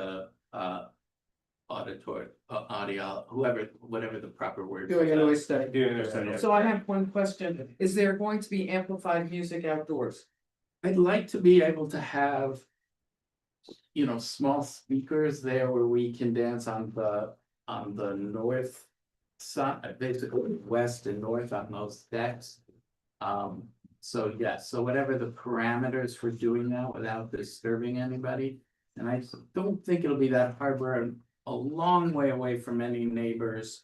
audio, whatever the proper word. Doing a noise study. Doing a study. So I have one question. Is there going to be amplified music outdoors? I'd like to be able to have, you know, small speakers there where we can dance on the north side, basically west and north on those decks. So yes, so whatever the parameters for doing that without disturbing anybody. And I don't think it'll be that hard. We're a long way away from any neighbors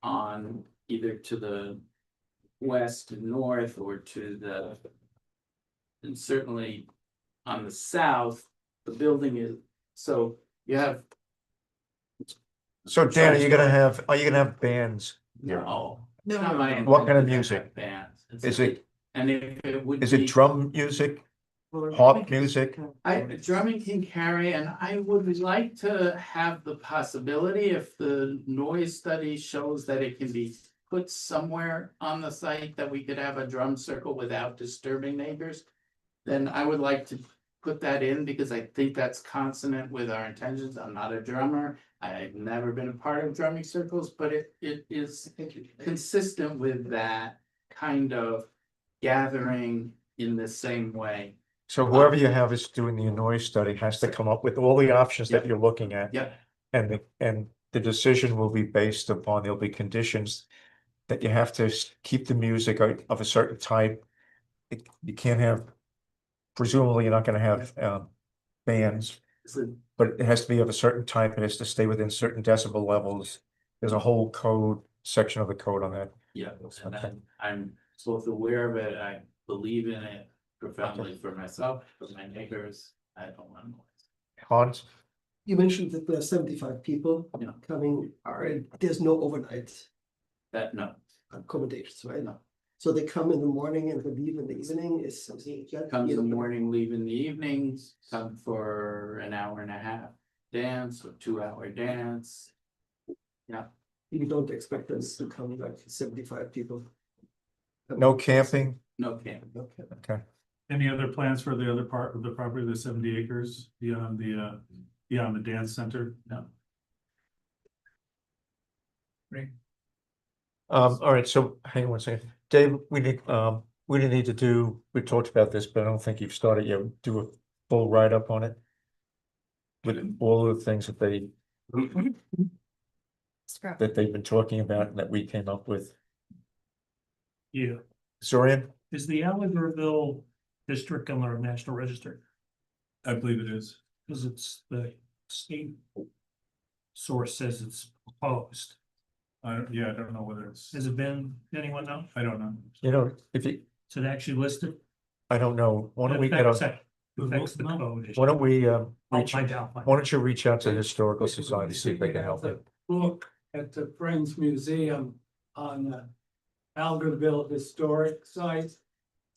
on either to the west and north or to the, and certainly on the south, the building is, so you have. so Dan, are you gonna have bands? No. No. It's not my What kind of intention to music? have bands. Is it, And if it would is it be- drum music, pop music? Drumming can carry, and I would like to have the possibility, if the noise study shows that it can be put somewhere on the site, that we could have a drum circle without disturbing neighbors. Then I would like to put that in, because I think that's consonant with our intentions. I'm not a drummer. I've never been a part of drumming circles, but it is consistent with that kind of gathering in the same way. So whoever you have is doing the noise study has to come up with all the options that you're looking at. Yeah. And the decision will be based upon, there'll be conditions that you have to keep the music of a certain type. You can't have, presumably you're not gonna have bands, but it has to be of a certain type. It has to stay within certain decibel levels. There's a whole code, section of the code on that. Yeah, and I'm both aware of it. I believe in it profoundly for myself, for my neighbors. I don't want noise. Hans? You mentioned that there are 75 people Yeah. coming, there's no overnight That, no, accommodations, right? no. So they come in the morning and they leave in the evening, is something. Come in the morning, leave in the evenings, come for an hour and a half dance or 2 hour dance. Yeah, You don't expect us to come like 75 people. No camping? no camping. Okay. Okay. Any other plans for the other part of the property, the 70 acres beyond the dance center? No. All right, so hang on one second. Dave, we didn't need to do, we talked about this, but I don't think you've started yet. Do a full write-up on it. With all of the things that they've been talking about and that we came up with. Yeah, Zorian? is the Algerville district on our national register? I believe it is. Cause it's the state source says it's proposed. I don't know whether it's, Has it been, anyone know? I don't know. You know, if you, Is it actually listed? I don't know, why don't we get Affects on, that- affects the code issue. why don't we, I'll reach, find out. why don't you reach out to the Historical Society, see if they can help you? Look at the Friends Museum on the Algerville Historic Site.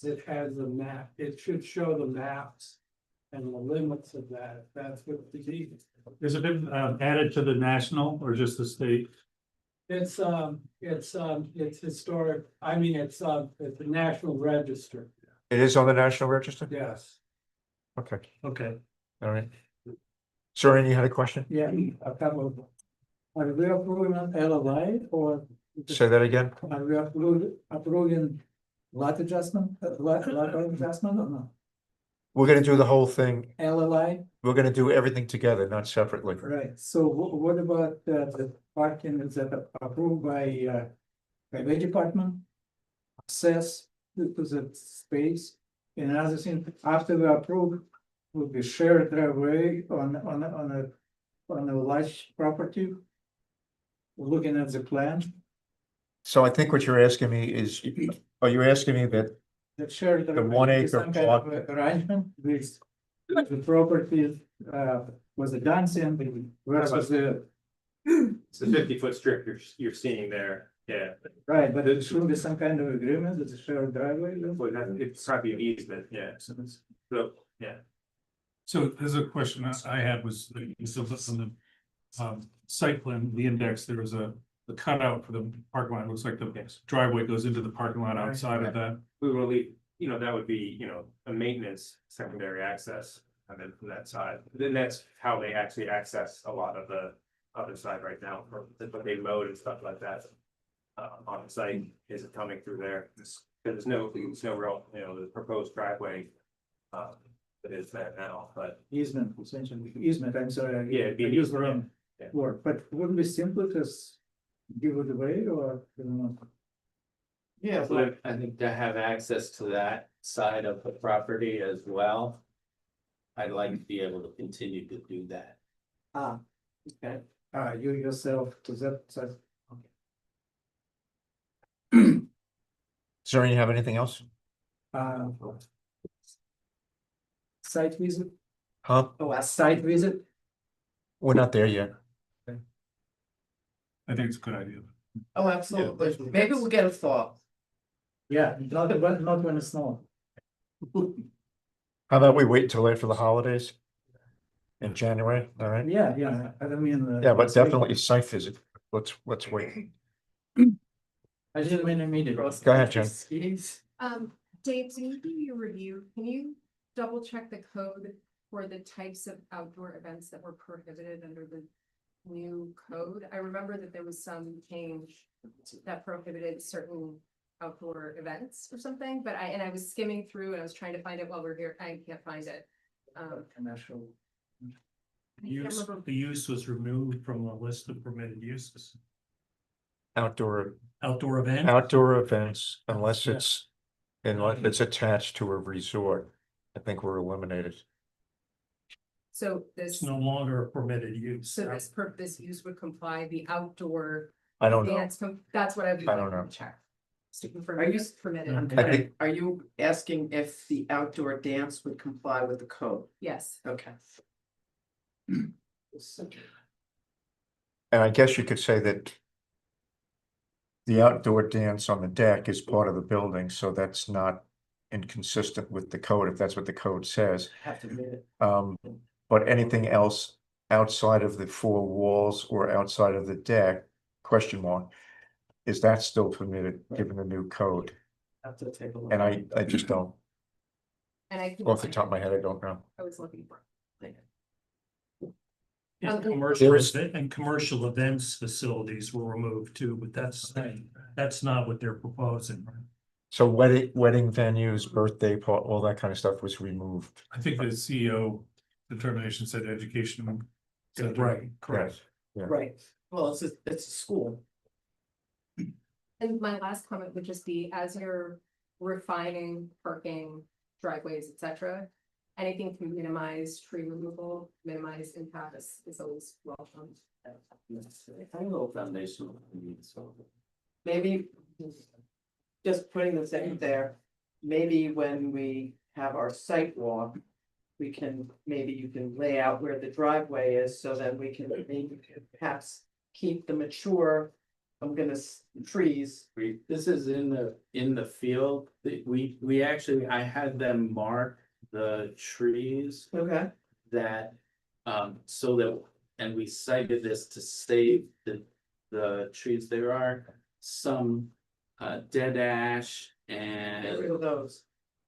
It has a map, it should show the maps and the limits of that, that's what the deed. Has it been added to the national or just the state? It's historic, I mean, it's the National Register, It is on the National Register? yes. Okay, Okay, all right. Zorian, you had a question? Yeah, a couple of. Are we approving an LOI or? Say that again? Are we approving lot adjustment, lot adjustment or no? We're gonna do the whole thing, LOI, we're gonna do everything together, not separately. right, so what about the parking, is that approved by way department? Access to the space, and another thing, after we approve, will be shared driveway on a large property. Looking at the plan, So I think what you're asking me is, are you asking me that the shared. The 1 acre some kind plot- of arrangement with the property, was a dancing, versus the It's the 50-foot strip you're seeing there, yeah. Right, but there should be some kind of agreement that the shared driveway. Well, it's probably an easement, yeah, so, yeah. So there's a question I had was, so on the site plan, the index, there was the cutout for the parking lot, looks like the driveway goes into the parking lot outside of that. We will leave, that would be, a maintenance secondary access, and then from that side, then that's how they actually access a lot of the other side right now, for what they mowed and stuff like that. On the site, is it coming through there, because there's no real, the proposed driveway. That is there now, but. Easement, essentially, easement, I'm sorry. Yeah, it'd be I an used the easement, wrong word, but wouldn't it be simpler to give it away or? Yeah, but I think to have access to that side of the property as well. I'd like to be able to continue to do that. Ah, okay. You yourself, to that side. Sorry, you have anything else? Site visit? Huh? Oh, a site visit? We're not there yet. I think it's a good idea. Oh, absolutely. Maybe we'll get a thought. Yeah, not when it's snow. How about we wait until after the holidays? In January, all right? Yeah, I don't mean. Yeah, but definitely a site visit. Let's wait. I didn't mean immediately. Go ahead, Jen. Dave, so you do your review, can you double check the code for the types of outdoor events that were prohibited under the new code? I remember that there was some change that prohibited certain outdoor events or something, but I was skimming through and I was trying to find it while we're here. I can't find it. Commercial. The use was removed from the list of permitted uses. Outdoor Events, unless it's attached to a resort, I think we're eliminated. So it's this, no longer a permitted use. so this use would comply the outdoor. I don't know. dance that's what I would. I don't know. Check. Just to confirm. Are you it's permitted? I think- Are you asking if the outdoor dance would comply with the code? Yes. Okay. And I guess you could say that the outdoor dance on the deck is part of the building, so that's not inconsistent with the code, if that's what the code says. Have to read it. But anything else outside of the four walls or outside of the deck, question mark, is that still permitted given the new code? Have to take a look. And I just don't, And I. off the top of my head, I don't know. I was looking for. And commercial events facilities were removed too, but that's not what they're proposing. So wedding venues, birthday party, all that kind of stuff was removed. I think the CEO determination said education. Right, correct. Yeah. Right, well, it's a school. And my last comment would just be, as you're refining parking, driveways, etc. Anything to minimize tree removal, minimize impacts is always welcome. I know foundation. So. Maybe just putting this in there, maybe when we have our site walk, maybe you can lay out where the driveway is, so that we can maybe perhaps keep the mature, trees. This is in the field, we actually, I had them mark the trees. Okay. That, so that, and we cited this to save the trees, there are some dead ash and. Get rid of those.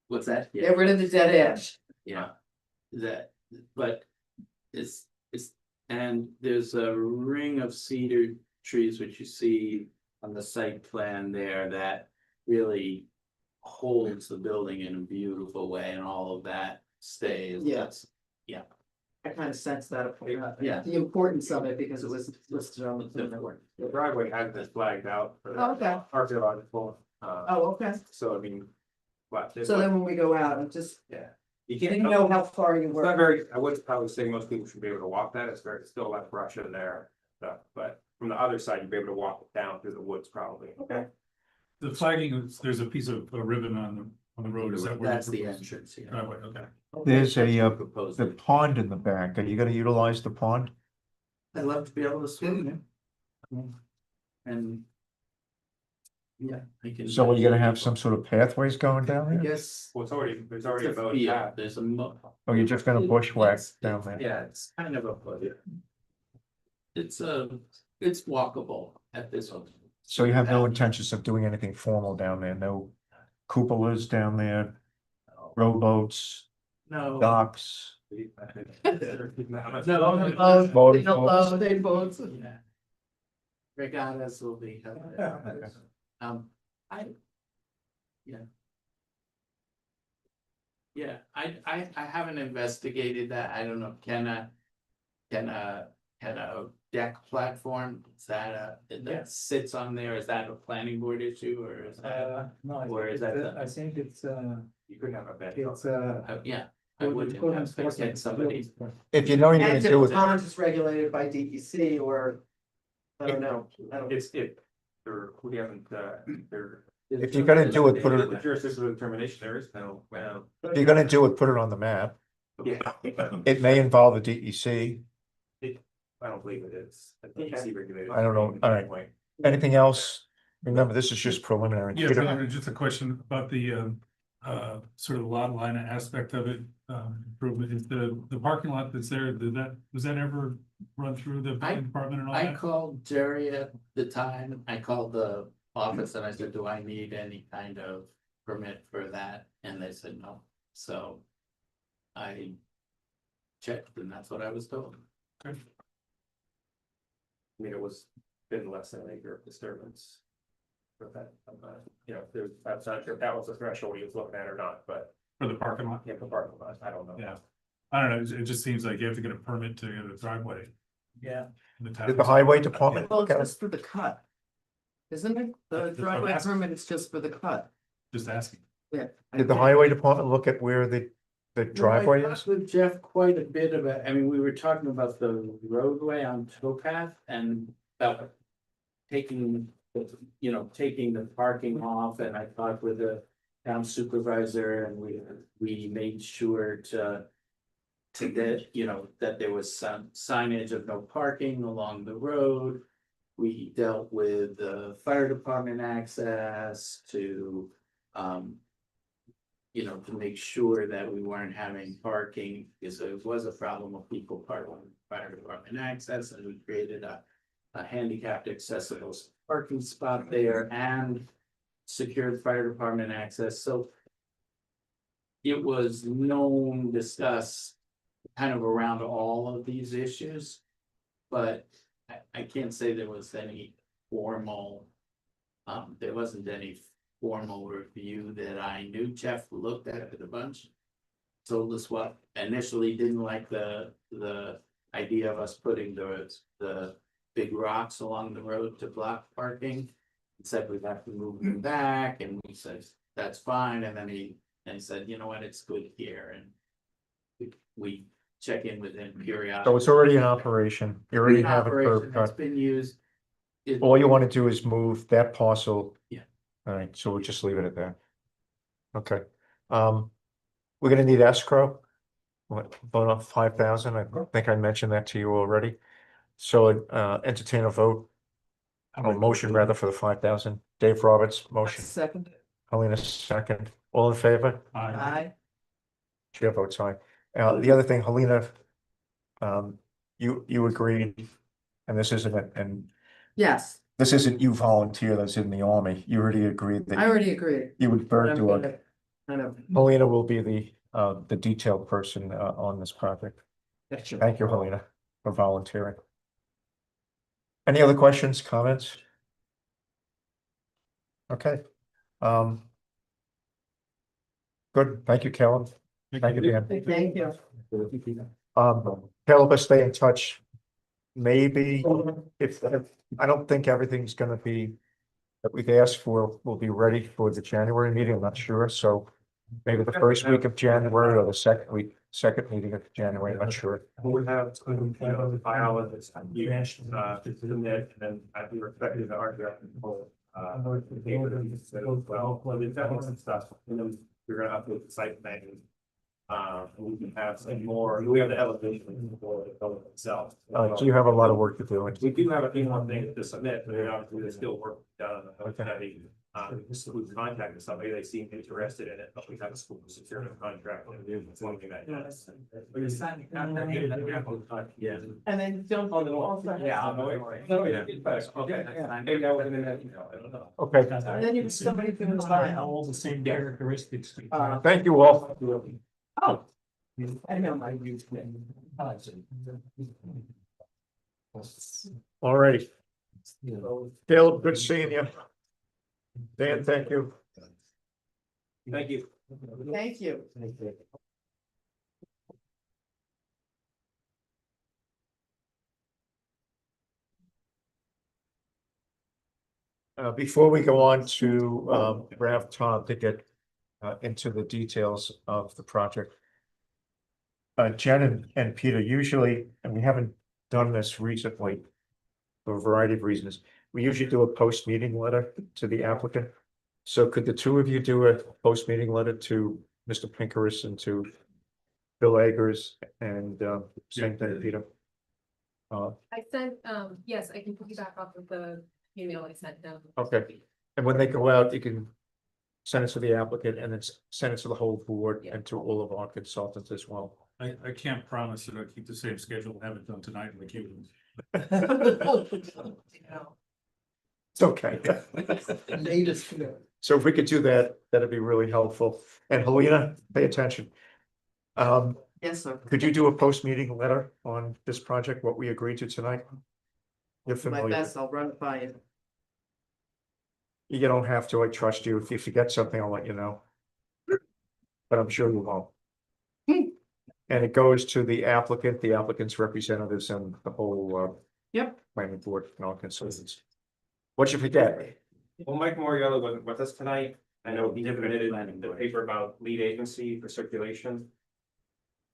What's that? Get rid of the dead ash. Yeah, but it's, and there's a ring of cedar trees, which you see on the site plan there, that really holds the building in a beautiful way, and all of that stays. Yes. Yeah. I kind of sense that. Yeah. The importance of it, because it was listed on the. The driveway has been flagged out for Oh, okay. archaeological. Oh, okay. So I mean, what? So then when we go out and just. Yeah. You didn't know how far you It's were. not very, I would probably say most people should be able to walk that, it's still a lot of brush in there, stuff, but from the other side, you'd be able to walk down through the woods probably. Okay. The flagging, there's a piece of a ribbon on the road, is that where? That's the entrance, yeah. Driveway, okay. There's the pond in the back. Are you gonna utilize the pond? I'd love to be able to swim And. Yeah, I can. So are you gonna have some sort of pathways going down I there? guess. Well, there's already a boat Yeah, path. there's Or you're just gonna bushwhack down there? Yeah, it's kind of a. It's it's walkable at this one. So you have no intentions of doing anything formal down there? No cupolas down there? Rowboats, No. docks? No. Boats. Yeah. Regattas will be. I. Yeah. Yeah, I haven't investigated that. I don't know, can a deck platform, is that that sits on there, is that a planning board issue or is that? No, Or is that the- I think it's, You couldn't have a bed. it's, Yeah, I would have to get somebody. If you know you're gonna do it, Ponds is regulated by DEC or, I don't know. It's if we haven't, there. if you're gonna do it, put The it, jurisdiction of determination, there is no, well. if you're gonna do it, put it on the map. Yeah. It may involve a DEC. I don't believe it is. I think it's regulated. I don't know. All right. Anything else? Remember, this is just preliminary. Yeah, Peter? Peter, just a question about the sort of lot line aspect of it, improvement, is the parking lot that's there, was that ever run through the building department and all I that? called Jerry at the time, I called the office and I said, do I need any kind of permit for that? And they said no, so. I checked and that's what I was told. I mean, it was been less than an acre of disturbance. For that, you know, I'm not sure if that was the threshold he was looking at or not, but. For the parking lot? Yeah, the parking lot, I don't know. Yeah, I don't know, it just seems like you have to get a permit to get a driveway. Yeah. in the town. Did the highway department? Well, it's just for the cut. Isn't it? The That's what I'm driveway asking. permit is just for the cut. Just asking. Yeah. Did the highway department look at where the driveway Well, I is? talked with Jeff quite a bit about, I mean, we were talking about the roadway on towpath and about. Taking, taking the parking off and I talked with the town supervisor and we made sure to. To get, that there was some signage of no parking along the road. We dealt with the fire department access to, to make sure that we weren't having parking, because it was a problem of people parking on fire department access, and we created a handicapped accessible parking spot there and secured fire department access, so it was known, discussed kind of around all of these issues, but I can't say there was any formal, there wasn't any formal review that I knew. Jeff looked at it a bunch. Told us what initially didn't like the idea of us putting the big rocks along the road to block parking. He said we'd have to move them back, and we said that's fine, and then he said, you know what, it's good here, and we check in with him periodically. So it's already in operation. You already have a curb It's cut. been used. All you want to do is move that parcel. Yeah. All right, so we'll just leave it at that. Okay. We're gonna need escrow. What, about up 5,000? I think I mentioned that to you already. So entertain a vote. A motion rather for the 5,000. Dave Roberts, motion. Second. Helena, second. All in favor? Aye. Chair votes aye. The other thing, Helena, you agreed, and this isn't, and Yes, this isn't you volunteer that's in the army. You already agreed I that already agreed. you would burn I'm to gonna a, Kind of. Helena will be the detailed person on this project. Thank you, Helena, for volunteering. Any other questions, comments? Okay. Good, thank you, Kellen. Thank you, Dan. Thank you. Caleb, let's stay in touch. Maybe if, I don't think everything's gonna be that we've asked for will be ready for the January meeting, I'm not sure, so maybe the first week of January or the second meeting of January, I'm not sure. We have, file this, to submit, and then I'd be expecting the art director. Well, there's definitely some stuff, and then we're gonna update the site plan. We can have some more, we have the elevation for the building itself. So you have a lot of work to do. We do have a few more things to submit, but obviously there's still work done on the study. We've contacted somebody, they seem interested in it, but we have a school security contract. Yeah. And then don't also. Okay. And then you, somebody can. All the same characteristics. Thank you all. Oh. I know my. All righty. Caleb, good seeing you. Dan, thank you. Thank you. Thank you. Before we go on to, have Tom to get, into the details of the project. Jen and Peter, usually, and we haven't done this recently for a variety of reasons, we usually do a post-meeting letter to the applicant. So could the two of you do a post-meeting letter to Mr. Pinkeris and to Bill Eggers and, same thing, Peter? I sent, yes, I can piggyback off of the email I sent them. Okay, and when they go out, you can send it to the applicant and then send it to the whole board and to all of our consultants as well. I can't promise that I'll keep the same schedule, have it done tonight like you. It's okay. So if we could do that, that'd be really helpful. And Helena, pay attention. Yes, sir. Could you do a post-meeting letter on this project, what we agreed to tonight? You're My familiar. best, I'll run it by you. You don't have to, I trust you. If you forget something, I'll let you know. But I'm sure you won't. And it goes to the applicant's representatives and the whole, Yep. planning board and all consultants. What'd you forget? Well, Mike Moriello wasn't with us tonight. I know he submitted the paper about lead agency for circulation.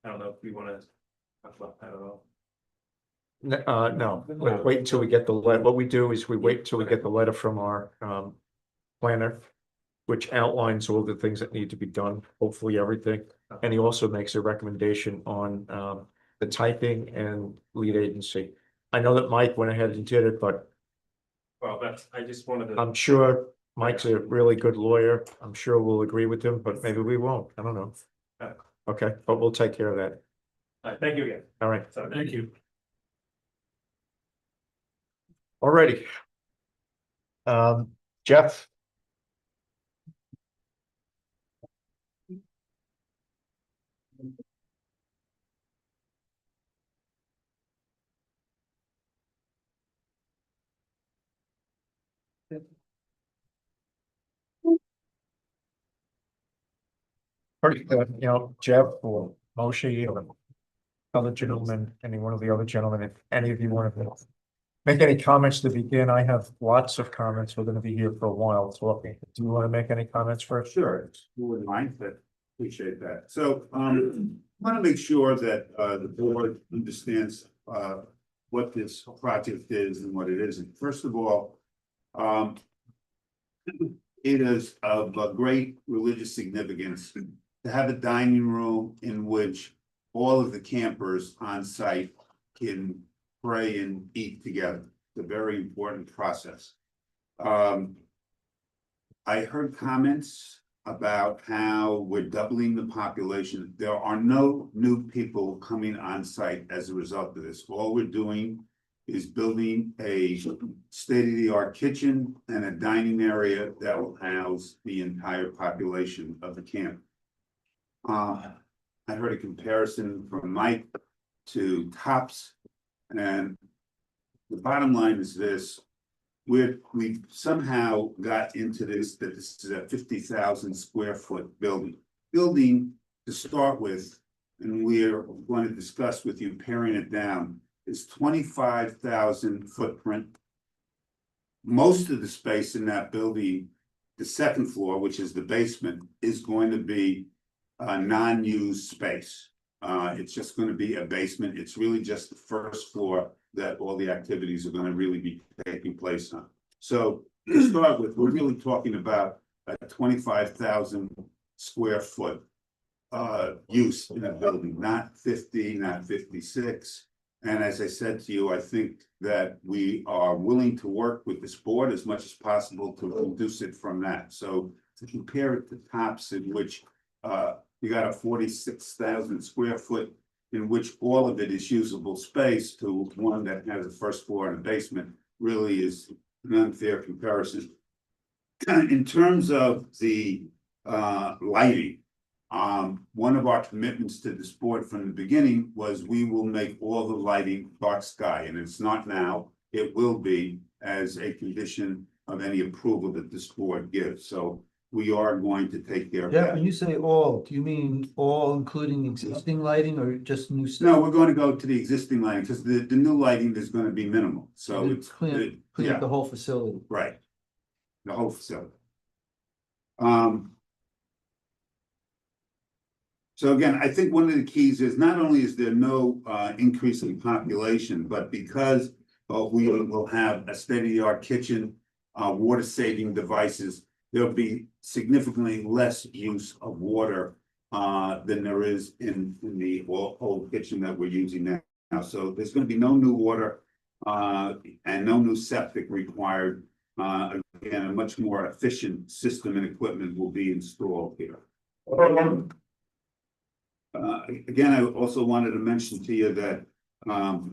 I don't know if we wanna talk about, I don't know. No, wait until we get the letter. What we do is we wait till we get the letter from our, planner, which outlines all the things that need to be done, hopefully everything. And he also makes a recommendation on, the typing and lead agency. I know that Mike went ahead and did it, but Well, I just wanted to. I'm sure Mike's a really good lawyer. I'm sure we'll agree with him, but maybe we won't. I don't know. Okay, but we'll take care of that. Thank you again. All right. Thank you. Alrighty. Jeff? Pretty good, Jeff or Moshe or other gentlemen, any one of the other gentlemen, if any of you want to make any comments to begin, I have lots of comments. We're gonna be here for a while talking. Do you want to make any comments first? Sure, you wouldn't mind, but appreciate that. So, want to make sure that, the board understands, what this project is and what it isn't. First of all, it is of a great religious significance to have a dining room in which all of the campers on site can pray and eat together. It's a very important process. I heard comments about how we're doubling the population. There are no new people coming on site as a result of this. All we're doing is building a state-of-the-art kitchen and a dining area that will house the entire population of the camp. I heard a comparison from Mike to Tops, and the bottom line is this: we've somehow got into this, that this is a 50,000 square foot building to start with, and we're going to discuss with you paring it down, is 25,000 footprint. Most of the space in that building, the second floor, which is the basement, is going to be a non-used space. It's just going to be a basement. It's really just the first floor that all the activities are going to really be taking place on. So to start with, we're really talking about a 25,000 square foot use in a building, not 50, not 56. And as I said to you, I think that we are willing to work with this board as much as possible to reduce it from that. So to compare it to Tops, in which you got a 46,000 square foot, in which all of it is usable space, to one that has a first floor and a basement, really is an unfair comparison. In terms of the lighting, one of our commitments to this board from the beginning was we will make all the lighting dark sky, and it's not now, it will be as a condition of any approval that this board gives. So we are going to take care of Yeah, that. when you say all, do you mean all including existing lighting or just new stuff? No, we're going to go to the existing lighting, because the new lighting is going to be minimal, so it's. Clean Yeah. up the whole facility. Right. The whole facility. So again, I think one of the keys is not only is there no increase in population, but because we will have a state-of-the-art kitchen, water saving devices, there'll be significantly less use of water than there is in the old kitchen that we're using now. So there's going to be no new water and no new septic required. Again, a much more efficient system and equipment will be installed here. Again, I also wanted to mention to you that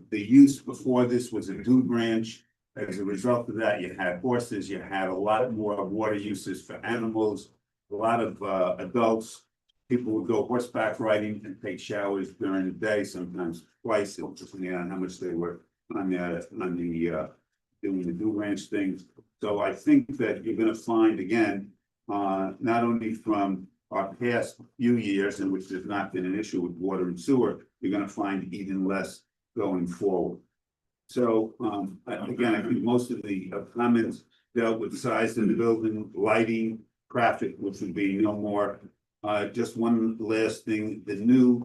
the use before this was a dude ranch. As a result of that, you had horses, you had a lot more water uses for animals, a lot of adults. People would go horseback riding and take showers during the day, sometimes twice, depending on how much they were on the doing the dude ranch things. So I think that you're going to find again, not only from our past few years in which there's not been an issue with water and sewer, you're going to find even less going forward. So again, I think most of the comments dealt with size of the building, lighting, traffic, which would be no more. Just one last thing,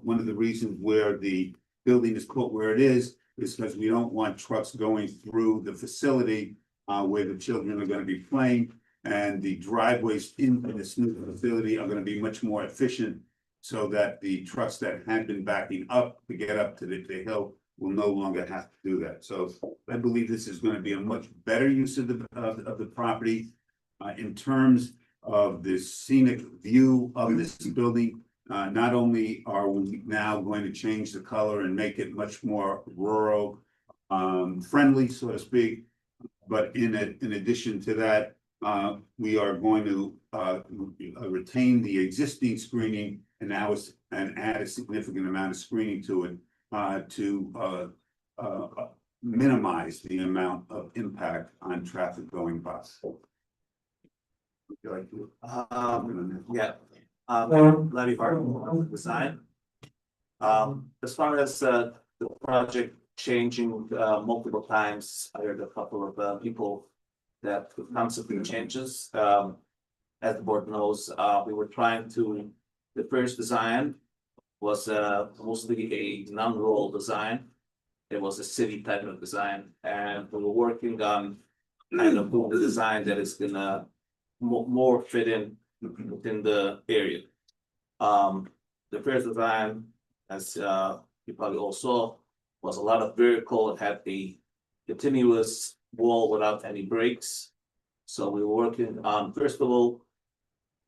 one of the reasons where the building is put where it is because we don't want trucks going through the facility where the children are going to be playing. And the driveways into this new facility are going to be much more efficient so that the trucks that had been backing up to get up to the hill will no longer have to do that. So I believe this is going to be a much better use of the property in terms of the scenic view of this building. Not only are we now going to change the color and make it much more rural friendly, so to speak, but in addition to that, we are going to retain the existing screening and add a significant amount of screening to it to minimize the amount of impact on traffic going by. Yeah. Larry Barton, design. As far as the project changing multiple times, I heard a couple of people that the concept changes. As the board knows, we were trying to, the first design was mostly a non-roll design. It was a city type of design, and we were working on kind of doing the design that is gonna more fit in within the area. The first design, as you probably all saw, was a lot of vertical. It had a continuous wall without any breaks. So we were working on, first of all,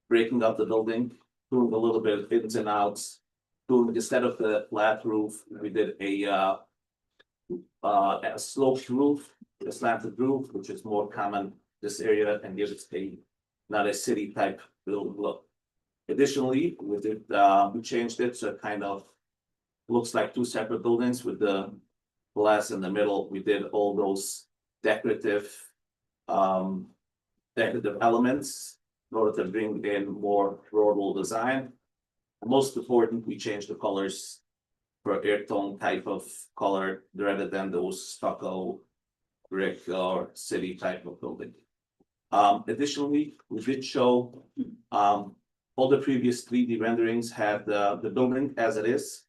breaking up the building, doing a little bit of ins and outs, doing, instead of the flat roof, we did a sloped roof, a slanted roof, which is more common this area and gives it not a city type build look. Additionally, we changed it so it kind of looks like two separate buildings with the glass in the middle. We did all those decorative elements in order to bring in more rural design. Most important, we changed the colors for earth tone type of color rather than those stucco brick or city type of building. Additionally, we did show all the previous 3D renderings had the building as it is,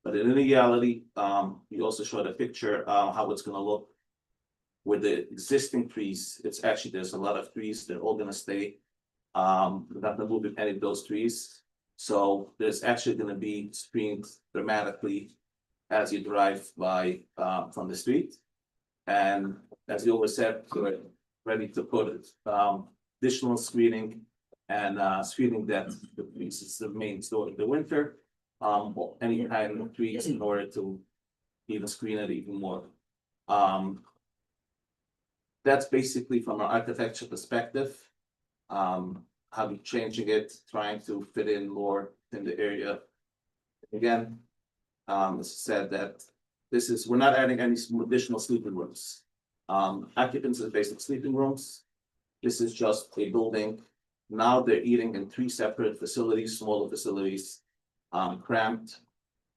but in reality, we also showed a picture how it's going to look with the existing trees. It's actually, there's a lot of trees, they're all going to stay. We're not going to move any of those trees. So there's actually gonna be screened dramatically as you drive by from the street. And as you always said, we're ready to put additional screening and screening that is the main store in the winter. Or any kind of trees in order to even screen it even more. That's basically from an architecture perspective. How we changing it, trying to fit in more in the area. Again, as I said that this is, we're not adding any additional sleeping rooms. Occupants are basic sleeping rooms. This is just a building. Now they're eating in 3 separate facilities, smaller facilities, cramped.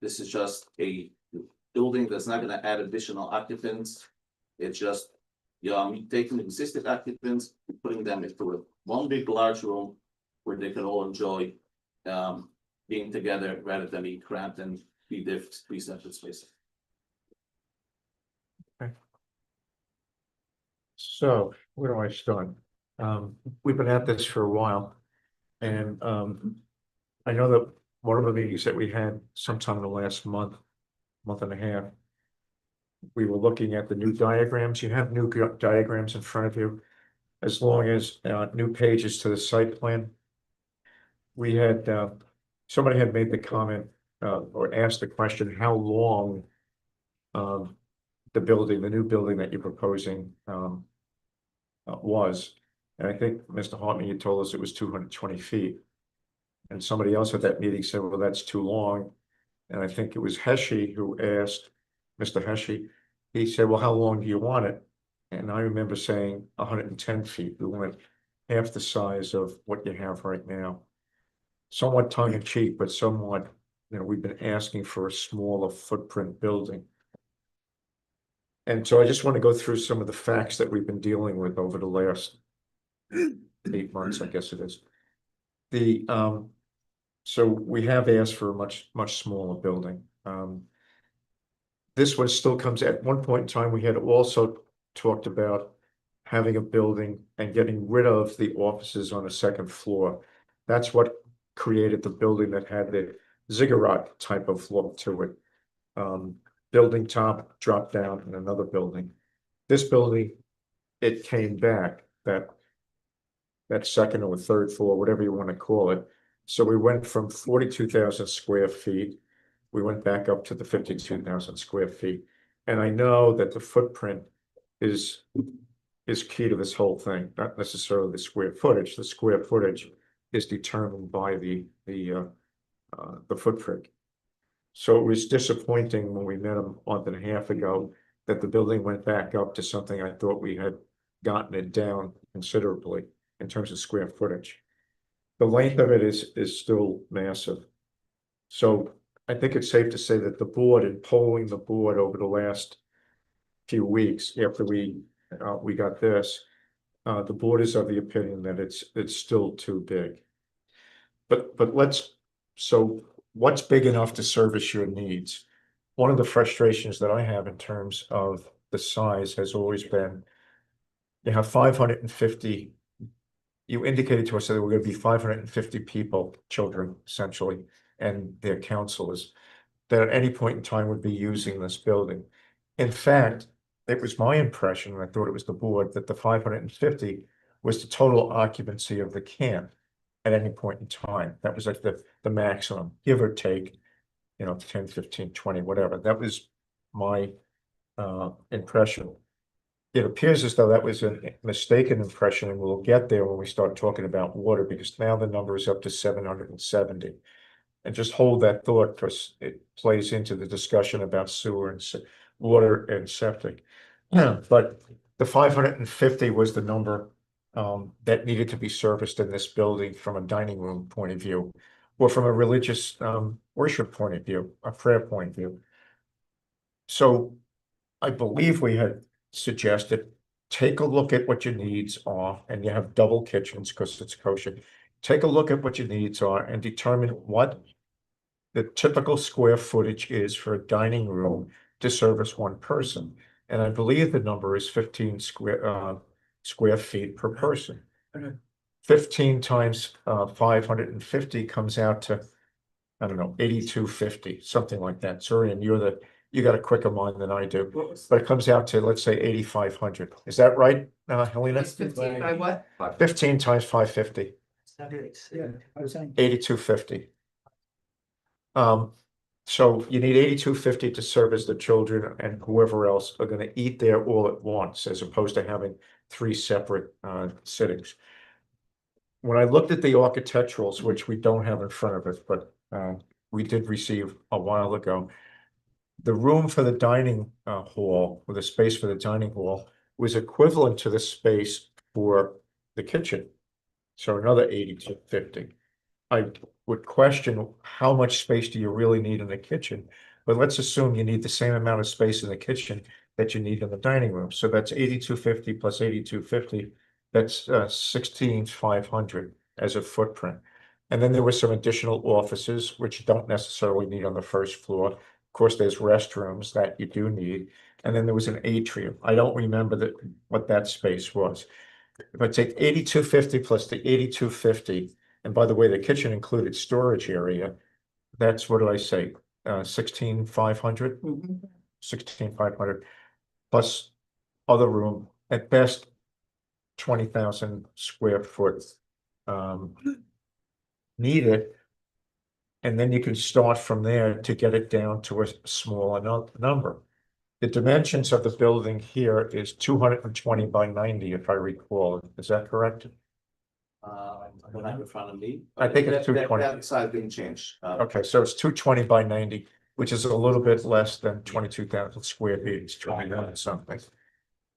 This is just a building that's not gonna add additional occupants. It's just, taking existing occupants, putting them into one big large room where they can all enjoy being together rather than be cramped and be their 3 separate spaces. So where do I start? We've been at this for a while. And I know that one of the meetings that we had sometime in the last month and a half, we were looking at the new diagrams. You have new diagrams in front of you, as long as new pages to the site plan. We had, somebody had made the comment or asked the question, how long the building, the new building that you're proposing was. And I think Mr. Hartman, you told us it was 220 feet. And somebody else at that meeting said, well, that's too long. And I think it was Heshy who asked, Mr. Heshy, he said, well, how long do you want it? And I remember saying 110 feet. We want half the size of what you have right now. Somewhat tongue in cheek, but somewhat, we've been asking for a smaller footprint building. And so I just want to go through some of the facts that we've been dealing with over the last 8 months, I guess it is. So we have asked for a much smaller building. This one still comes at one point in time. We had also talked about having a building and getting rid of the offices on the 2nd floor. That's what created the building that had the ziggurat type of look to it. Building top, drop down, and another building. This building, it came back, that 2nd or 3rd floor, whatever you want to call it. So we went from 42,000 square feet. We went back up to the 52,000 square feet. And I know that the footprint is key to this whole thing, not necessarily the square footage. The square footage is determined by the footprint. So it was disappointing when we met him a month and a half ago that the building went back up to something I thought we had gotten it down considerably in terms of square footage. The length of it is still massive. So I think it's safe to say that the board, in polling the board over the last few weeks after we got this, the board is of the opinion that it's still too big. But so what's big enough to service your needs? One of the frustrations that I have in terms of the size has always been, you have 550. You indicated to us that there were going to be 550 people, children essentially, and their counselors, that at any point in time would be using this building. In fact, it was my impression, and I thought it was the board, that the 550 was the total occupancy of the camp at any point in time. That was like the maximum, give or take, 10, 15, 20, whatever. That was my impression. It appears as though that was a mistaken impression, and we'll get there when we start talking about water, because now the number is up to 770. And just hold that thought, because it plays into the discussion about sewer and water and septic. But the 550 was the number that needed to be serviced in this building from a dining room point of view, or from a religious worship point of view, a prayer point of view. So I believe we had suggested, take a look at what your needs are, and you have double kitchens because it's kosher. Take a look at what your needs are and determine what the typical square footage is for a dining room to service one person. And I believe the number is 15 square feet per person. 15 times 550 comes out to, I don't know, 8250, something like that. Sorry, and you got a quicker mind than I do, but it comes out to, let's say, 8500. Is that right, Helena? It's 15 by what? 15 times 550, Yeah, I was saying. 8250. So you need 8250 to service the children and whoever else are gonna eat there all at once, as opposed to having 3 separate sittings. When I looked at the architecturals, which we don't have in front of us, but we did receive a while ago, the room for the dining hall, or the space for the dining hall, was equivalent to the space for the kitchen. So another 8250. I would question how much space do you really need in the kitchen? But let's assume you need the same amount of space in the kitchen that you need in the dining room. So that's 8250 plus 8250. That's 16500 as a footprint. And then there were some additional offices, which you don't necessarily need on the first floor. Of course, there's restrooms that you do need. And then there was an atrium. I don't remember what that space was. If I take 8250 plus the 8250, and by the way, the kitchen included storage area, that's, what do I say, 16500? 16500 plus other room, at best 20,000 square foot needed. And then you can start from there to get it down to a smaller number. The dimensions of the building here is 220 by 90, if I recall. Is that correct? I don't have it in front of me. I think it's 220. That size didn't change. Okay, so it's 220 by 90, which is a little bit less than 22,000 square feet. It's 21 something.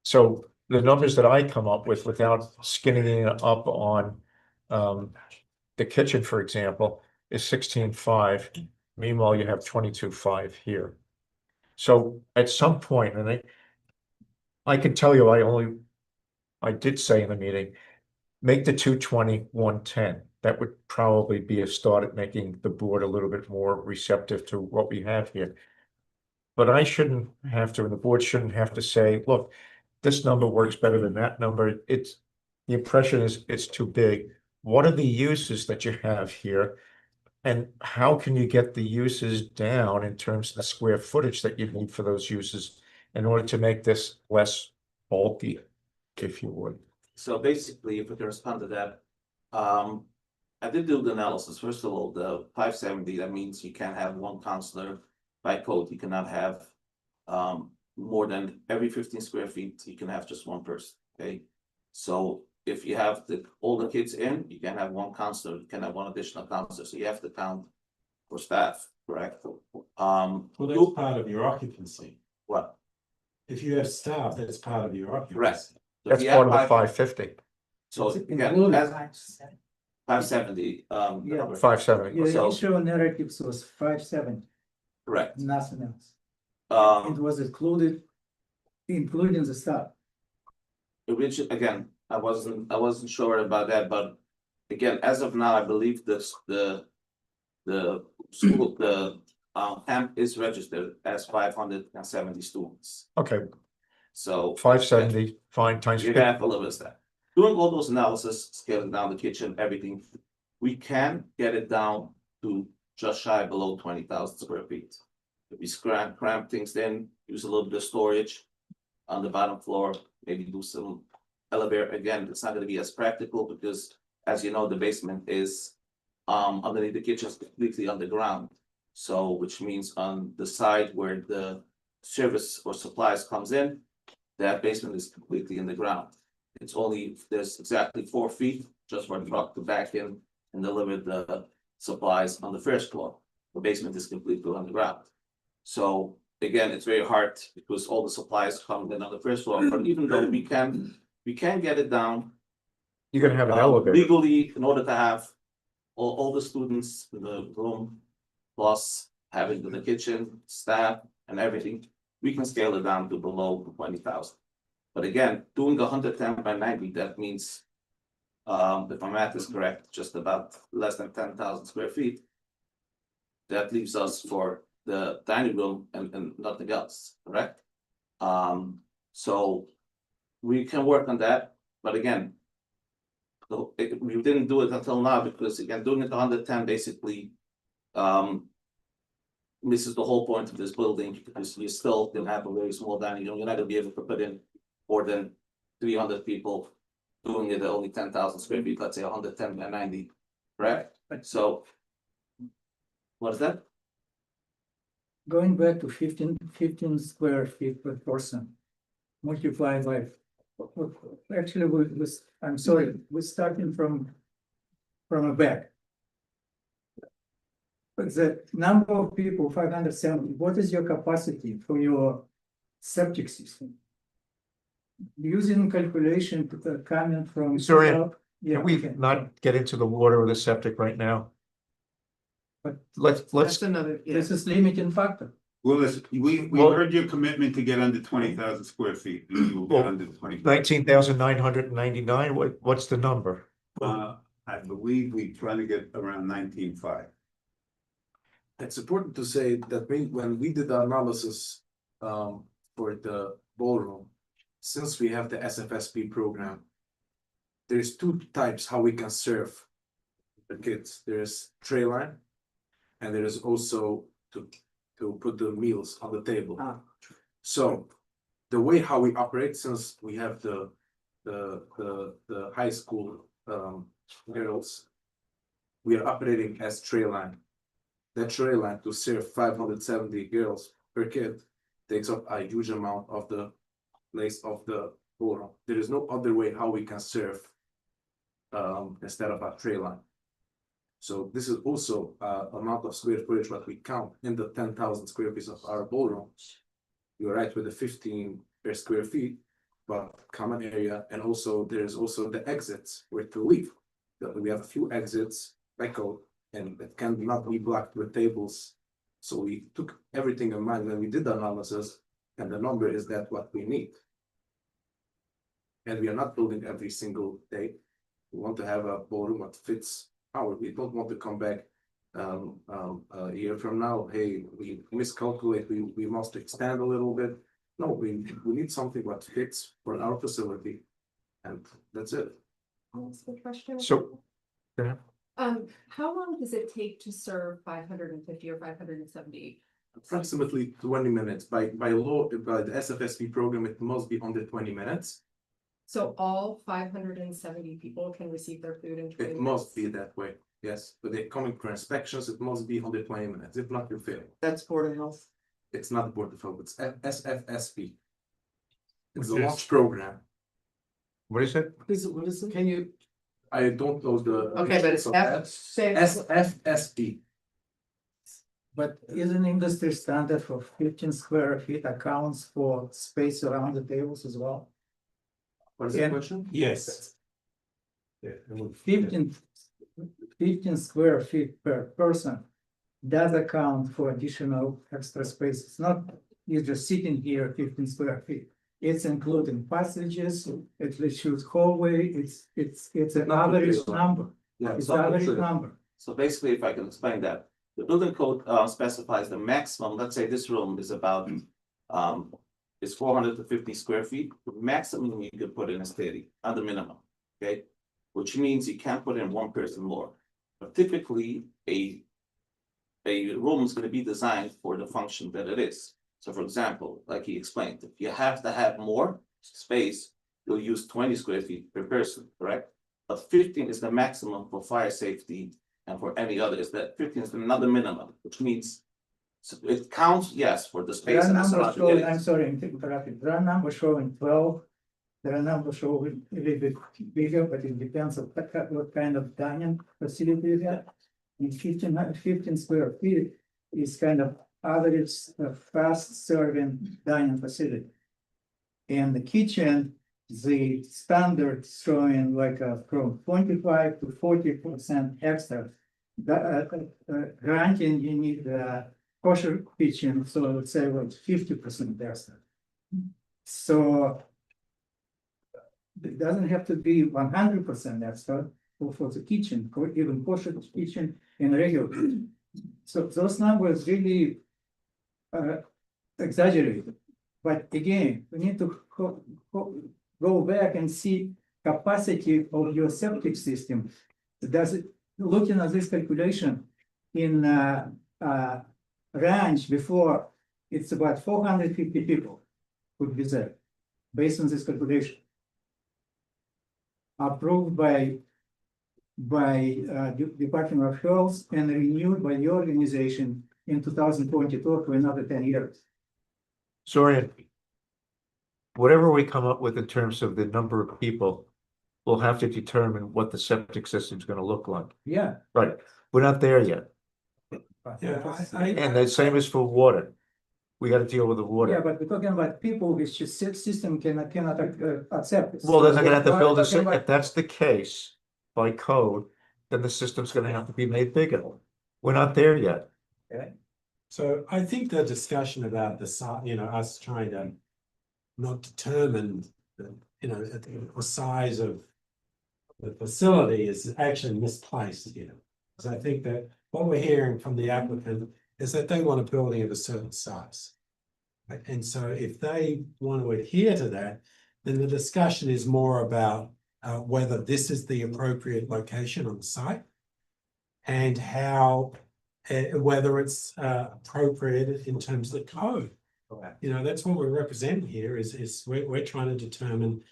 So the numbers that I come up with, without skinning it up on the kitchen, for example, is 16.5. Meanwhile, you have 22.5 here. So at some point, and I can tell you, I did say in the meeting, make the 220 110. That would probably be a start at making the board a little bit more receptive to what we have here. But I shouldn't have to, and the board shouldn't have to say, look, this number works better than that number. The impression is it's too big. What are the uses that you have here? And how can you get the uses down in terms of the square footage that you need for those uses in order to make this less bulky, if you would? So basically, if we can respond to that, I did do the analysis. First of all, the 570, that means you can't have one counselor by code. You cannot have more than every 15 square feet, you can have just one person, okay? So if you have all the kids in, you can have one counselor, you can have one additional counselor, so you have to count for staff, correct? Well, that's part of your occupancy. What? If you have staff, that's part of your occupancy. Correct. So That's part of the 550. So again, Including as 570, Yeah. 570. Your So- initial narratives was 570, correct. nothing else. Um, It was including the stuff. which again, I wasn't sure about that, but again, as of now, I believe the school, camp is registered as 570 students. Okay, So 570, fine, times you're 50. gonna have a little bit of that. Doing all those analysis, scaling down the kitchen, everything, we can get it down to just shy below 20,000 square feet. If we cramp things in, use a little bit of storage on the bottom floor, maybe do some elevator. Again, it's not gonna be as practical because, as you know, the basement is underneath the kitchen is completely underground. So, which means on the side where the service or supplies comes in, that basement is completely in the ground. There's exactly 4 feet just for a truck to back in and deliver the supplies on the first floor. The basement is completely underground. So again, it's very hard because all the supplies come in on the first floor, but even though we can get it down. You're gonna have an elevator. Legally, in order to have all the students in the room, plus having the kitchen, staff and everything, we can scale it down to below 20,000. But again, doing 110 by 90, that means, if my math is correct, just about less than 10,000 square feet. That leaves us for the dining room and nothing else, correct? So we can work on that, but again, we didn't do it until now because again, doing it 110 basically. This is the whole point of this building, because you still can have a very small dining room, you're not gonna be able to put in more than 300 people. Doing it at only 10,000 square feet, let's say 110 by 90, correct? So. What is that? Going back to 15 square feet per person. Multiplied by, actually, I'm sorry, we're starting from a back. But the number of people, 570, what is your capacity for your septic system? Using calculation coming from. Sorry, Yeah, can we okay. not get into the water or the septic right now? But let's, That's another, yeah. This is limiting factor. Well, listen, we Well- heard your commitment to get under 20,000 square feet. We will get Well, under 20. 19,999, what's the number? I believe we try to get around 19.5. It's important to say that when we did the analysis for the ballroom, since we have the SFSP program, there's two types how we can serve the kids. There's tray line, and there is also to put the meals on the table. So the way how we operate, since we have the high school girls, we are operating as tray line. That tray line to serve 570 girls per kid takes up a huge amount of the place of the ballroom. There is no other way how we can serve instead of a tray line. So this is also amount of square footage what we count in the 10,000 square feet of our ballroom. You're right with the 15 per square feet, but common area, and also there's also the exits where to leave. We have a few exits by code, and it cannot be blocked with tables. So we took everything in mind when we did the analysis, and the number is that what we need. And we are not building every single day. We want to have a ballroom that fits our, we don't want to come back a year from now, hey, we miscalculate, we must expand a little bit. No, we need something that fits for our facility, and that's it. That's the question. So, yeah. How long does it take to serve 550 or 570? Approximately 20 minutes. By law, by the SFSP program, it must be under 20 minutes. So all 570 people can receive their food in 20 It minutes? must be that way, yes. But they're coming for inspections, it must be under 20 minutes. If not, you fail. That's Board of Health. It's not Board of Health, it's SFSP. It's a Which is- launch program. What is it? What is it? Can you, I don't know the. okay, but it's SFSP. But isn't industry standard for 15 square feet accounts for space around the tables as well? What is the Yeah. question? Yes. 15 square feet per person does account for additional extra space. It's not, you're just sitting here 15 square feet. It's including passages, it's the shoot hallway, it's an average number. Yeah, It's not average true. number. So basically, if I can explain that, the building code specifies the maximum, let's say this room is about is 450 square feet. The maximum you could put in is 30, not the minimum, okay? Which means you can't put in one person more. But typically, a room is gonna be designed for the function that it is. So for example, like he explained, if you have to have more space, you'll use 20 square feet per person, correct? But 15 is the maximum for fire safety, and for any other is that 15 is another minimum, which means so it counts, yes, for the space There are and the numbers surrounding showing, I'm areas. sorry, I'm interrupting. There are numbers showing 12. There are numbers showing a little bit bigger, but it depends on what kind of dining facility you have. In 15 square feet is kind of average fast serving dining facility. And the kitchen, the standard showing like from 25 to 40% extra. Granting you need kosher kitchen, so let's say like 50% extra. So it doesn't have to be 100% extra for the kitchen, even kosher kitchen and regular kitchen. So those numbers really exaggerated. But again, we need to go back and see capacity of your septic system. Does it, looking at this calculation in ranch before, it's about 450 people could be there, based on this calculation. Approved by Department of Health and renewed by the organization in 2022 for another 10 years. Zorian, whatever we come up with in terms of the number of people, we'll have to determine what the septic system is going to look like. Yeah. Right, we're not there yet. Yeah, And the same is for water. We got to deal with the water. Yeah, but we're talking about people which the system cannot accept this. Well, then they're gonna have to Why build we're a, talking about- if that's the case, by code, then the system's gonna have to be made bigger. We're not there yet. So I think the discussion about the size, you know, us trying to not determine the, you know, the size of the facility is actually misplaced here. Because I think that what we're hearing from the applicant is that they want a building of a certain size. Right? And so if they want to adhere to that, then the discussion is more about whether this is the appropriate location on the site and how, whether it's appropriate in terms of the code. You know, that's what we're representing here is we're trying to determine,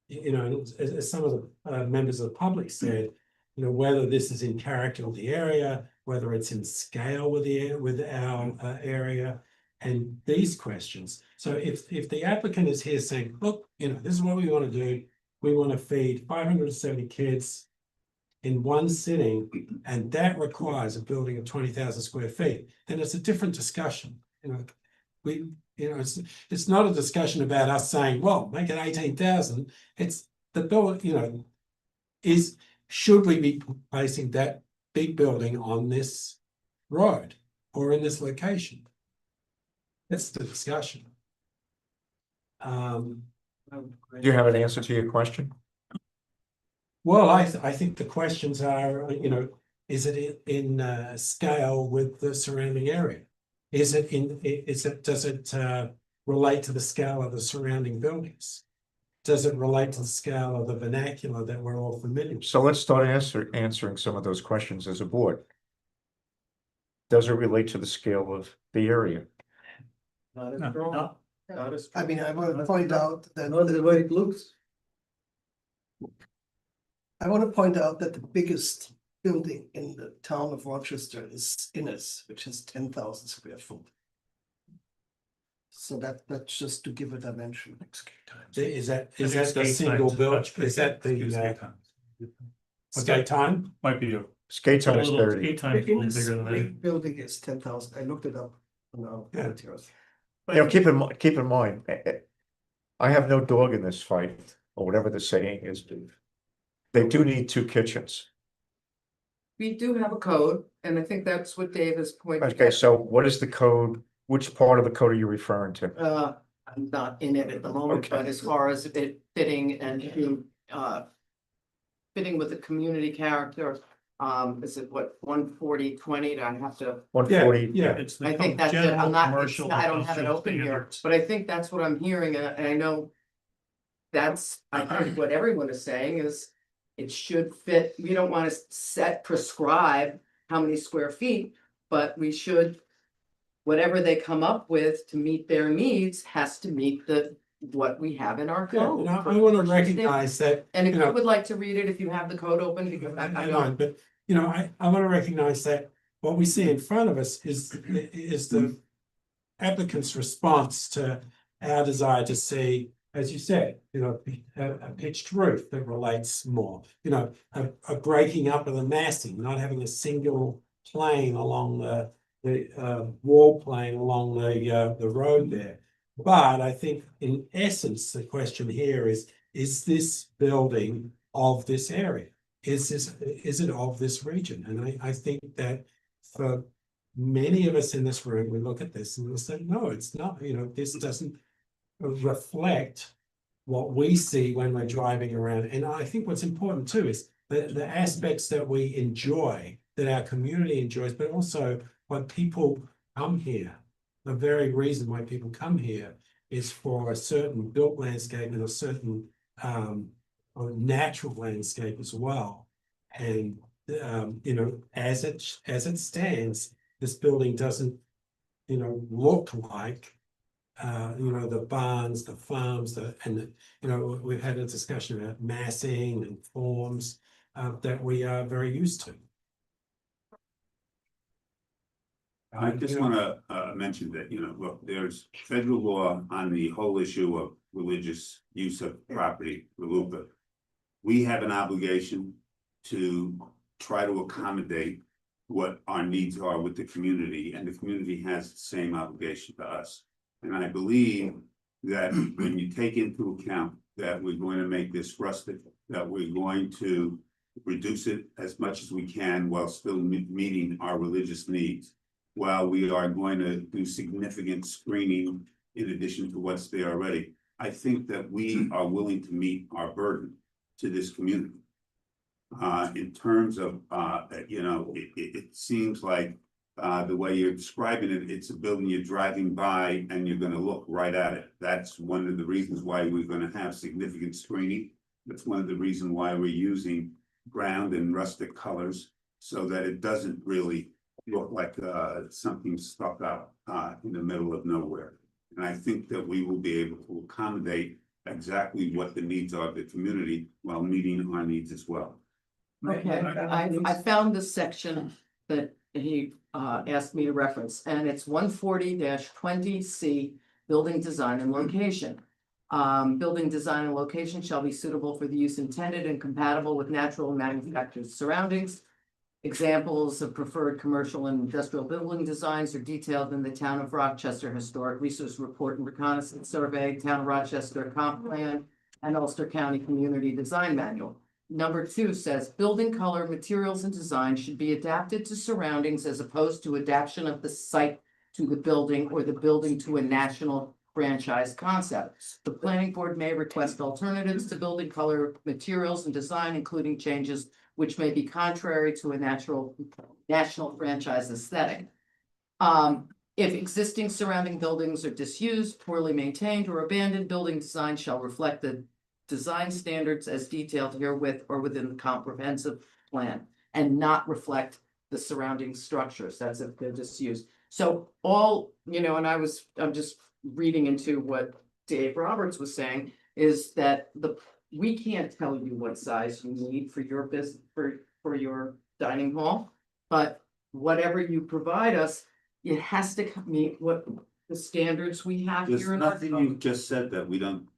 you know, as some of the members of the public said, you know, whether this is in character with the area, whether it's in scale with our area, and these questions. So if the applicant is here saying, look, you know, this is what we want to do. We want to feed 570 kids in one sitting, and that requires a building of 20,000 square feet, then it's a different discussion. You know, it's not a discussion about us saying, well, make it 18,000. It's the build, you know, should we be placing that big building on this road or in this location? That's the discussion. Do you have an answer to your question? Well, I think the questions are, you know, is it in scale with the surrounding area? Does it relate to the scale of the surrounding buildings? Does it relate to the scale of the vernacular that we're all familiar with? So let's start answering some of those questions as a board. Does it relate to the scale of the area? Not as strong. Not as I mean, I want to point out that. Not the way it looks. I want to point out that the biggest building in the town of Rochester is Innes, which is 10,000 square feet. So that's just to give a dimension. Is that the single build? Is that the skate time? Might be a. Skate time is A little 30. skate time is a little Innes bigger than that. big building is 10,000. I looked it up on our Yeah. materials. You know, keep in mind, I have no dog in this fight, or whatever the saying is. They do need 2 kitchens. We do have a code, and I think that's what Dave is pointing. Okay, so what is the code? Which part of the code are you referring to? I'm not in it at the moment, but as far as it fitting and fitting with the community character, is it what, 140/20? I have to. 140. Yeah. It's the I think that's it. general I'm not, commercial I don't have it industrial open here, standards. but I think that's what I'm hearing, and I know. I think what everyone is saying is it should fit. We don't want to prescribe how many square feet, but we should. Whatever they come up with to meet their needs has to meet what we have in our code. And I want to recognize that. And if you you know, would like to read it, if you have the code open, because I Hang don't. on, but you know, I want to recognize that what we see in front of us is the applicant's response to our desire to see, as you said, you know, a pitched roof that relates more, you know, a breaking up of the massing, not having a single plane along the wall plane along the road there. But I think in essence, the question here is this building of this area? Is it of this region? And I think that for many of us in this room, we look at this and we'll say, no, it's not, you know, this doesn't reflect what we see when we're driving around. And I think what's important too is the aspects that we enjoy, that our community enjoys, but also what people come here. The very reason why people come here is for a certain built landscape and a certain natural landscape as well. And, you know, as it stands, this building doesn't, you know, look like, you know, the barns, the farms, you know, we've had a discussion about massing and forms, that we are very used to. I just wanna mention that, you know, look, there's federal law on the whole issue of religious use of property, RLUIPA. We have an obligation to try to accommodate what our needs are with the community, and the community has the same obligation to us. And I believe that when you take into account that we're going to make this rustic, that we're going to reduce it as much as we can while still meeting our religious needs, while we are going to do significant screening in addition to what's there already, I think that we are willing to meet our burden to this community. In terms of, you know, it seems like the way you're describing it, it's a building you're driving by and you're gonna look right at it. That's one of the reasons why we're gonna have significant screening. That's one of the reasons why we're using ground and rustic colors, so that it doesn't really look like something stuck out in the middle of nowhere. And I think that we will be able to accommodate exactly what the needs are of the community while meeting our needs as well. Okay, I found this section that he asked me to reference, and it's 140-20C, building design and location. Building design and location shall be suitable for the use intended and compatible with natural and manufactured surroundings. Examples of preferred commercial and industrial building designs are detailed in the Town of Rochester Historic Resource Report and Reconnaissance Survey, Town of Rochester Comp Plan, and Ulster County Community Design Manual. Number 2 says, building color, materials, and design should be adapted to surroundings as opposed to adaptation of the site to the building or the building to a national franchise concept. The planning board may request alternatives to building color, materials, and design, including changes which may be contrary to a national franchise aesthetic. If existing surrounding buildings are disused, poorly maintained, or abandoned, building design shall reflect the design standards as detailed herewith or within the comprehensive plan, and not reflect the surrounding structures. That's if they're disused. So all, you know, and I'm just reading into what Dave Roberts was saying, is that we can't tell you what size you need for your business, for your dining hall, but whatever you provide us, it has to meet what the standards we have There's here in our. nothing you just said that we don't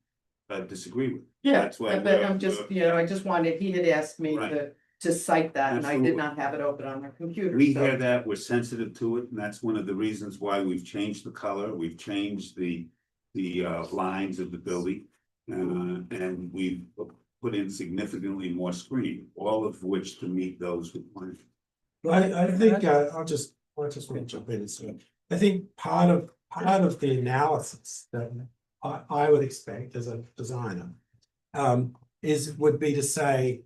disagree with. Yeah, That's why but I'm just, you know, I just wanted, he had asked me Right. to cite that, and I Absolutely. did not have it open on my computer. We so- hear that, we're sensitive to it, and that's one of the reasons why we've changed the color, we've changed the lines of the building. And we've put in significantly more screening, all of which to meet those requirements. I think, I just want to jump in. So I think part of the analysis that I would expect as a designer would be to say,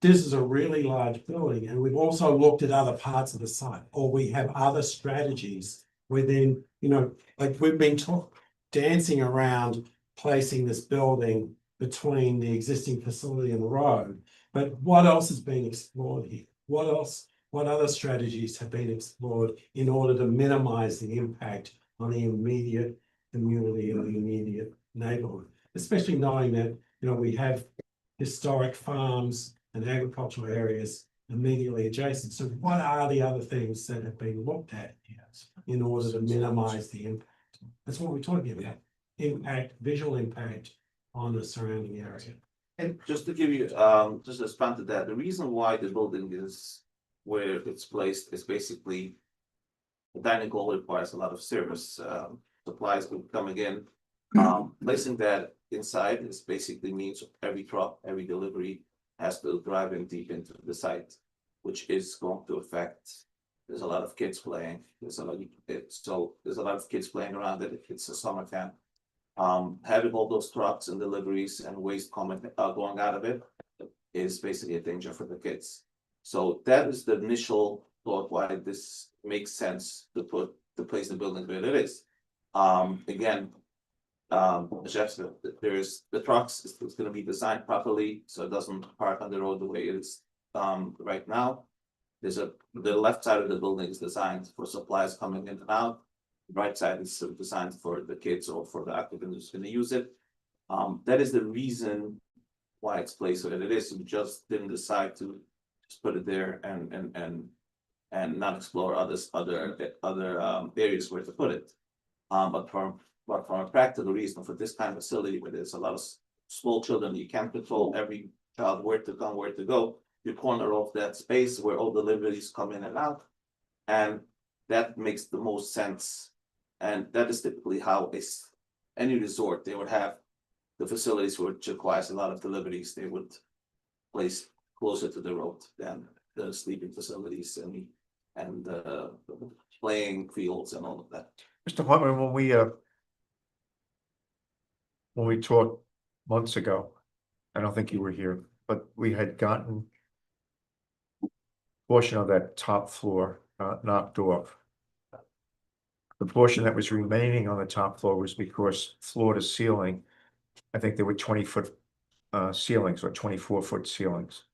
this is a really large building, and we've also looked at other parts of the site, or we have other strategies within, you know, like we've been dancing around placing this building between the existing facility and the road. But what else is being explored here? What other strategies have been explored in order to minimize the impact on the immediate community or the immediate neighborhood? Especially knowing that, you know, we have historic farms and agricultural areas immediately adjacent. So what are the other things that have been looked at in order to minimize the impact? That's what we're talking about. Impact, visual impact on the surrounding area. And just to give you, just to expand to that, the reason why the building is where it's placed is basically the dining hall requires a lot of service, supplies will coming in. Placing that inside is basically means every truck, every delivery has to drive in deep into the site, which is going to affect. There's a lot of kids playing. There's a lot of kids playing around it. It's a summer camp. Having all those trucks and deliveries and waste going out of it is basically a danger for the kids. So that is the initial thought why this makes sense to place the building where it is. Again, Jeff said, that there's, the trucks is gonna be designed properly, so it doesn't park on the road the way it is, right now. The left side of the building is designed for supplies coming in and out. The right side is designed for the kids or for the occupants who's gonna use it. That is the reason why it's placed where it is. We just didn't decide to just put it there and not explore other areas where to put it. But from a practical reason for this kind of facility where there's a lot of small children, you can't control every child where to come, where to go. You corner off that space where all deliveries come in and out. And that makes the most sense. And that is typically how any resort, they would have the facilities which requires a lot of deliveries, they would place closer to the road than the sleeping facilities and playing fields and all of that. Mr. Hartman, when we talked months ago, I don't think you were here, but we had gotten portion of that top floor knocked off. The portion that was remaining on the top floor was because floor to ceiling, I think there were 20-foot ceilings or 24-foot ceilings.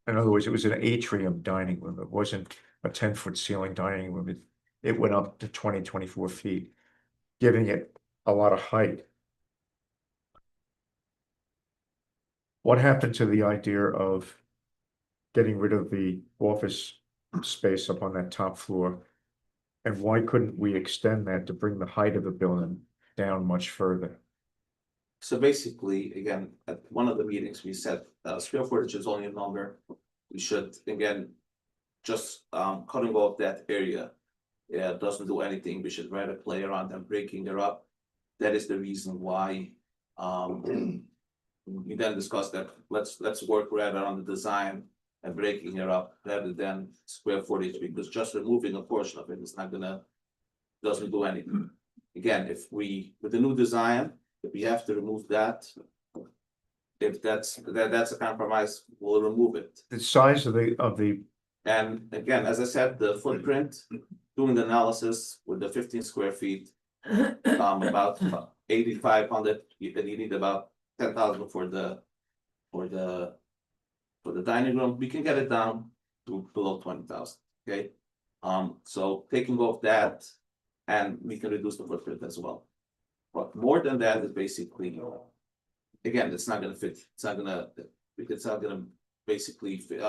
In other words, it was an atrium dining room. It wasn't a 10-foot ceiling dining room. It went up to 24 feet, giving it a lot of height. What happened to the idea of getting rid of the office space up on that top floor? And why couldn't we extend that to bring the height of the building down much further? So basically, again, at one of the meetings, we said square footage is only a number. We should, again, just cutting off that area. Yeah, it doesn't do anything. We should rather play around and breaking it up. That is the reason why we then discussed that let's work rather on the design and breaking it up rather than square footage, because just removing a portion of it is not gonna, doesn't do anything. Again, if we, with the new design, if we have to remove that, if that's a compromise, we'll remove it. The size of the And again, as I said, the footprint, doing the analysis with the 15 square feet, about 8,500, you need about 10,000 for the dining room. We can get it down to below 20,000. Okay, so taking off that, and we can reduce the footprint as well. But more than that is basically, again, it's not gonna fit. It's not gonna basically fit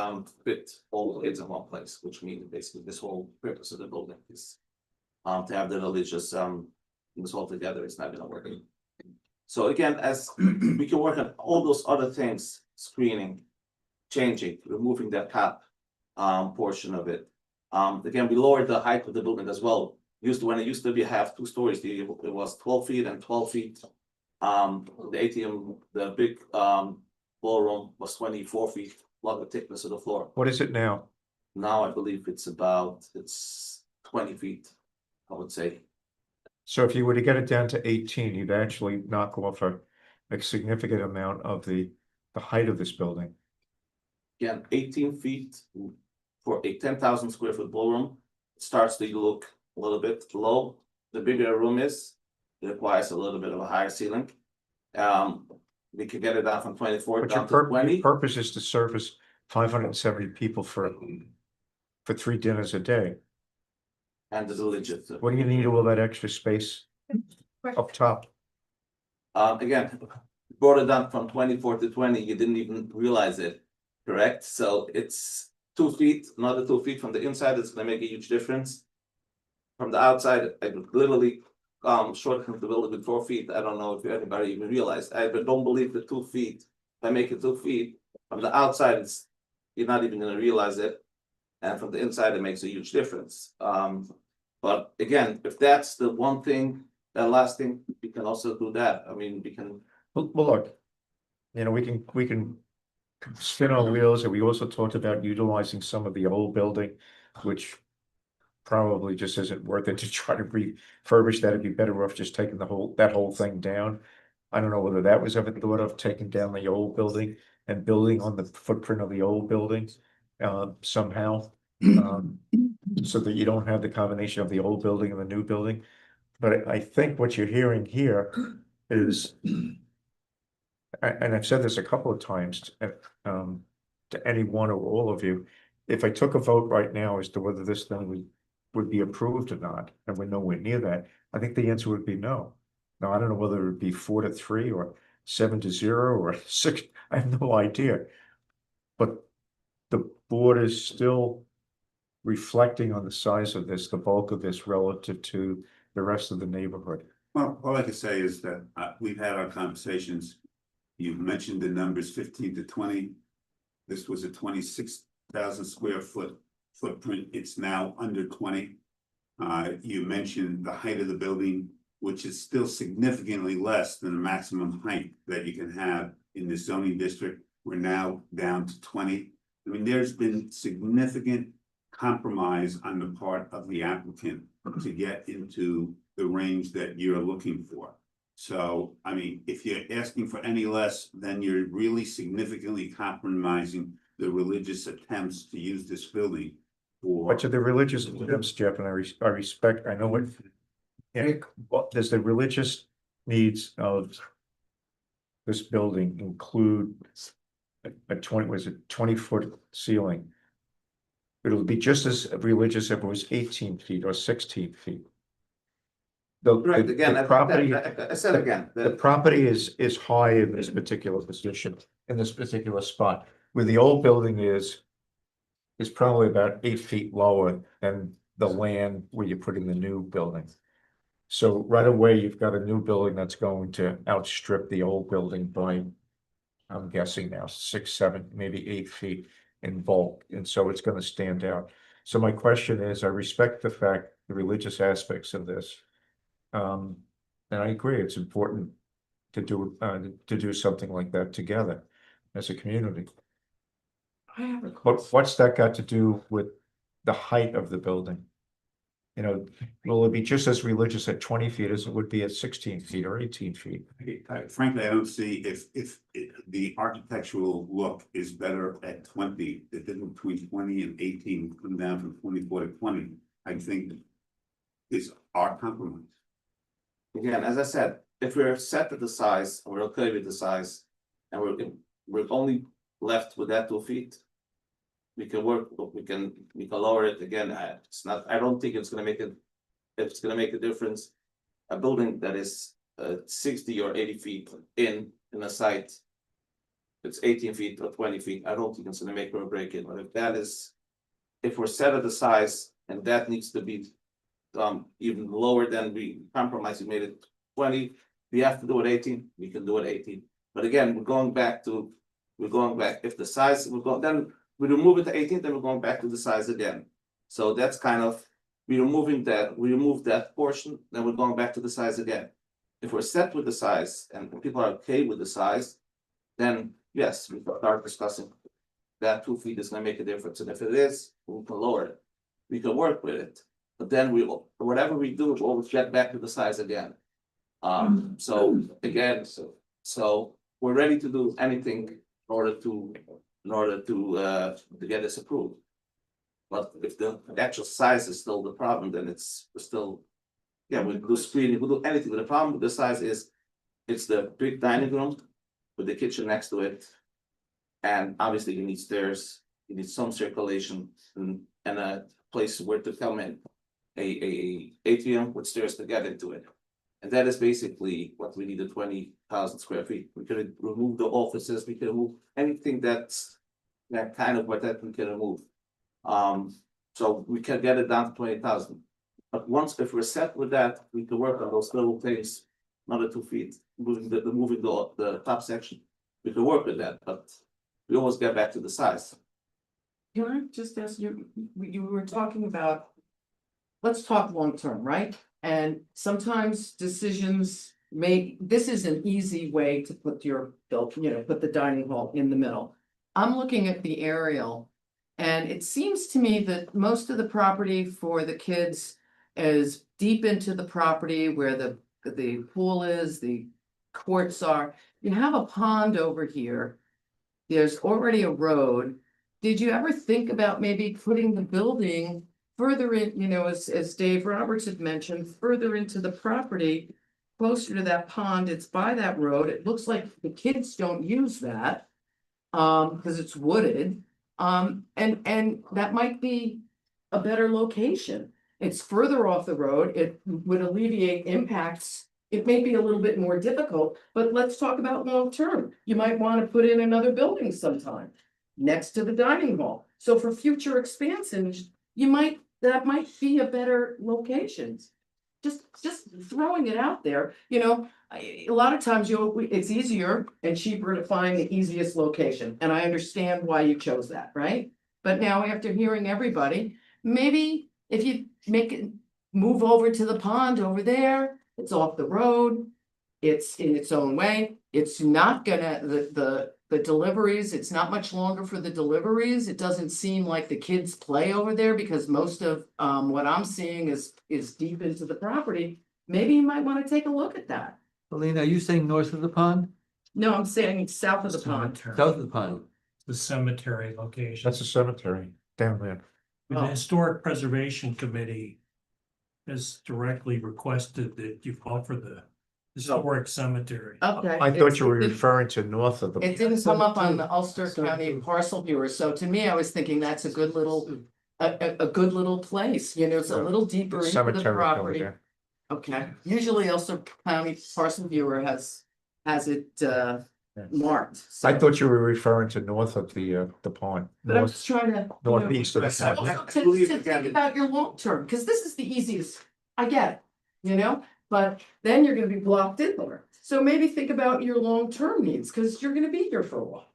all the kids in one place, which means basically this whole purpose of the building is to have the religious things all together. It's not gonna work. So again, as we can work on all those other things, screening, changing, removing that top portion of it. Again, we lowered the height of the building as well. When it used to be have 2 stories, it was 12 feet and 12 feet. The ATM, the big ballroom was 24 feet, long the thickness of the floor. What is it now? Now I believe it's 20 feet, I would say. So if you were to get it down to 18, you'd actually knock off a significant amount of the height of this building. Again, 18 feet for a 10,000 square foot ballroom, it starts to look a little bit low. The bigger a room is, it requires a little bit of a higher ceiling. We could get it down from 24 But down your to 20. purpose is to service 570 people for 3 dinners a day. And the religious. What do you need all that extra space up top? Again, brought it down from 24 to 20, you didn't even realize it, correct? So it's 2 feet, another 2 feet from the inside, it's gonna make a huge difference. From the outside, I could literally shorten the building with 4 feet. I don't know if anybody even realized. I don't believe the 2 feet. If I make it 2 feet, from the outside, you're not even gonna realize it. And from the inside, it makes a huge difference. But again, if that's the one thing, that last thing, we can also do that. I mean, we can. Well, look, we can spin our wheels, and we also talked about utilizing some of the old building, which probably just isn't worth it to try to refurbish that. It'd be better off just taking that whole thing down. I don't know whether that was ever thought of, taking down the old building and building on the footprint of the old building somehow. So that you don't have the combination of the old building and the new building. But I think what you're hearing here is. And I've said this a couple of times, to any one or all of you. If I took a vote right now as to whether this thing would be approved or not, and we're nowhere near that, I think the answer would be no. Now, I don't know whether it would be 4-3 or 7-0 or 6, I have no idea. But the board is still reflecting on the size of this, the bulk of this relative to the rest of the neighborhood. Well, all I can say is that we've had our conversations. You've mentioned the numbers 15 to 20. This was a 26,000 square foot footprint. It's now under 20. You mentioned the height of the building, which is still significantly less than the maximum height that you can have in the zoning district. We're now down to 20. I mean, there's been significant compromise on the part of the applicant to get into the range that you're looking for. So, I mean, if you're asking for any less, then you're really significantly compromising the religious attempts to use this building for. But to the religious attempts, Jeff, and I respect, I know what. Eric, does the religious needs of this building include a 20-foot ceiling? It'll be just as religious if it was 18 feet or 16 feet. Right, again, the property, I said again, the property is high in this particular position, in this particular spot, where the old building is probably about 8 feet lower than the land where you're putting the new building. So right away, you've got a new building that's going to outstrip the old building by, I'm guessing now, 6, 7, maybe 8 feet in bulk, and so it's going to stand out. So my question is, I respect the fact, the religious aspects of this. And I agree, it's important to do something like that together as a community. I have a What's that got to do with the height of the building? You know, will it be just as religious at 20 feet as it would be at 16 feet or 18 feet? Frankly, I don't see if the architectural look is better at 20, the difference between 20 and 18, come down from 24 to 20, I think is our compromise. Again, as I said, if we're set at the size, and we're okay with the size, and we're only left with that 2 feet, we can work, we can lower it again. It's not, I don't think it's gonna make a difference. A building that is 60 or 80 feet in a site, it's 18 feet or 20 feet, I don't think it's gonna make or break it. But if we're set at the size and that needs to be even lower than we compromised, we made it 20, we have to do it 18, we can do it 18. But again, we're going back, if the size, then we remove it to 18, then we're going back to the size again. So that's kind of, we remove that portion, then we're going back to the size again. If we're set with the size and people are okay with the size, then yes, we start discussing that 2 feet is gonna make a difference. And if it is, we can lower it. We can work with it. But then we will, whatever we do, we'll always get back to the size again. So again, so we're ready to do anything in order to get this approved. But if the actual size is still the problem, then it's still, yeah, we'll do screening, we'll do anything. But the problem with the size is it's the big dining room with the kitchen next to it. And obviously you need stairs, you need some circulation and a place where to come in. A atrium with stairs to get into it. And that is basically what we need, the 20,000 square feet. We could remove the offices, we could remove anything that's that kind of what that we can remove. So we can get it down to 20,000. But once if we're set with that, we can work on those little things, another 2 feet, moving the top section. We can work with that, but we always get back to the size. Can I just ask you, you were talking about, let's talk long term, right? And sometimes decisions this is an easy way to put your, put the dining hall in the middle. I'm looking at the aerial and it seems to me that most of the property for the kids is deep into the property where the pool is, the courts are. You have a pond over here. There's already a road. Did you ever think about maybe putting the building further in, as Dave Roberts had mentioned, further into the property closer to that pond, it's by that road, it looks like the kids don't use that. Because it's wooded, and that might be a better location. It's further off the road, it would alleviate impacts. It may be a little bit more difficult, but let's talk about long term. You might want to put in another building sometime next to the dining hall. So for future expansions, that might be a better location. Just throwing it out there, a lot of times it's easier and cheaper to find the easiest location, and I understand why you chose that, right? But now after hearing everybody, maybe if you move over to the pond over there, it's off the road. It's in its own way. It's not gonna, the deliveries, it's not much longer for the deliveries. It doesn't seem like the kids play over there because most of what I'm seeing is deep into the property. Maybe you might want to take a look at that. Elena, are you saying north of the pond? No, I'm saying south of the pond. South of the pond. The cemetery location. That's a cemetery down there. The Historic Preservation Committee has directly requested that you offer the historic cemetery. Okay. I thought you were referring to north of the. It didn't come up on the Ulster County parcel viewer, so to me, I was thinking that's a good little, a good little place, it's a little deeper into the Cemetery over property. there. Okay, usually Ulster County parcel viewer has it marked. so- I thought you were referring to north of the pond. But I'm north- just trying to. Northeast of the Also pond. to think about your long term, because this is the easiest, I get it, but then you're gonna be blocked in there. So maybe think about your long term needs, because you're gonna be here for a while.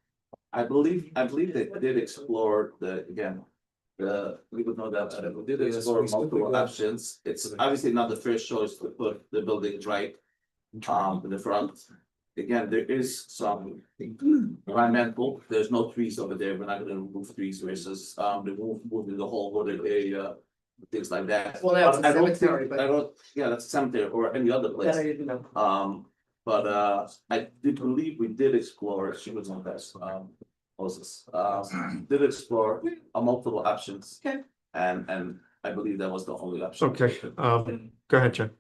I believe they did explore we would know that, we did explore multiple options. It's obviously not the first choice to put the buildings right in the front. Again, there is some environmental, there's no trees over there, we're not gonna remove trees versus moving the whole wooded area, things like that. Well, that's a I don't think- cemetery, but- I don't, yeah, that's a cemetery or any other place. That I didn't know. But I did believe we did explore, she was on this, Moses, did explore multiple options. Okay. And I believe that was the only option. Okay, go ahead, Jen.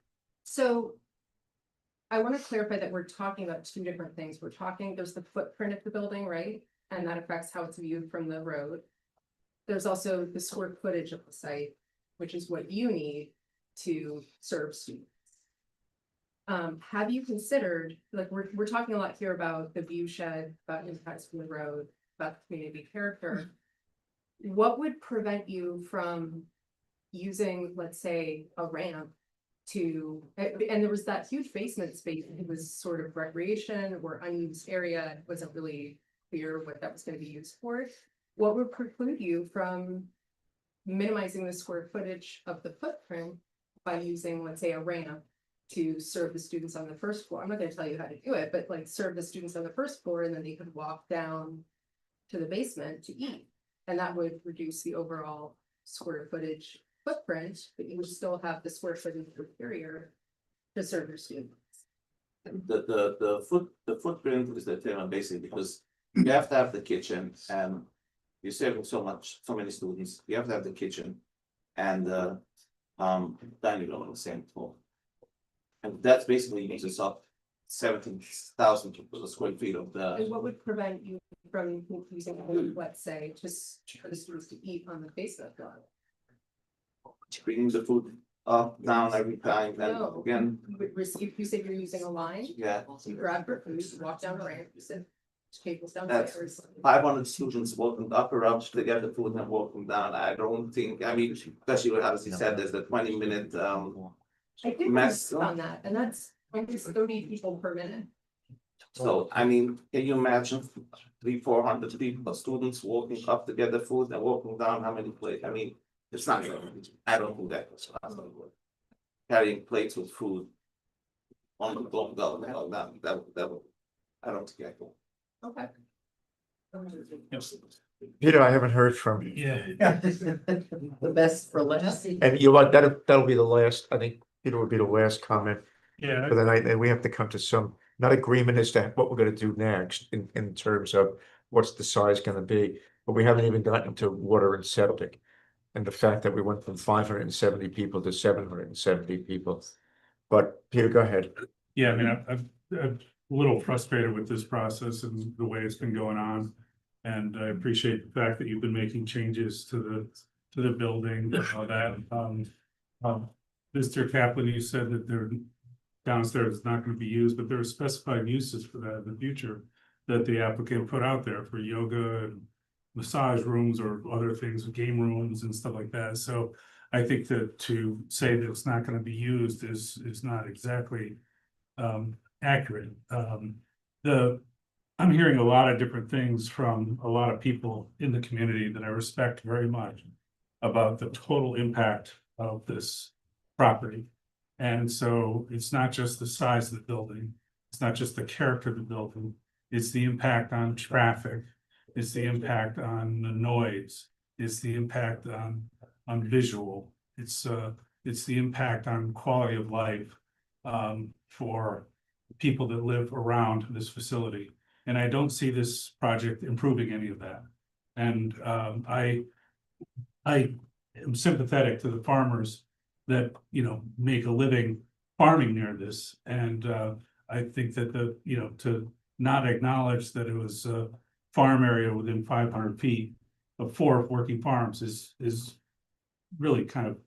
So I want to clarify that we're talking about two different things. There's the footprint of the building, right? And that affects how it's viewed from the road. There's also the square footage of the site, which is what you need to serve students. Have you considered, like, we're talking a lot here about the view shed, about impacts from the road, about the community character. What would prevent you from using, let's say, a ramp and there was that huge basement space, it was sort of recreation or unused area, it wasn't really clear what that was gonna be used for. What would preclude you from minimizing the square footage of the footprint by using, let's say, a ramp to serve the students on the first floor? I'm not gonna tell you how to do it, but like serve the students on the first floor and then they could walk down to the basement to eat. And that would reduce the overall square footage footprint, but you would still have the square footage interior to serve your students. The footprint is determined basically because you have to have the kitchen and you're serving so many students, you have to have the kitchen and the dining room on the same floor. And that's basically uses up 17,000 square feet of And the. what would prevent you from using, let's say, just for the students to eat on the basement floor? Bringing the food up, down every time, and No. again, You would receive, you said you're using a line, yeah. you grab your food, you walk down the ramp, you sit tables That's downstairs. 500 students walking up around to get the food and walking down. I don't think, I mean, especially what Alice said, there's the 20-minute I did max. on that, and that's almost 30 people per minute. So, I mean, can you imagine 300-400 people, students walking up to get the food and walking down, how many plates? I mean, it's not, I don't think that was possible. Carrying plates with food on the block, that, I don't think I can. Okay. Peter, I haven't heard from you. Yeah. The best for last. And you what, that'll be the last, I think Peter would be the last comment Yeah. for the night, and we have to come to some, not agreement as to what we're gonna do next in terms of what's the size gonna be, but we haven't even gotten to water and septic. And the fact that we went from 570 people to 770 people. But Peter, go ahead. Yeah, I mean, I'm a little frustrated with this process and the way it's been going on. And I appreciate the fact that you've been making changes to the building, and all that. Mr. Kaplan, you said that they're downstairs is not gonna be used, but there are specified uses for that in the future that the applicant put out there for yoga and massage rooms or other things, game rooms and stuff like that. So I think that to say that it's not gonna be used is not exactly accurate. I'm hearing a lot of different things from a lot of people in the community that I respect very much about the total impact of this property. And so it's not just the size of the building, it's not just the character of the building, it's the impact on traffic, it's the impact on the noise, it's the impact on visual, it's the impact on quality of life for people that live around this facility. And I don't see this project improving any of that. And I am sympathetic to the farmers that, you know, make a living farming near this. And I think that to not acknowledge that it was a farm area within 500 feet of 4 working farms is really kind of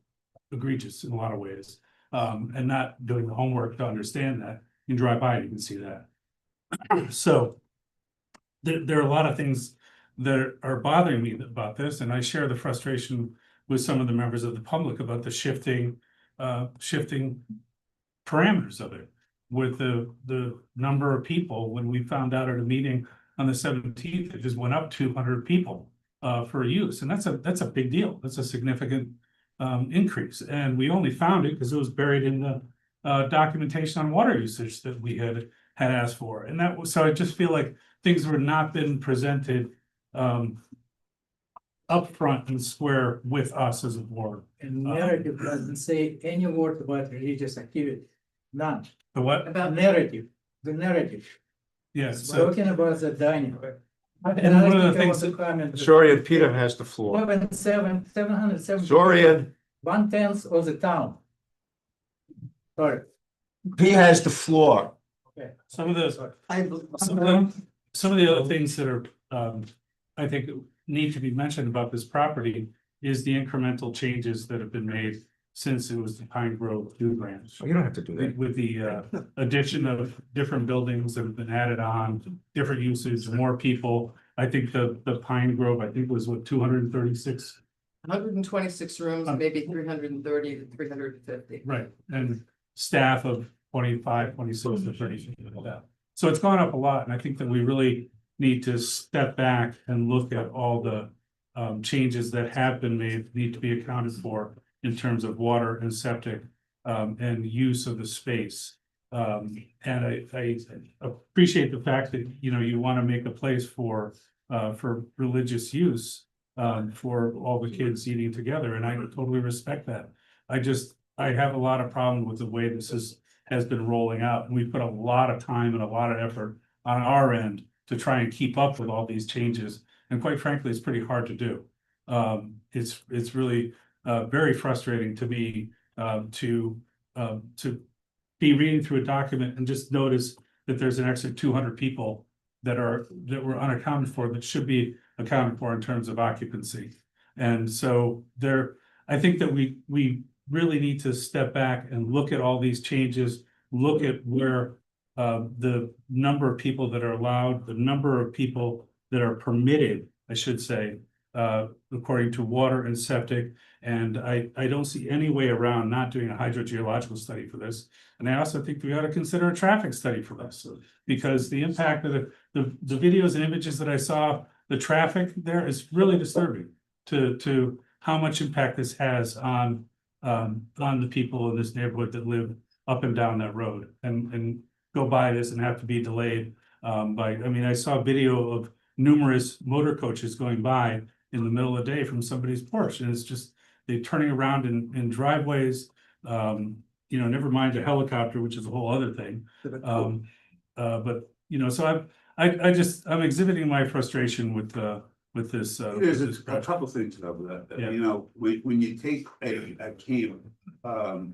egregious in a lot of ways. And not doing the homework to understand that. You can drive by, you can see that. So there are a lot of things that are bothering me about this, and I share the frustration with some of the members of the public about the shifting parameters of it. With the number of people, when we found out at a meeting on the 17th, it just went up 200 people for use, and that's a big deal. That's a significant increase, and we only found it because it was buried in the documentation on water usage that we had asked for, and that was so. I just feel like things were not been presented upfront and square with us as a board. And narrative doesn't say any word about religious activity, none. The what? About narrative, the narrative. Yes. Talking about the dining. And one of the things, Zorian, Peter has the floor. 770. Zorian. 1/10 of the town. Sorry. He has the floor. Okay. Some of the other things that are, I think need to be mentioned about this property is the incremental changes that have been made since it was the Pine Grove Food Ranch. You don't have to do that. With the addition of different buildings that have been added on, different usage, more people. I think the Pine Grove, I think was what, 236? 126 rooms, maybe 330 to 350. Right, and staff of 25, 26 to 30, like that. So it's gone up a lot, and I think that we really need to step back and look at all the changes that have been made, need to be accounted for in terms of water and septic and use of the space. And I appreciate the fact that, you know, you want to make a place for religious use for all the kids eating together, and I totally respect that. I have a lot of problem with the way this has been rolling out, and we put a lot of time and a lot of effort on our end to try and keep up with all these changes, and quite frankly, it's pretty hard to do. It's really very frustrating to me to be reading through a document and just notice that there's an extra 200 people that were unaccounted for that should be accounted for in terms of occupancy. And so I think that we really need to step back and look at all these changes, look at where the number of people that are allowed, the number of people that are permitted, I should say, according to water and septic. And I don't see any way around not doing a hydrogeological study for this. And I also think we ought to consider a traffic study for this, because the impact of the videos and images that I saw, the traffic there is really disturbing to how much impact this has on the people in this neighborhood that live up and down that road and go by this and have to be delayed I saw a video of numerous motor coaches going by in the middle of the day from somebody's porch, and it's just they're turning around in driveways, never mind a helicopter, which is a whole other thing. But so I'm exhibiting my frustration with this. There's a couple things about that. Yeah. You know, when you take a camp a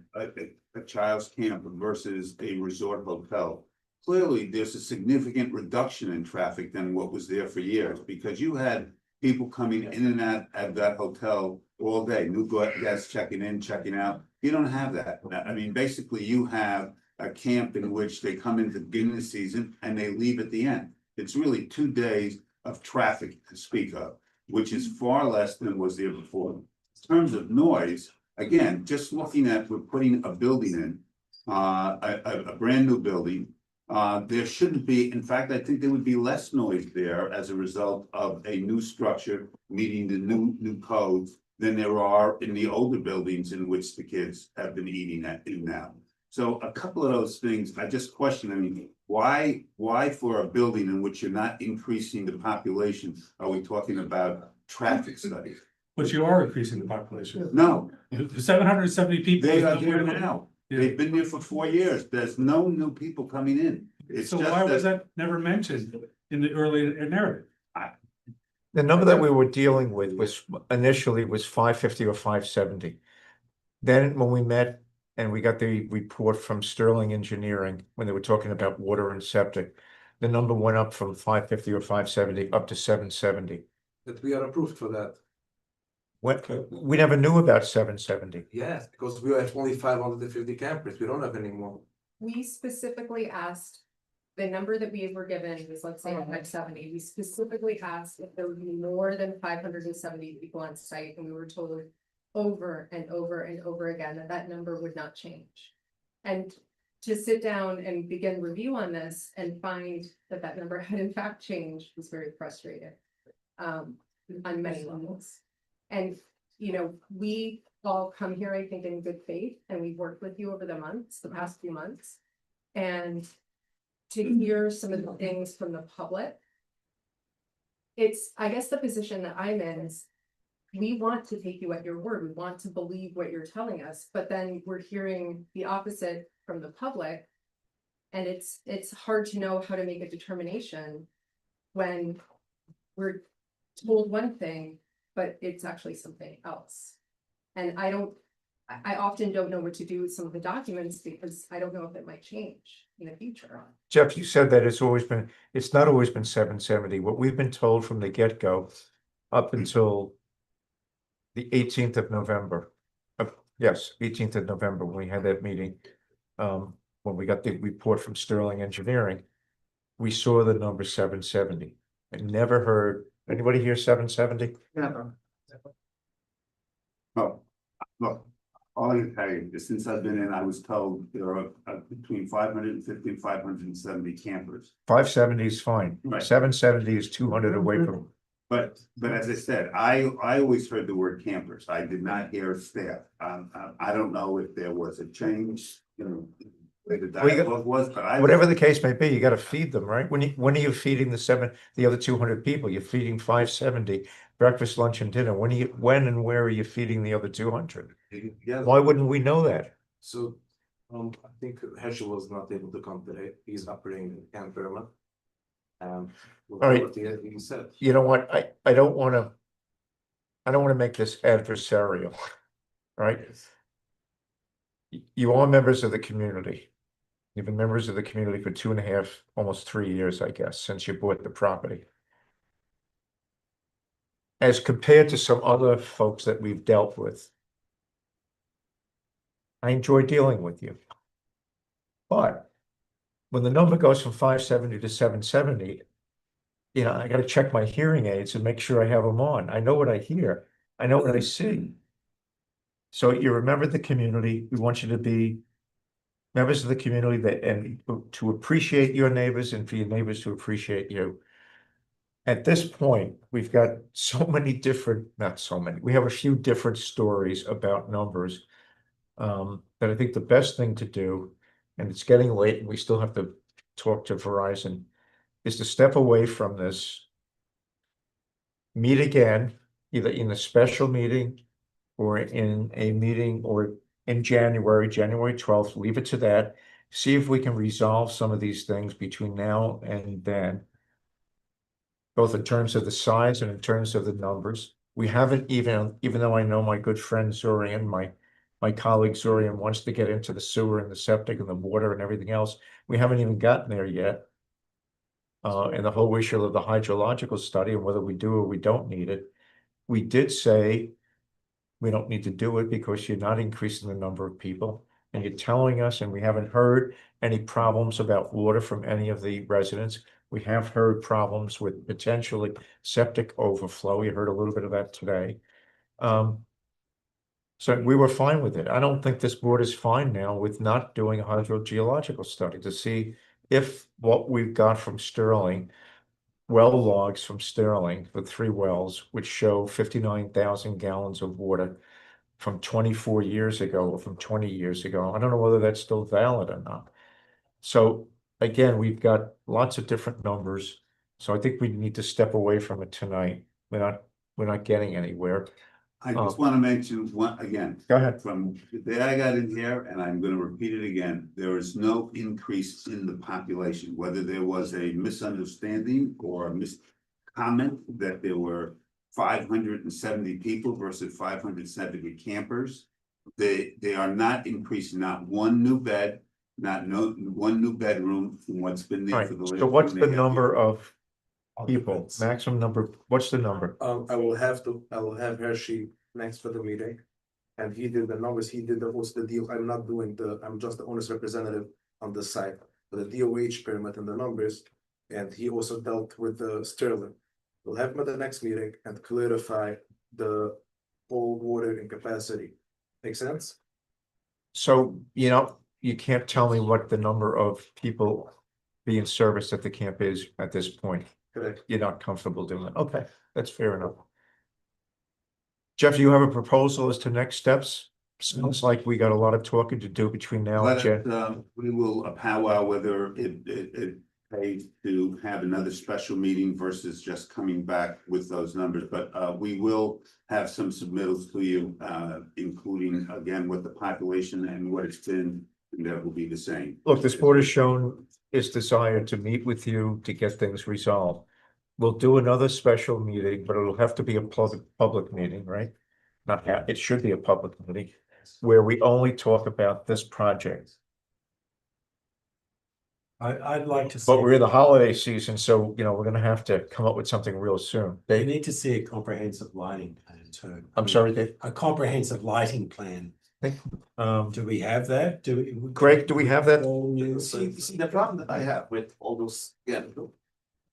child's camp versus a resort hotel. Clearly, there's a significant reduction in traffic than what was there for years, because you had people coming in and out of that hotel all day, new guests checking in, checking out. You don't have that. I mean, basically, you have a camp in which they come in the beginning of the season and they leave at the end. It's really 2 days of traffic to speak of, which is far less than was there before. In terms of noise, again, just looking at, we're putting a building in, a brand new building. There shouldn't be, in fact, I think there would be less noise there as a result of a new structure meeting the new codes than there are in the older buildings in which the kids have been eating at in now. So a couple of those things, I just question, I mean, why for a building in which you're not increasing the population, are we talking about traffic studies? But you are increasing the population. No, 770 people. they is are nowhere there near- now. Yeah. They've been there for 4 years. There's no new people coming in. It's So just why was that never mentioned in the early narrative? The number that we were dealing with was initially was 550 or 570. Then when we met and we got the report from Sterling Engineering, when they were talking about water and septic, the number went up from 550 or 570 up to 770. That we are approved for that. We never knew about 770. Yes, because we have only 550 campers. We don't have any more. We specifically asked, the number that we were given was, let's say, 570. We specifically asked if there would be more than 570 people on site, and we were told over and over and over again that that number would not change. And to sit down and begin review on this and find that that number had in fact changed was very frustrating on many levels. And, you know, we all come here, I think, in good faith, and we've worked with you over the past few months. And to hear some of the things from the public, it's, I guess the position that I'm in is, we want to take you at your word. We want to believe what you're telling us, but then we're hearing the opposite from the public. And it's hard to know how to make a determination when we're told one thing, but it's actually something else. And I often don't know what to do with some of the documents because I don't know if it might change in the future. Jeff, you said that it's not always been 770. What we've been told from the get-go up until the 18th of November. Yes, 18th of November, when we had that meeting. When we got the report from Sterling Engineering, we saw the number 770. I never heard, anybody hear 770? Never. Oh, look, all I can tell you is since I've been in, I was told there are between 550 and 570 campers. 570 is fine. Right. 770 is 200 away from. But as I said, I always heard the word campers. I did not hear staff. I don't know if there was a change, you know, where the dialogue was, but Whatever the case may be, you got to feed them, right? When are you feeding the other 200 people? You're feeding 570 breakfast, lunch, and dinner. When and where are you feeding the other 200? Yeah. Why wouldn't we know that? So, I think Herschel was not able to come today. He's operating in Camp Burma. All right. He said. You know what? I don't want to make this adversarial, right? You are members of the community. You've been members of the community for 2.5, almost 3 years, I guess, since you bought the property. As compared to some other folks that we've dealt with, I enjoy dealing with you. But when the number goes from 570 to 770, you know, I got to check my hearing aids and make sure I have them on. I know what I hear. I know what I see. So you remember the community. We want you to be members of the community and to appreciate your neighbors and for your neighbors to appreciate you. At this point, we've got not so many, we have a few different stories about numbers that I think the best thing to do, and it's getting late and we still have to talk to Verizon, is to step away from this, meet again, either in a special meeting or in a meeting or in January 12th, leave it to that, see if we can resolve some of these things between now and then, both in terms of the size and in terms of the numbers. We haven't even though I know my good friend Zorian, my my colleague Zorian wants to get into the sewer and the septic and the water and everything else. We haven't even gotten there yet. And the whole issue of the hydrological study and whether we do or we don't need it. We did say we don't need to do it because you're not increasing the number of people. And you're telling us, and we haven't heard any problems about water from any of the residents. We have heard problems with potentially septic overflow. We heard a little bit of that today. So we were fine with it. I don't think this board is fine now with not doing a hydrogeological study to see if what we've got from Sterling, well logs from Sterling for 3 wells, which show 59,000 gallons of water from 24 years ago or from 20 years ago. I don't know whether that's still valid or not. So again, we've got lots of different numbers. So I think we need to step away from it tonight. We're not getting anywhere. I just want to mention one again. Go ahead. From the day I got in here, and I'm going to repeat it again, there is no increase in the population, whether there was a misunderstanding or a miscomment that there were 570 people versus 570 campers. They are not increasing, not one new bed, one new bedroom from what's been there for the last. So what's the number of people, maximum number, what's the number? I will have Hershey next for the meeting. And he did the numbers, he did what's the deal, I'm just the owner's representative on the site. For the DOH permit and the numbers, and he also dealt with the Sterling. We'll have him at the next meeting and clarify the whole water and capacity. Make sense? So, you can't tell me what the number of people being serviced at the camp is at this point. Correct. You're not comfortable doing it. Okay, that's fair enough. Jeff, do you have a proposal as to next steps? Sounds like we got a lot of talking to do between now and Jen. We will powwow whether it pays to have another special meeting versus just coming back with those numbers, but we will have some submittals to you, including again what the population and what it's been, and that will be the same. Look, this board has shown its desire to meet with you to get things resolved. We'll do another special meeting, but it'll have to be a public meeting, right? It should be a public meeting where we only talk about this project. I'd like to see. But we're in the holiday season, so we're gonna have to come up with something real soon. They need to see a comprehensive lighting plan too. I'm sorry, Dave. A comprehensive lighting plan. Do we have that? Greg, do we have that? See, the problem that I have with all those,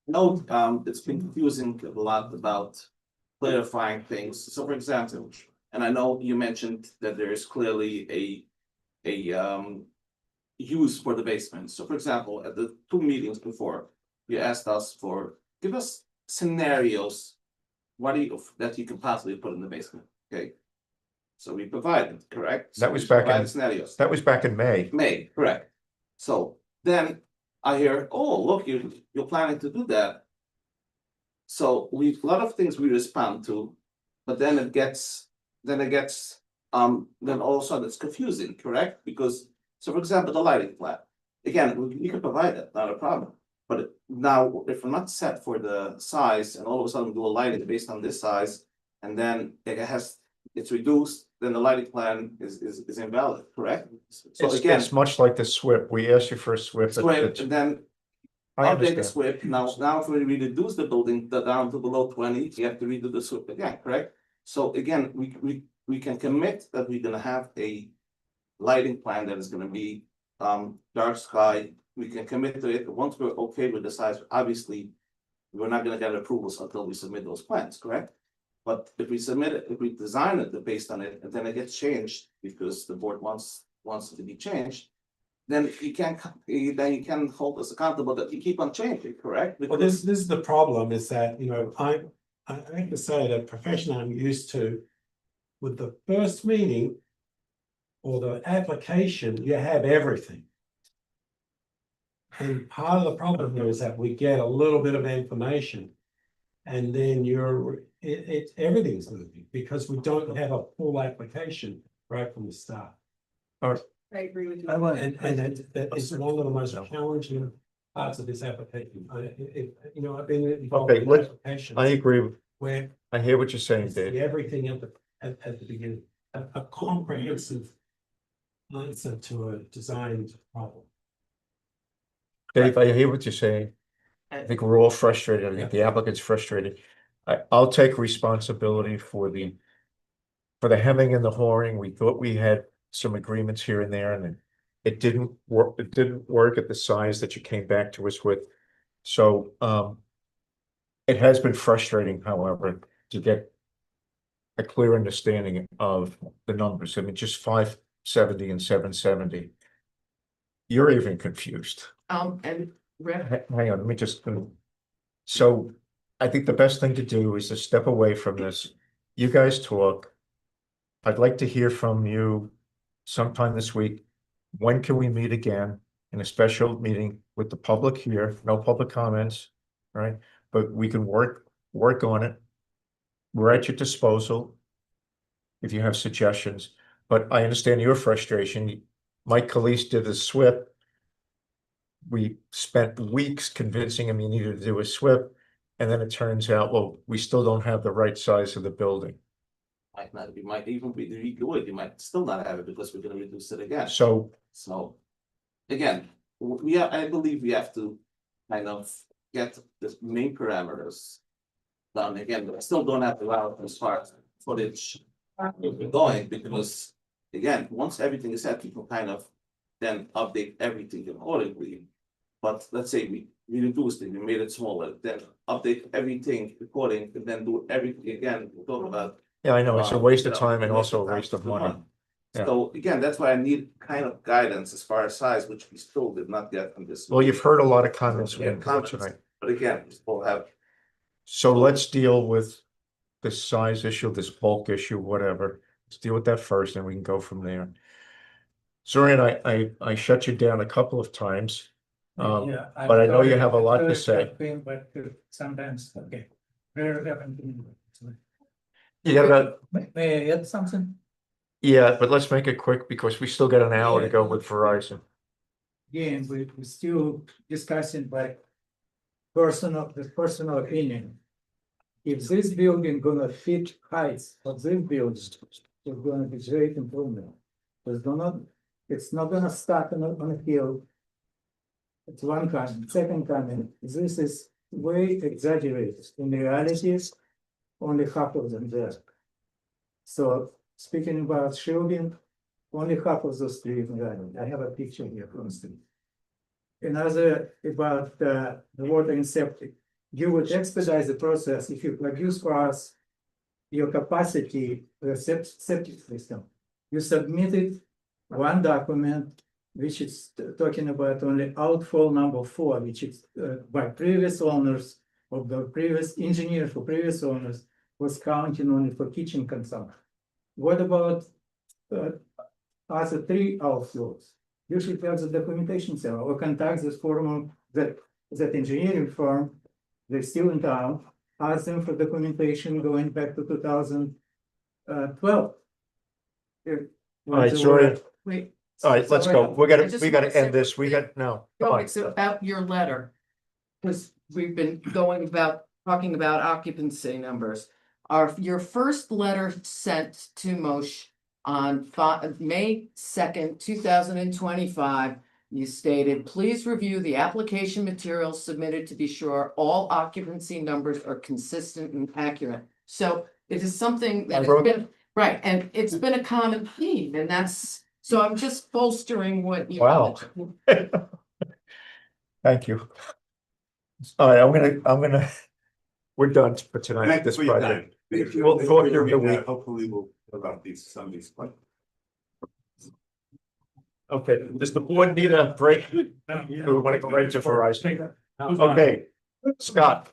it's been confusing a lot about clarifying things. So for example, and I know you mentioned that there is clearly a use for the basement. So for example, at the 2 meetings before, you asked us give us scenarios, that you can possibly put in the basement, okay? So we provided, correct? That was back in scenarios. That was back in May. May, correct. So then I hear, oh, look, you're planning to do that. So a lot of things we respond to, but then it gets, then all of a sudden it's confusing, correct? Because, so for example, the lighting plan, again, you can provide it, not a problem. But now, if we're not set for the size, and all of a sudden we do a lighting based on this size, and then it's reduced, then the lighting plan is invalid, correct? So again, It's much like the SWIP. We asked you for a SWIP. and then I update the understand. SWIP. Now if we reduce the building down to below 20, you have to redo the SWIP again, correct? So again, we can commit that we're gonna have a lighting plan that is gonna be dark sky. We can commit to it once we're okay with the size. Obviously, we're not gonna get approvals until we submit those plans, correct? But if we submit it, if we design it based on it, and then it gets changed because the board wants it to be changed, then you can't hold us accountable that you keep on changing, correct? Well, this is the problem, is that, I have to say that profession I'm used to, with the first meeting or the application, you have everything. And part of the problem here is that we get a little bit of information, and then everything's moving because we don't have a full application right from the start. All right. I agree with you. And that is one of the most challenging parts of this application. I've been involved Okay, in applications I agree. where I hear what you're saying, you see Dave. everything at the beginning. a comprehensive answer to a designed problem. Dave, I hear what you're saying. I think we're all frustrated. I think the applicant's frustrated. I'll take responsibility for the hemming and the hawing. We thought we had some agreements here and there, and it didn't work. It didn't work at the size that you came back to us with. So, it has been frustrating, however, to get a clear understanding of the numbers. I mean, just 570 and 770. You're even confused. And Rick, Hang on, let me just. So I think the best thing to do is to step away from this. You guys talk. I'd like to hear from you sometime this week. When can we meet again in a special meeting with the public here? No public comments, right? But we can work on it. We're at your disposal if you have suggestions, but I understand your frustration. Mike Calise did a SWIP. We spent weeks convincing him he needed to do a SWIP, and then it turns out, well, we still don't have the right size of the building. Might not, we might even be redo it, you might still not have it because we're gonna reduce it again. So, Again, I believe we have to kind of get the main parameters done again, but I still don't have the route as far as footage we're going, because again, once everything is set, people kind of then update everything accordingly. But let's say we reduced it, we made it smaller, then update everything according, and then do everything again, we talk about. yeah, I know, it's a waste of time and also a waste of money. Yeah. So again, that's why I need kind of guidance as far as size, which we still did not get from this. Well, you've heard a lot of comments Yeah, tonight. But again, we still have. So let's deal with this size issue, this bulk issue, whatever. Let's deal with that first, and we can go from there. Zorian, I shut you down a couple of times. Yeah, But I know you have a lot to I've say. been, but sometimes, okay. Very happen to me. You got about, May I add something? yeah, but let's make it quick because we still got an hour to Yeah. go with Verizon. Again, we're still discussing by the personal opinion. If this building gonna fit heights of this building, it's gonna be great improvement. It's not gonna start on a hill. It's one comment. Second comment, this is way exaggerated. In reality, only half of them there. So speaking about shielding, only half of those trees in reality. I have a picture here from the street. Another about the water and septic. You would expedite the process if you produce for us your capacity, the septic system. You submitted one document, which is talking about only outfall number 4, which is by previous owners of the previous engineer for previous owners was counting only for kitchen consumption. What about other 3 outflows? You should have the documentation there or contact this firm, that engineering firm, they're still in town, ask them for documentation going back to 2012. All right, sorry. wait. All right, let's go. We I just gotta wanna say end this. We real got, no. No, come on. it's about your letter. Because we've been talking about occupancy numbers. Your first letter sent to Moshe on May 2nd, 2025. You stated, please review the application materials submitted to be sure all occupancy numbers are consistent and accurate. So it is something that has been, right, and it's been a common theme, and that's, so I'm just bolstering what you. Wow. Thank you. All right, I'm gonna, we're done for tonight, this Before you're project. done, We'll talk during the week. Hopefully we'll about some of these. Okay, does the board need a break? We want to go right to Verizon. Okay, Scott.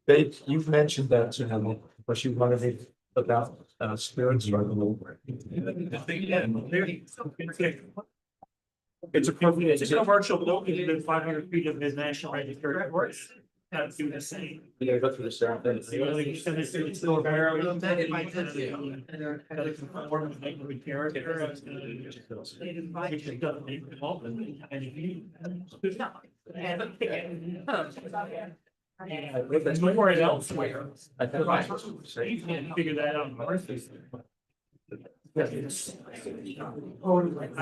Dave, you've mentioned that to him, but you wanted me about spirits or It's a commercial building within 500 feet of his national register. That's do the same. Yeah, go through the same thing. It's still very. That's worried elsewhere. I can't figure that out. I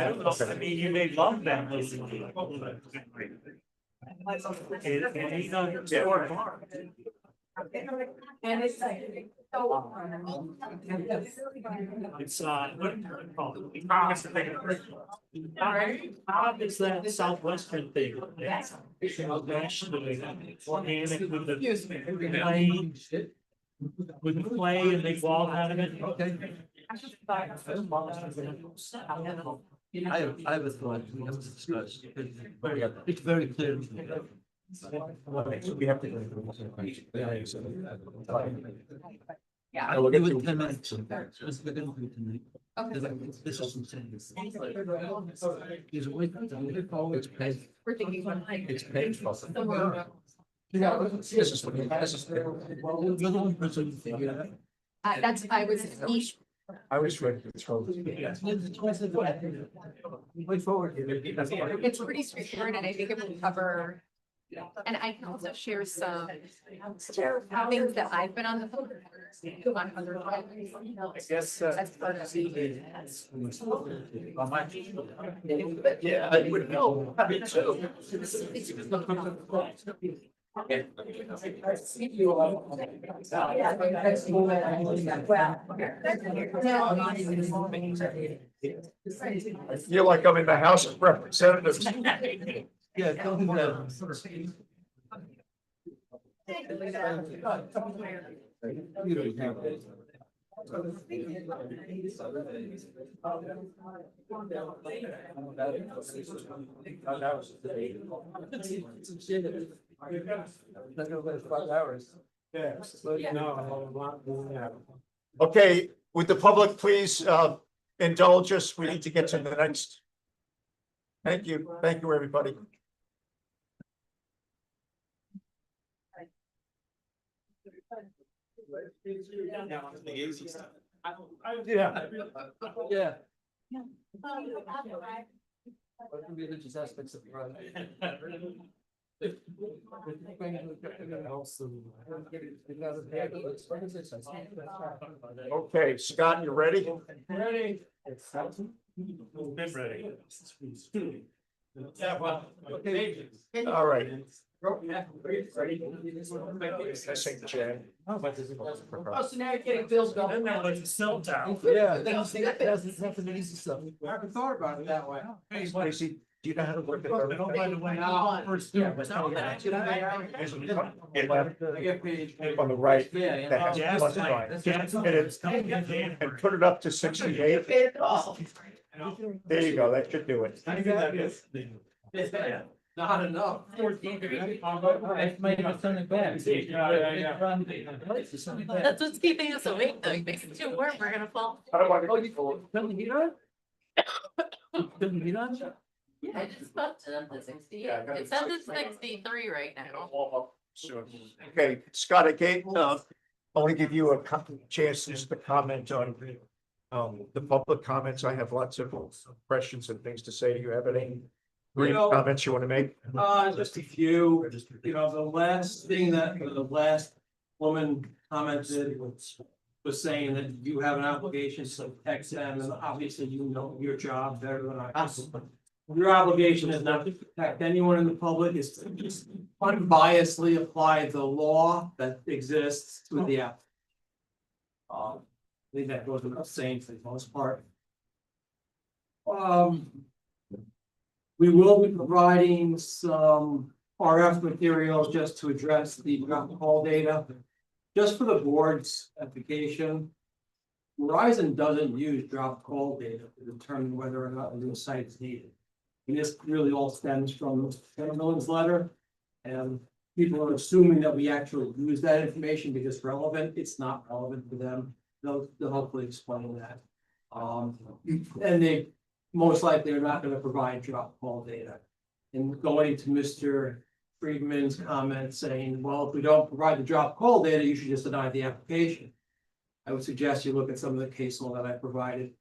don't know, I mean, you may love that. And it's like. It's what do you call it? Cobb is that southwestern thing. Nationally, organic with the clay. With the clay and they wall out of it. Okay. I have a thought, we have to discuss. It's very clear. We have to. Yeah, I'll give get it to- 10 minutes. We're gonna do it tonight. Okay. This is insane. There's a way to do it. It's paid. We're thinking about. It's painful. This is what you- this is- You're the only person who figured it out. That's, I was each. I was ready to throw. Way forward. It's pretty straightforward and I think it will cover. And I can also share some things that I've been on the phone. On other. I guess, As part of the. yeah, I would know. Me too. I feel like I'm in the House of Representatives. Yeah, don't do that. You don't have it. Not gonna last 5 hours. Okay, would the public please indulge us? We need to get to the next. Thank you, everybody. Yeah. Yeah. What can be the religious aspects of the project? Okay, Scott, you ready? Ready. Been ready. Yeah, well, okay. All right. I think Jen. Oh, so now you're getting bills going. Now it's a cell tower. Yeah, that's nothing easy stuff. I haven't thought about it that way. Hey, Stacy, do you know how to work Oh, by the way, first, yeah, but I get paid. on the right? Yeah, That has Gas plus line. sign. And put it up to 68. There you go, that should do it. Not enough. That's what's keeping us awake though. It makes it too warm. We're gonna fall. I don't want Turn the heat on? Turn the heat on? I just bumped it up to 68. Yeah, I got It it. says it's 63 right now. Soon. Okay, Scott, I want to give you a chance just to comment on the public comments. I have lots of questions and things to say. Do you have any brief know- comments you want to make? Just a few, the last thing that the last woman commented was saying that you have an obligation to protect them, and obviously you know your job better than I. Your obligation is not to protect anyone in the public, is to just unbiasedly apply the law that exists to the app. I think that goes without saying for the most part. We will be providing some RF materials just to address the drop call data. Just for the board's application. Verizon doesn't use drop call data to determine whether or not a new site is needed. And this really all stems from Millen's letter. And people are assuming that we actually use that information because it's relevant. It's not relevant to them. They'll hopefully explain that. And they most likely are not going to provide drop call data. And going to Mr. Friedman's comment saying, well, if we don't provide the drop call data, you should just deny the application. I would suggest you look at some of the case law that I provided.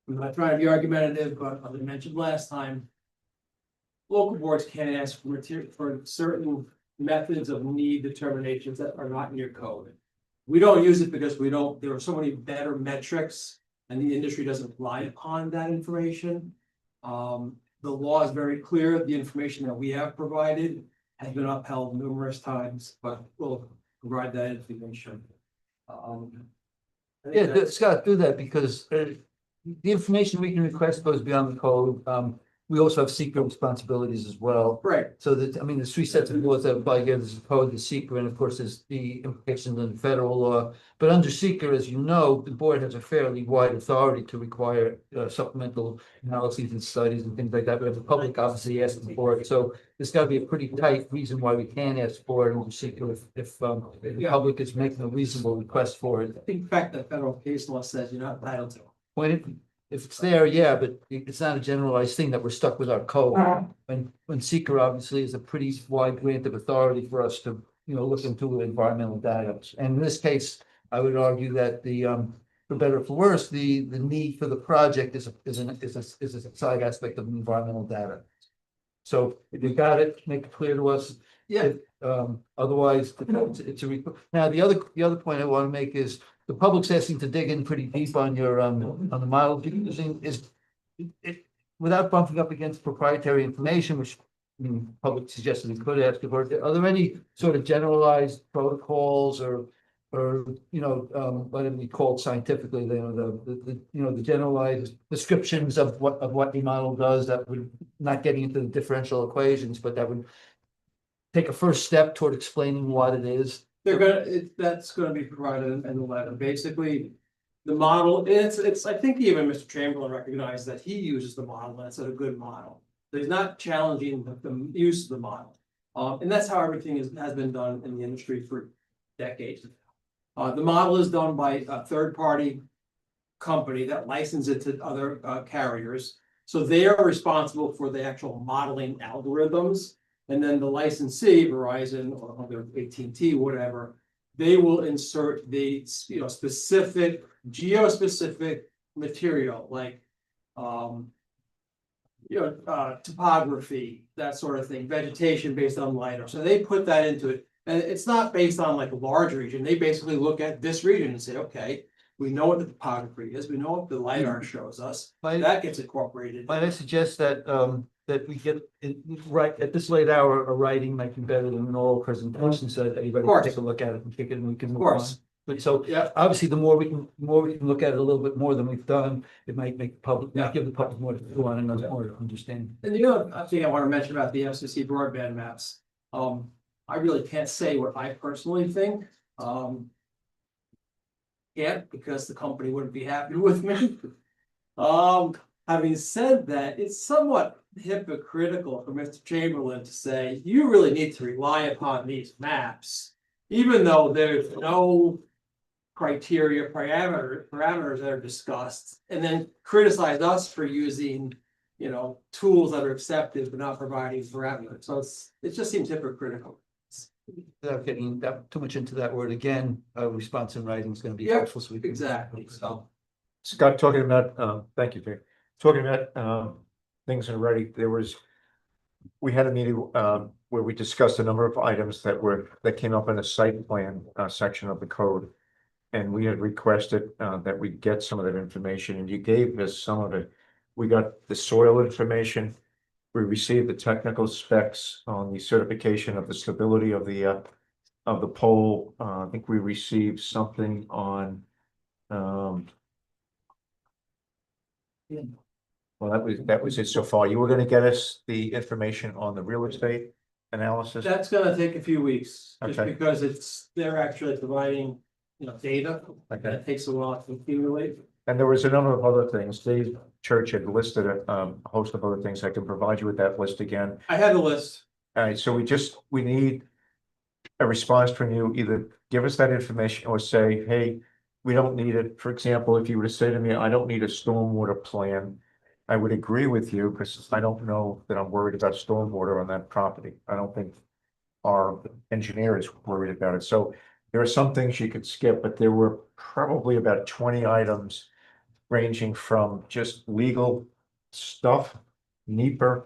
I'm not trying to be argumentative, but as I mentioned last time, local boards can't ask for material for certain methods of need determinations that are not in your code. We don't use it because there are so many better metrics and the industry doesn't rely upon that information. The law is very clear. The information that we have provided has been upheld numerous times, but we'll provide that information. Yeah, Scott, do that because the information we can request goes beyond the code. We also have secret responsibilities as well. Right. So that, I mean, there's three sets of laws that apply here. There's the code, the secret, and of course, there's the implications of the federal law. But under secret, as you know, the board has a fairly wide authority to require supplemental analyses and studies and things like that. But the public obviously asks for it. So there's got to be a pretty tight reason why we can't ask for it under secret if the public is making a reasonable request for it. I think the fact that federal case law says you're not entitled to. When if it's there, yeah, but it's not a generalized thing that we're stuck with our code. When seeker obviously is a pretty wide grant of authority for us to, look into environmental data. And in this case, I would argue that for better or for worse, the need for the project is a side aspect of environmental data. So if you got it, make it clear to us. Yeah. Otherwise, it's a. Now, the other point I want to make is the public's asking to dig in pretty deep on your on the model using it without bumping up against proprietary information, which public suggested we could ask for. Are there any sort of generalized protocols or whatever we call it scientifically, the generalized descriptions of what the model does that would not getting into the differential equations, but that would take a first step toward explaining what it is? That's gonna be provided in the letter. Basically, the model, it's, I think even Mr. Chamberlain recognized that he uses the model, and it's a good model. So he's not challenging the use of the model. And that's how everything has been done in the industry for decades. The model is done by a third-party company that licenses it to other carriers. So they are responsible for the actual modeling algorithms. And then the licensee, Verizon or other AT&T, whatever, they will insert the specific geospecific material like topography, that sort of thing, vegetation based on LiDAR. So they put that into it. And it's not based on like a large region. They basically look at this region and say, okay, we know what the topography is, we know what the LiDAR shows us, that gets incorporated. Might I suggest that that we get right at this late hour, a writing might be better than an oral presentation, so that everybody can take a look at it and pick it and we can move on. But so obviously, the more we can look at it a little bit more than we've done, it might make give the public more to do on and more to understand. And the other thing I want to mention about the FCC broadband maps, I really can't say what I personally think. Because the company wouldn't be happy with me. Having said that, it's somewhat hypocritical for Mr. Chamberlain to say, you really need to rely upon these maps, even though there's no criteria, parameters that are discussed, and then criticize us for using, tools that are accepted but not providing parameters. So it just seems hypocritical. Without getting too much into that word again, response in writing is going to be helpful. So we can exactly. So Scott, talking about thank you, Dave. Talking about things in writing, we had a meeting where we discussed a number of items that came up in the site plan section of the code. And we had requested that we get some of that information, and you gave us some of it. We got the soil information. We received the technical specs on the certification of the stability of the pole. I think we received something on. Well, that was it so far. You were going to get us the information on the real estate analysis. That's going to take a few weeks, just Okay. because they're actually providing, data. Okay. That takes a while to accumulate. And there was a number of other things. Dave Church had listed a host of other things. I can provide you with that list again. I have a list. All right, so we need a response from you. Either give us that information or say, hey, we don't need it. For example, if you were to say to me, I don't need a stormwater plan, I would agree with you because I don't know that I'm worried about stormwater on that property. I don't think our engineer is worried about it. So there are some things you could skip, but there were probably about 20 items ranging from just legal stuff, NEPA,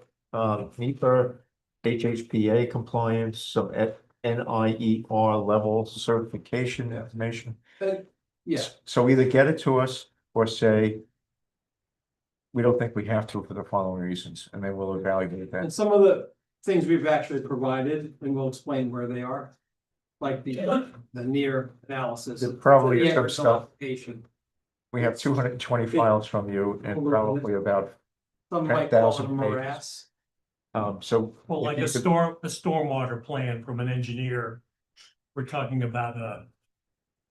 HHPA compliance, some NIER level certification information. Yeah, So either get it to us or say, we don't think we have to for the following reasons, and then we'll evaluate and that. some of the things we've actually provided, and we'll explain where they are. Like the near analysis. There probably is The some average stuff. application. We have 220 files from you and probably about Some might call it a 10,000 pages. morass. So. Well, like a stormwater plan from an engineer. We're talking about a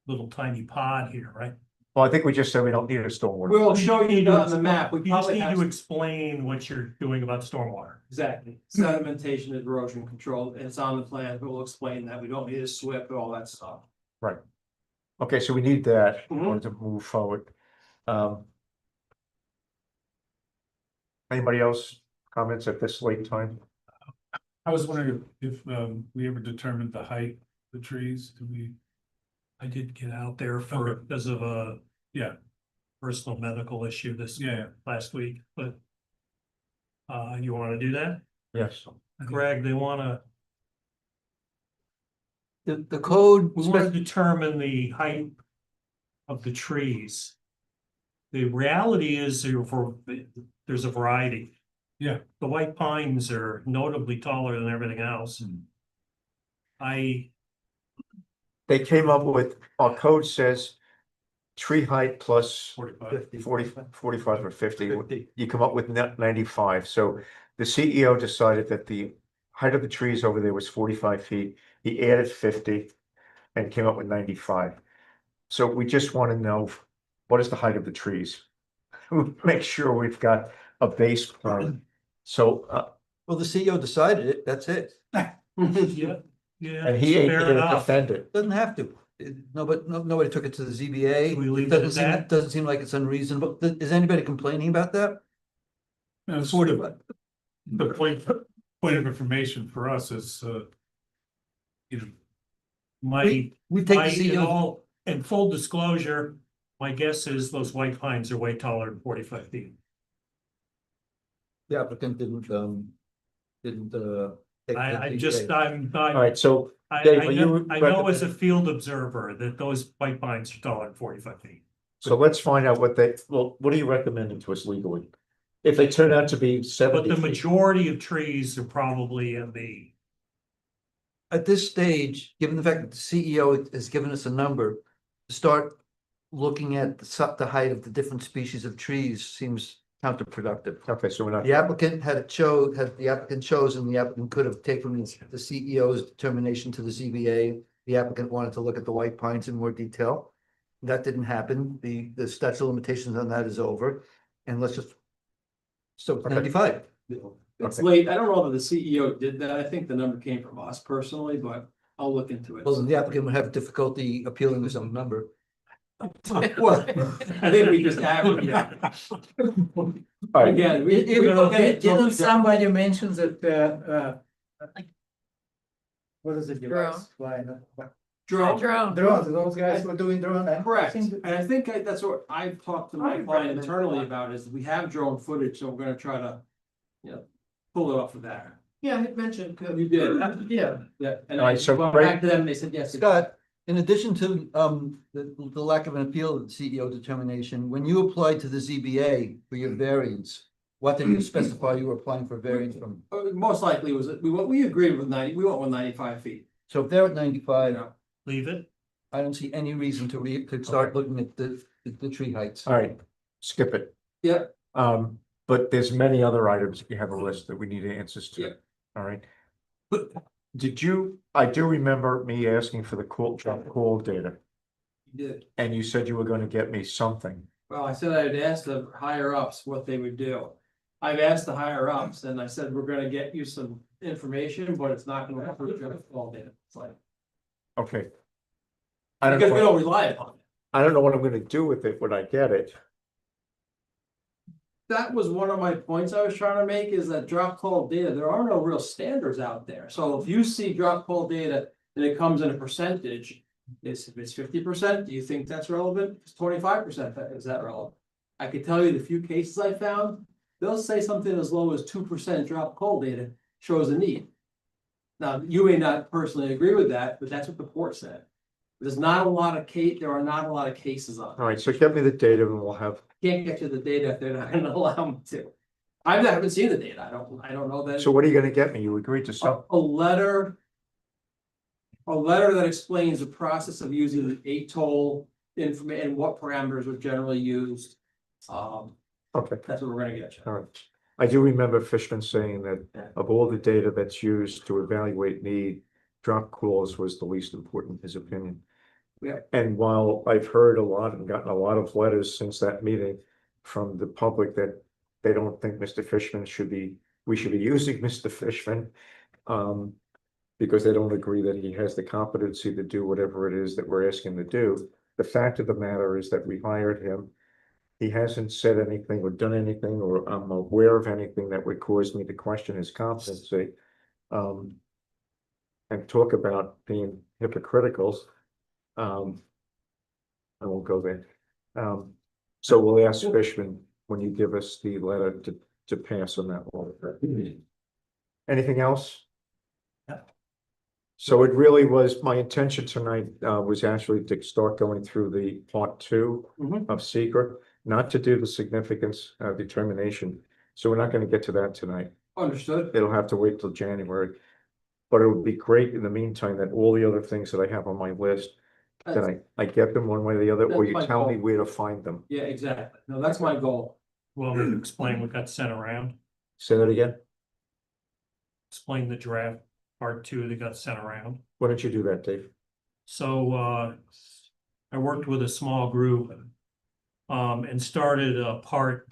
little tiny pod here, right? Well, I think we just said we don't need a stormwater. We'll show you to on the map. We You just probably need have to explain what you're doing about stormwater. exactly sedimentation and erosion control. And it's on the plan, but we'll explain that. We don't need a SWIP and all that stuff. Right. Okay, so we need that in Mhm. order to move forward. Anybody else comments at this late time? I was wondering if we ever determined the height of the trees, do we? I did get out there for, because of a personal medical issue this last week, but. You wanna do that? Yes. Greg, they wanna, The code, we wanna determine the height of the trees. The reality is there's a variety. Yeah. The white pines are notably taller than everything else. They came up with, our code says tree height plus 45 or 50. You come up with 95. So the CEO decided that the height of the trees over there was 45 feet. He added 50 and came up with 95. So we just want to know, what is the height of the trees? Make sure we've got a base point. So, well, the CEO decided it, that's it. Yeah, and he ain't fair here to enough. defend it. Doesn't have to. Nobody took it to the ZBA. We leave it at that? Doesn't seem like it's unreasonable. Is anybody complaining about that? Sort of. The point of information for us is, you know. We take the CEO. In full disclosure, my guess is those white pines are way taller than 45 feet. The applicant didn't. All right, so I Dave, are know, you I know recommend- as a field observer that those white pines are taller than 45 feet. So let's find out what are you recommending to us legally? If they turn out to be But 70 the feet. majority of trees are probably in the, At this stage, given the fact that the CEO has given us a number, to start looking at the height of the different species of trees seems counterproductive. Okay, so we're not. The applicant had the applicant chosen, the applicant could have taken the CEO's determination to the ZBA. The applicant wanted to look at the white pines in more detail. That didn't happen. The statute of limitations on that is over. And let's just. So 95. It's late. I don't know that the CEO did that. I think the number came from us personally, but I'll look into it. Well, then the applicant would have difficulty appealing to some number. Well, I think we just average it. Again, we look at it. Didn't somebody mention that, what is it? Drone. Drone. Drones, those guys were doing drone. Correct, and I think that's what I've talked to my client internally about is we have drone footage, so we're gonna try to. Pull it off of that. Yeah, I had mentioned. You did. Yeah. Yeah, and All I right, so went Greg- back to them, they said, yes. Scott, in addition to the lack of an appeal of the CEO determination, when you applied to the ZBA for your variance, what did you specify you were applying for variance from? Most likely was, we agreed with 90, we went with 95 feet. So if they're at 95, leave it. I don't see any reason to start looking at the tree heights. All right, skip it. Yeah. But there's many other items, you have a list that we need answers to. Yeah. All right. I do remember me asking for the call data, You did. and you said you were gonna get me something. Well, I said I'd ask the higher ups what they would do. I've asked the higher ups and I said, we're gonna get you some information, but it's not gonna hurt you all day. It's like, Okay. because we don't rely upon it. I don't know what I'm gonna do with it when I get it. That was one of my points I was trying to make is that drop call data, there are no real standards out there. So if you see drop call data and it comes in a percentage, if it's 50%, do you think that's relevant? If it's 25%, is that relevant? I could tell you the few cases I found, they'll say something as low as 2% drop call data shows a need. Now, you may not personally agree with that, but that's what the court said. There are not a lot of cases on it. All right, so get me the data and we'll have, Can't get you the data if they're not gonna allow me to. I haven't seen the data. I don't know that. so what are you gonna get me? You agreed to some, A letter. A letter that explains the process of using the ATOL information and what parameters were generally used. okay, That's what we're gonna get you. all right. I do remember Fishman saying that of all the data that's used to evaluate need, drop clause was the least important, in his opinion. Yeah. And while I've heard a lot and gotten a lot of letters since that meeting from the public that they don't think Mr. Fishman we should be using Mr. Fishman. Because they don't agree that he has the competency to do whatever it is that we're asking him to do. The fact of the matter is that we hired him. He hasn't said anything or done anything, or I'm aware of anything that would cause me to question his competency. And talk about being hypocritical. I won't go there. So we'll ask Fishman when you give us the letter to pass on that one. Anything else? So it really was, my intention tonight was actually to start going through the part 2 of secret, not to do the significance determination. So we're not going to get to that tonight. Understood. It'll have to wait till January. But it would be great in the meantime that all the other things that I have on my list, that I get them one way or the other, or That's you my tell me goal. where to find them. Yeah, exactly. No, that's my goal. Well, explain what got sent around, Say that again? explain the draft part 2 that got sent around. Why don't you do that, Dave? So I worked with a small group and started a part.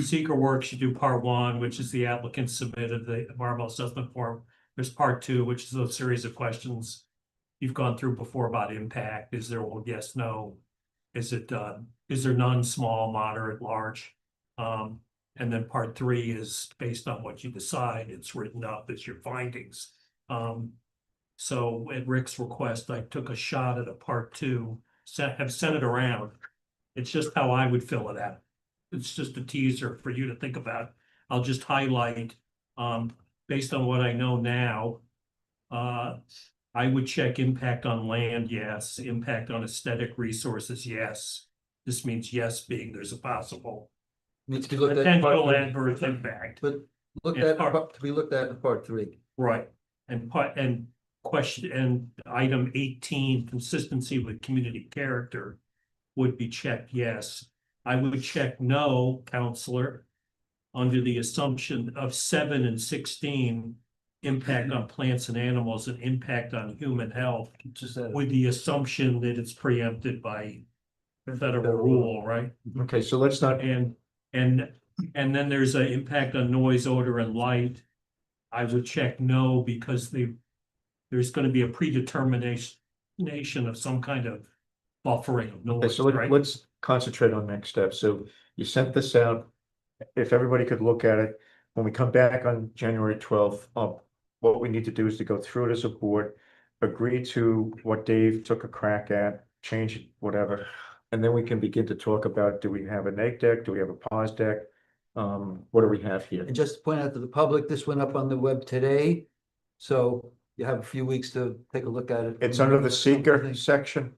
Seeker works, you do part 1, which is the applicant submitted the environmental assessment form. There's part 2, which is a series of questions you've gone through before about impact. Is there one, yes, no? Is it done? Is there none, small, moderate, large? And then part 3 is based on what you decide. It's written up as your findings. So at Rick's request, I took a shot at a part 2, have sent it around. It's just how I would fill it out. It's just a teaser for you to think about. I'll just highlight, based on what I know now. I would check impact on land, yes. Impact on aesthetic resources, yes. This means yes being there's a possible Needs to be looked at. in part potential one. adverse impact. But looked And at, part- to be looked at in part 3. Right, and question, and item 18, consistency with community character would be checked, yes. I would check no, counselor, under the assumption of 7 and 16, impact on plants and animals and impact on human health, with the assumption that it's preempted by federal rule, right? Okay, so let's not, And then there's an impact on noise, odor, and light. I would check no, because there's gonna be a predetermination of some kind of buffering of okay, noise, so right? let's concentrate on next steps. So you sent this out. If everybody could look at it, when we come back on January 12th, what we need to do is to go through it as a board, agree to what Dave took a crack at, change it, whatever. And then we can begin to talk about, do we have a neg deck? Do we have a pause deck? What do we have here? And just to point out to the public, this went up on the web today. So you have a few weeks to take a look at it. It's under the seeker section.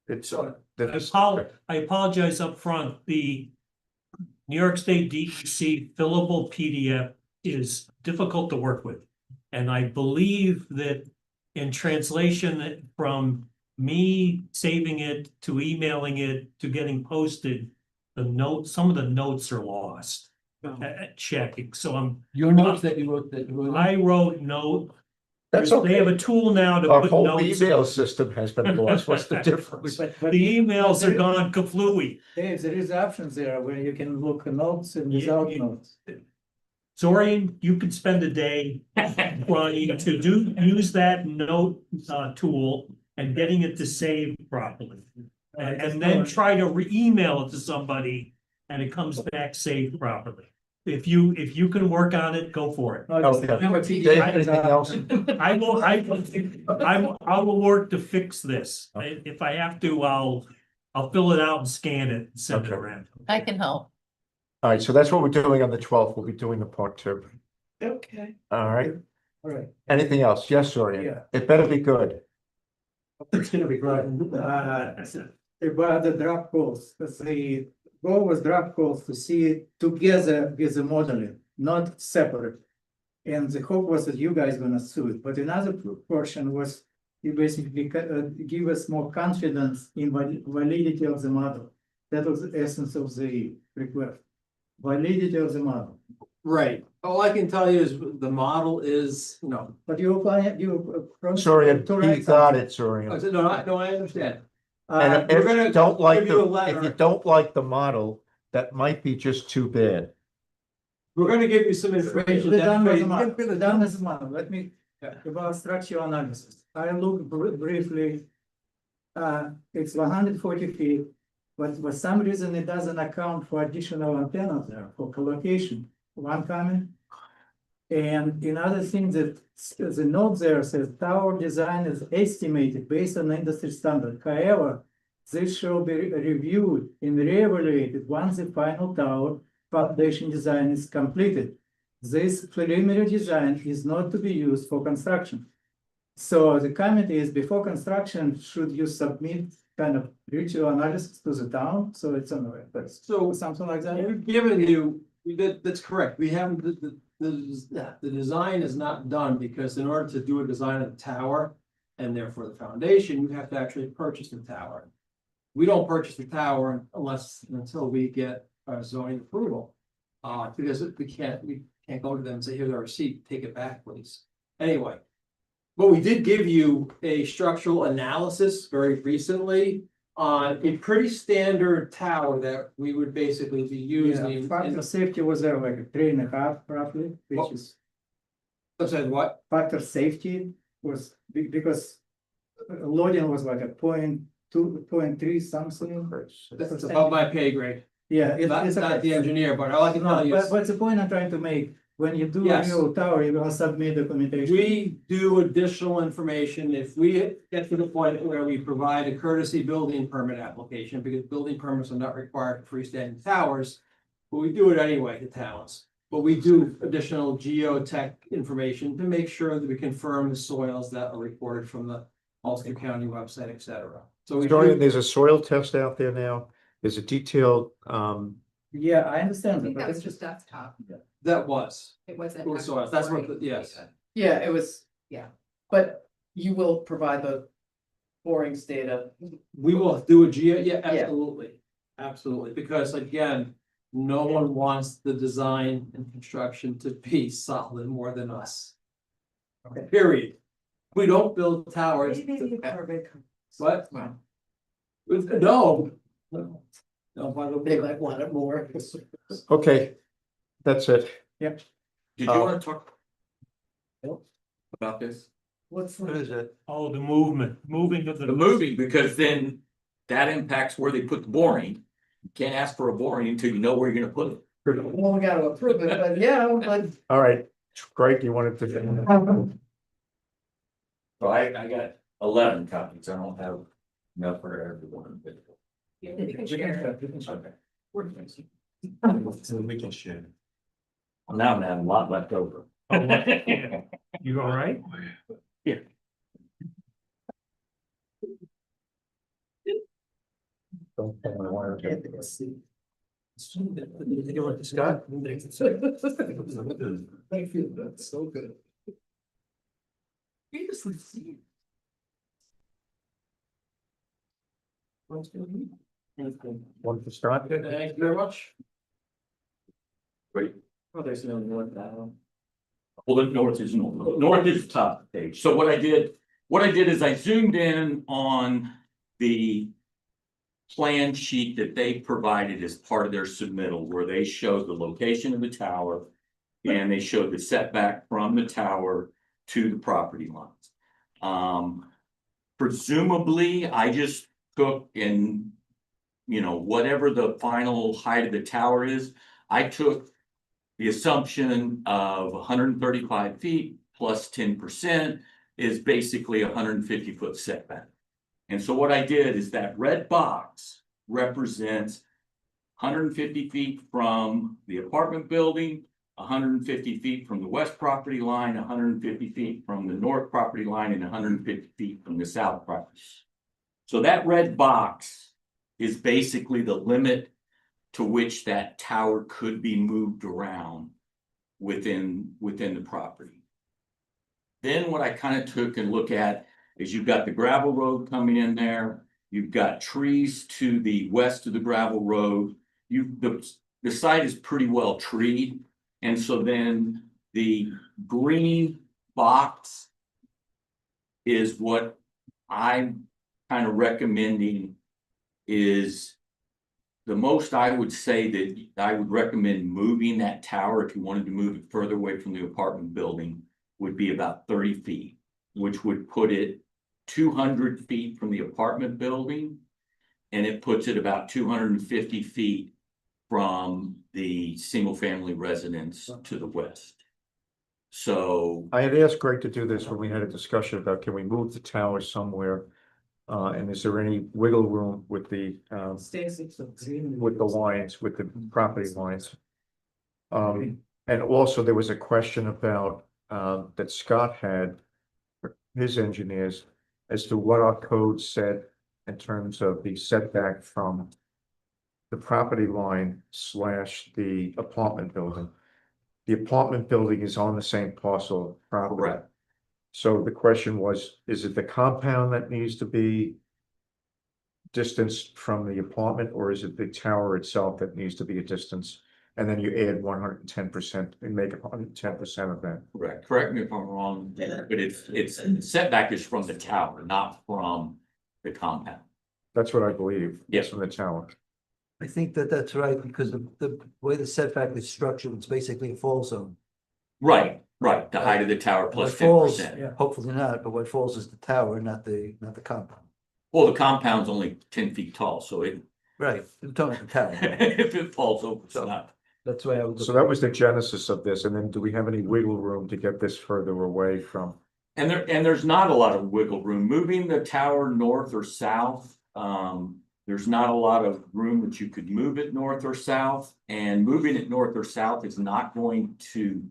It's I apologize up front. The New York State DEC fillable PDF is difficult to work with. And I believe that in translation from me saving it to emailing it to getting posted, some of the notes are lost at checking. So Your notes that you wrote I wrote note. That's They okay. have a tool now to Our put whole notes. email system has been lost. What's the difference? The emails are gone kaflooey. Dave, there is options there where you can look notes and without notes. Zorian, you could spend a day trying to use that note tool and getting it to save properly. And then try to email it to somebody and it comes back saved properly. If you can work on it, go for it. Dave, anything else? I will work to fix this. If I have to, I'll fill it out and scan it and send it around. I can help. All right, so that's what we're doing on the 12th. We'll be doing the part 2. Okay. All right. All right. Anything else? Yes, sorry. Yeah. It better be good. It's gonna be great. About the drop calls, the goal was drop calls to see it together with the modeling, not separate. And the hope was that you guys gonna sue it, but another portion was you basically give us more confidence in validity of the model. That was the essence of the request. Validity of the model. Right, all I can tell you is the model is, But you apply, Sorry, he got it, sorry. No, I understand. And We're if gonna you don't like give you a the, if letter. you don't like the model, that might be just too bad. We're gonna give you some information. The done with that the way- model, the done with the model, let me, about structural analysis, I looked briefly. It's 140 feet, but for some reason it doesn't account for additional antennas there for collocation, one comment. And another thing that the note there says tower design is estimated based on industry standard, however. This shall be reviewed and reevaluated once the final tower foundation design is completed. This preliminary design is not to be used for construction. So the comment is before construction, should you submit kind of virtual analysis to the town? So it's on the web, so something like that. We've given you, that's correct, we haven't, the design is not done because in order to do a design of the tower. And therefore the foundation, you have to actually purchase the tower. We don't purchase the tower until we get zoning approval. Because we can't go to them and say, here's our receipt, take it back, please. Anyway. But we did give you a structural analysis very recently on a pretty standard tower that we would basically be using. Yeah, factor safety was there like a 3.5 roughly, which is. I said what? Factor safety was because loading was like a 0.2, 0.3 something. That's above my pay grade. Yeah, It's not the engineer, but all I can tell you is. But the point I'm trying to make, when you do a Yes. real tower, you're gonna submit documentation. We do additional information if we get to the point where we provide a courtesy building permit application, because building permits are not required for freestanding towers. But we do it anyway to towns, but we do additional geotech information to make sure that we confirm the soils that are reported from the Ulster County website, et cetera. So we Sorry, do, there's a soil test out there now. There's a detailed, Yeah, I understand I that, think but that was it's just just. desktop. that was, It wasn't. It was soils. That's what the- yes. Yeah, it was, yeah, but you will provide the borings data. we will do a yeah, absolutely. Absolutely, because again, no one wants the design and construction to be solid more than us. Okay. Period. We don't build towers. Maybe the Corbett. What? No. No, by the way, they might want it more. okay, that's it. Yep. Did you want to talk about this? What is it? Oh, the moving of The moving, because then that impacts where they put the boring. You can't ask for a boring until you know where you're gonna put it. Well, we gotta approve it, but yeah, but. All right, Greg, you wanted to. So I got 11 copies. I don't have enough for everyone, but. You can share it. Okay. So we can share. Well, now I'm gonna have a lot left over. You all right? Yeah. Don't tell me why. You want to Scott? Thank you, that's so good. One for Scott? Thank you very much. Great. Oh, there's no one now. Well, the north is the top of the page. So what I did is I zoomed in on the plan sheet that they provided as part of their submittal, where they showed the location of the tower and they showed the setback from the tower to the property lines. Presumably, I just took and, whatever the final height of the tower is, I took the assumption of 135 feet plus 10% is basically 150 foot setback. And so what I did is that red box represents 150 feet from the apartment building 150 feet from the west property line, 150 feet from the north property line, and 150 feet from the south property. So that red box is basically the limit to which that tower could be moved around within the property. Then what I kind of took and look at is you've got the gravel road coming in there. You've got trees to the west of the gravel road. The site is pretty well treed. And so then the green box is what I'm kind of recommending is the most I would say that I would recommend moving that tower if you wanted to move it further away from the apartment building would be about 30 feet, which would put it 200 feet from the apartment building. And it puts it about 250 feet from the single family residence to the west. So I had asked Greg to do this when we had a discussion about can we move the tower somewhere? And is there any wiggle room with the lines, with the property lines? And also there was a question about that Scott had, his engineers, as to what our code said in terms of the setback from the property line / the apartment building. The apartment building is on the same parcel of property. Correct. So the question was, is it the compound that needs to be distanced from the apartment, or is it the tower itself that needs to be a distance? And then you add 110% and make 110% of that. correct. Correct me if I'm wrong, but it's setback is from the tower, not from the compound. That's what I believe. Yes. From the tower. I think that that's right, because the way the setback is structured, it's basically a fall zone. Right. The height of the tower plus What falls, 10%. hopefully not, but what falls is the tower, not the compound. Well, the compound's only 10 feet tall, so it Right, I'm talking about the tower. if it falls over, it's not. That's why I would. So that was the genesis of this. And then do we have any wiggle room to get this further away from? And there's not a lot of wiggle room. Moving the tower north or south, there's not a lot of room that you could move it north or south. And moving it north or south is not going to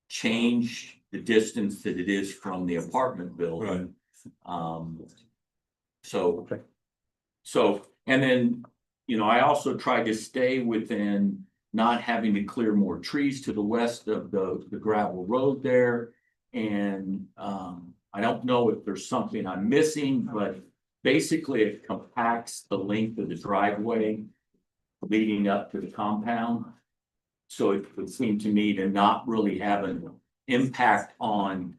change the distance that it is from the apartment building. So, and then, I also tried to stay within not having to clear more trees to the west of the gravel road there. And I don't know if there's something I'm missing, but basically it compacts the length of the driveway leading up to the compound. So it would seem to me to not really have an impact on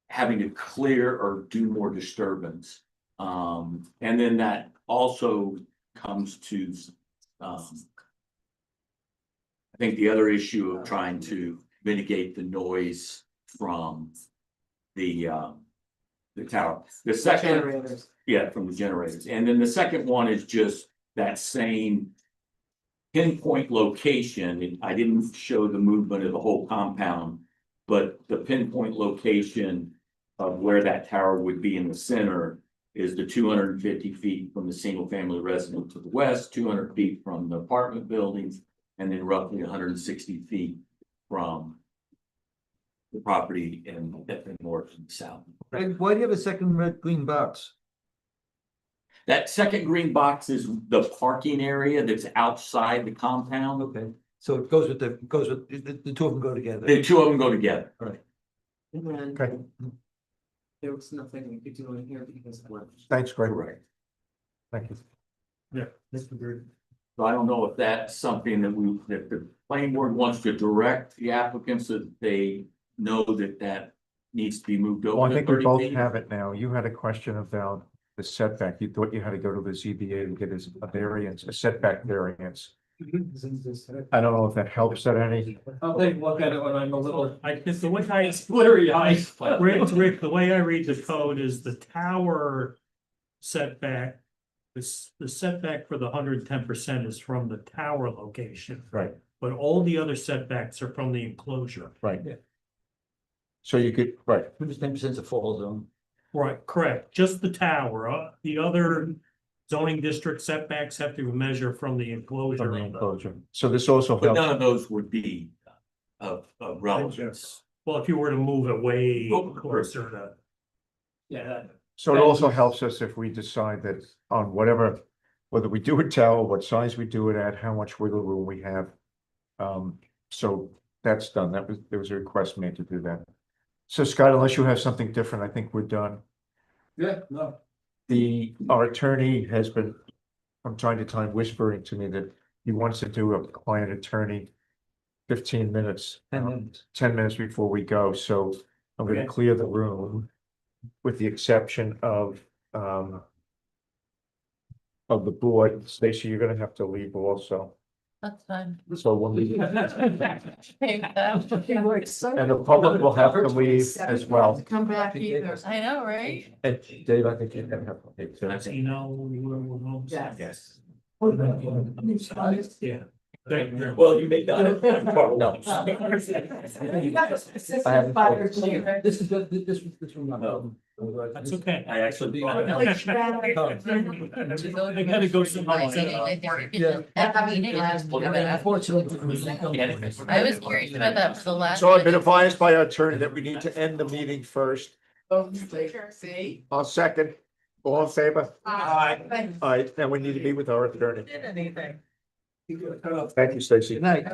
having to clear or do more disturbance. And then that also comes to, I think the other issue of trying to mitigate the noise from the tower. The second, Generators. yeah, from the generators. And then the second one is just that same pinpoint location. I didn't show the movement of the whole compound, but the pinpoint location of where that tower would be in the center is the 250 feet from the single family residence to the west, 200 feet from the apartment buildings, and then roughly 160 feet from the property in the north and south. Why do you have a second green box? That second green box is the parking area that's outside the compound. Okay, so it goes with the two of them go together. The two of them go together. Right. And then Okay. there was nothing we could do in here because of what. Thanks, Greg. Right. Thank you. Yeah, that's good. So I don't know if that's something that the planning board wants to direct the applicants so that they know that needs to be moved over. Well, I to think we 30 both feet. have it now. You had a question about the setback. You thought you had to go to the ZBA to get a variance, a setback variance. I don't know if that helps at any. I'll take a look at it when I'm a little. It's the way I, Glittery eyes. Rick, the way I read the code is the tower setback. The setback for the 110% is from the tower location, Right, but all the other setbacks are from the enclosure. right. So you could, right, 110% is a fall zone. Right, correct, just the tower, the other zoning district setbacks have to measure from the enclosure. from the enclosure. So this also But helps. none of those would be of relevance. Well, if you were to move it way closer to. Yeah. So it also helps us if we decide that on whatever, whether we do a tower, what size we do it at, how much wiggle room we have. So that's done. There was a request made to do that. So Scott, unless you have something different, I think we're done. Yeah, no. Our attorney has been, from time to time, whispering to me that he wants to do a client attorney 15 minutes, 10 minutes before we go, so I'm gonna Okay. clear the room with the exception of the board. Stacy, you're gonna have to leave also. That's fine. So when we, and Take that. the public will have to leave as well. Come back either. I know, right? And Dave, I think you can have. That's email. Yes. Yes. Yeah. Thank you. Well, you may not. No. You got a specific I haven't- fire chief. This is good, this one. That's okay. I actually. I gotta go somewhere. Yeah. Unfortunately. I was curious about that for the last. So I've been advised by our attorney that we need to end the meeting first. See? I'll second. All in favor? Aye. All right, then we need to meet with our attorney. Did anything. Thank you, Stacy. Good night.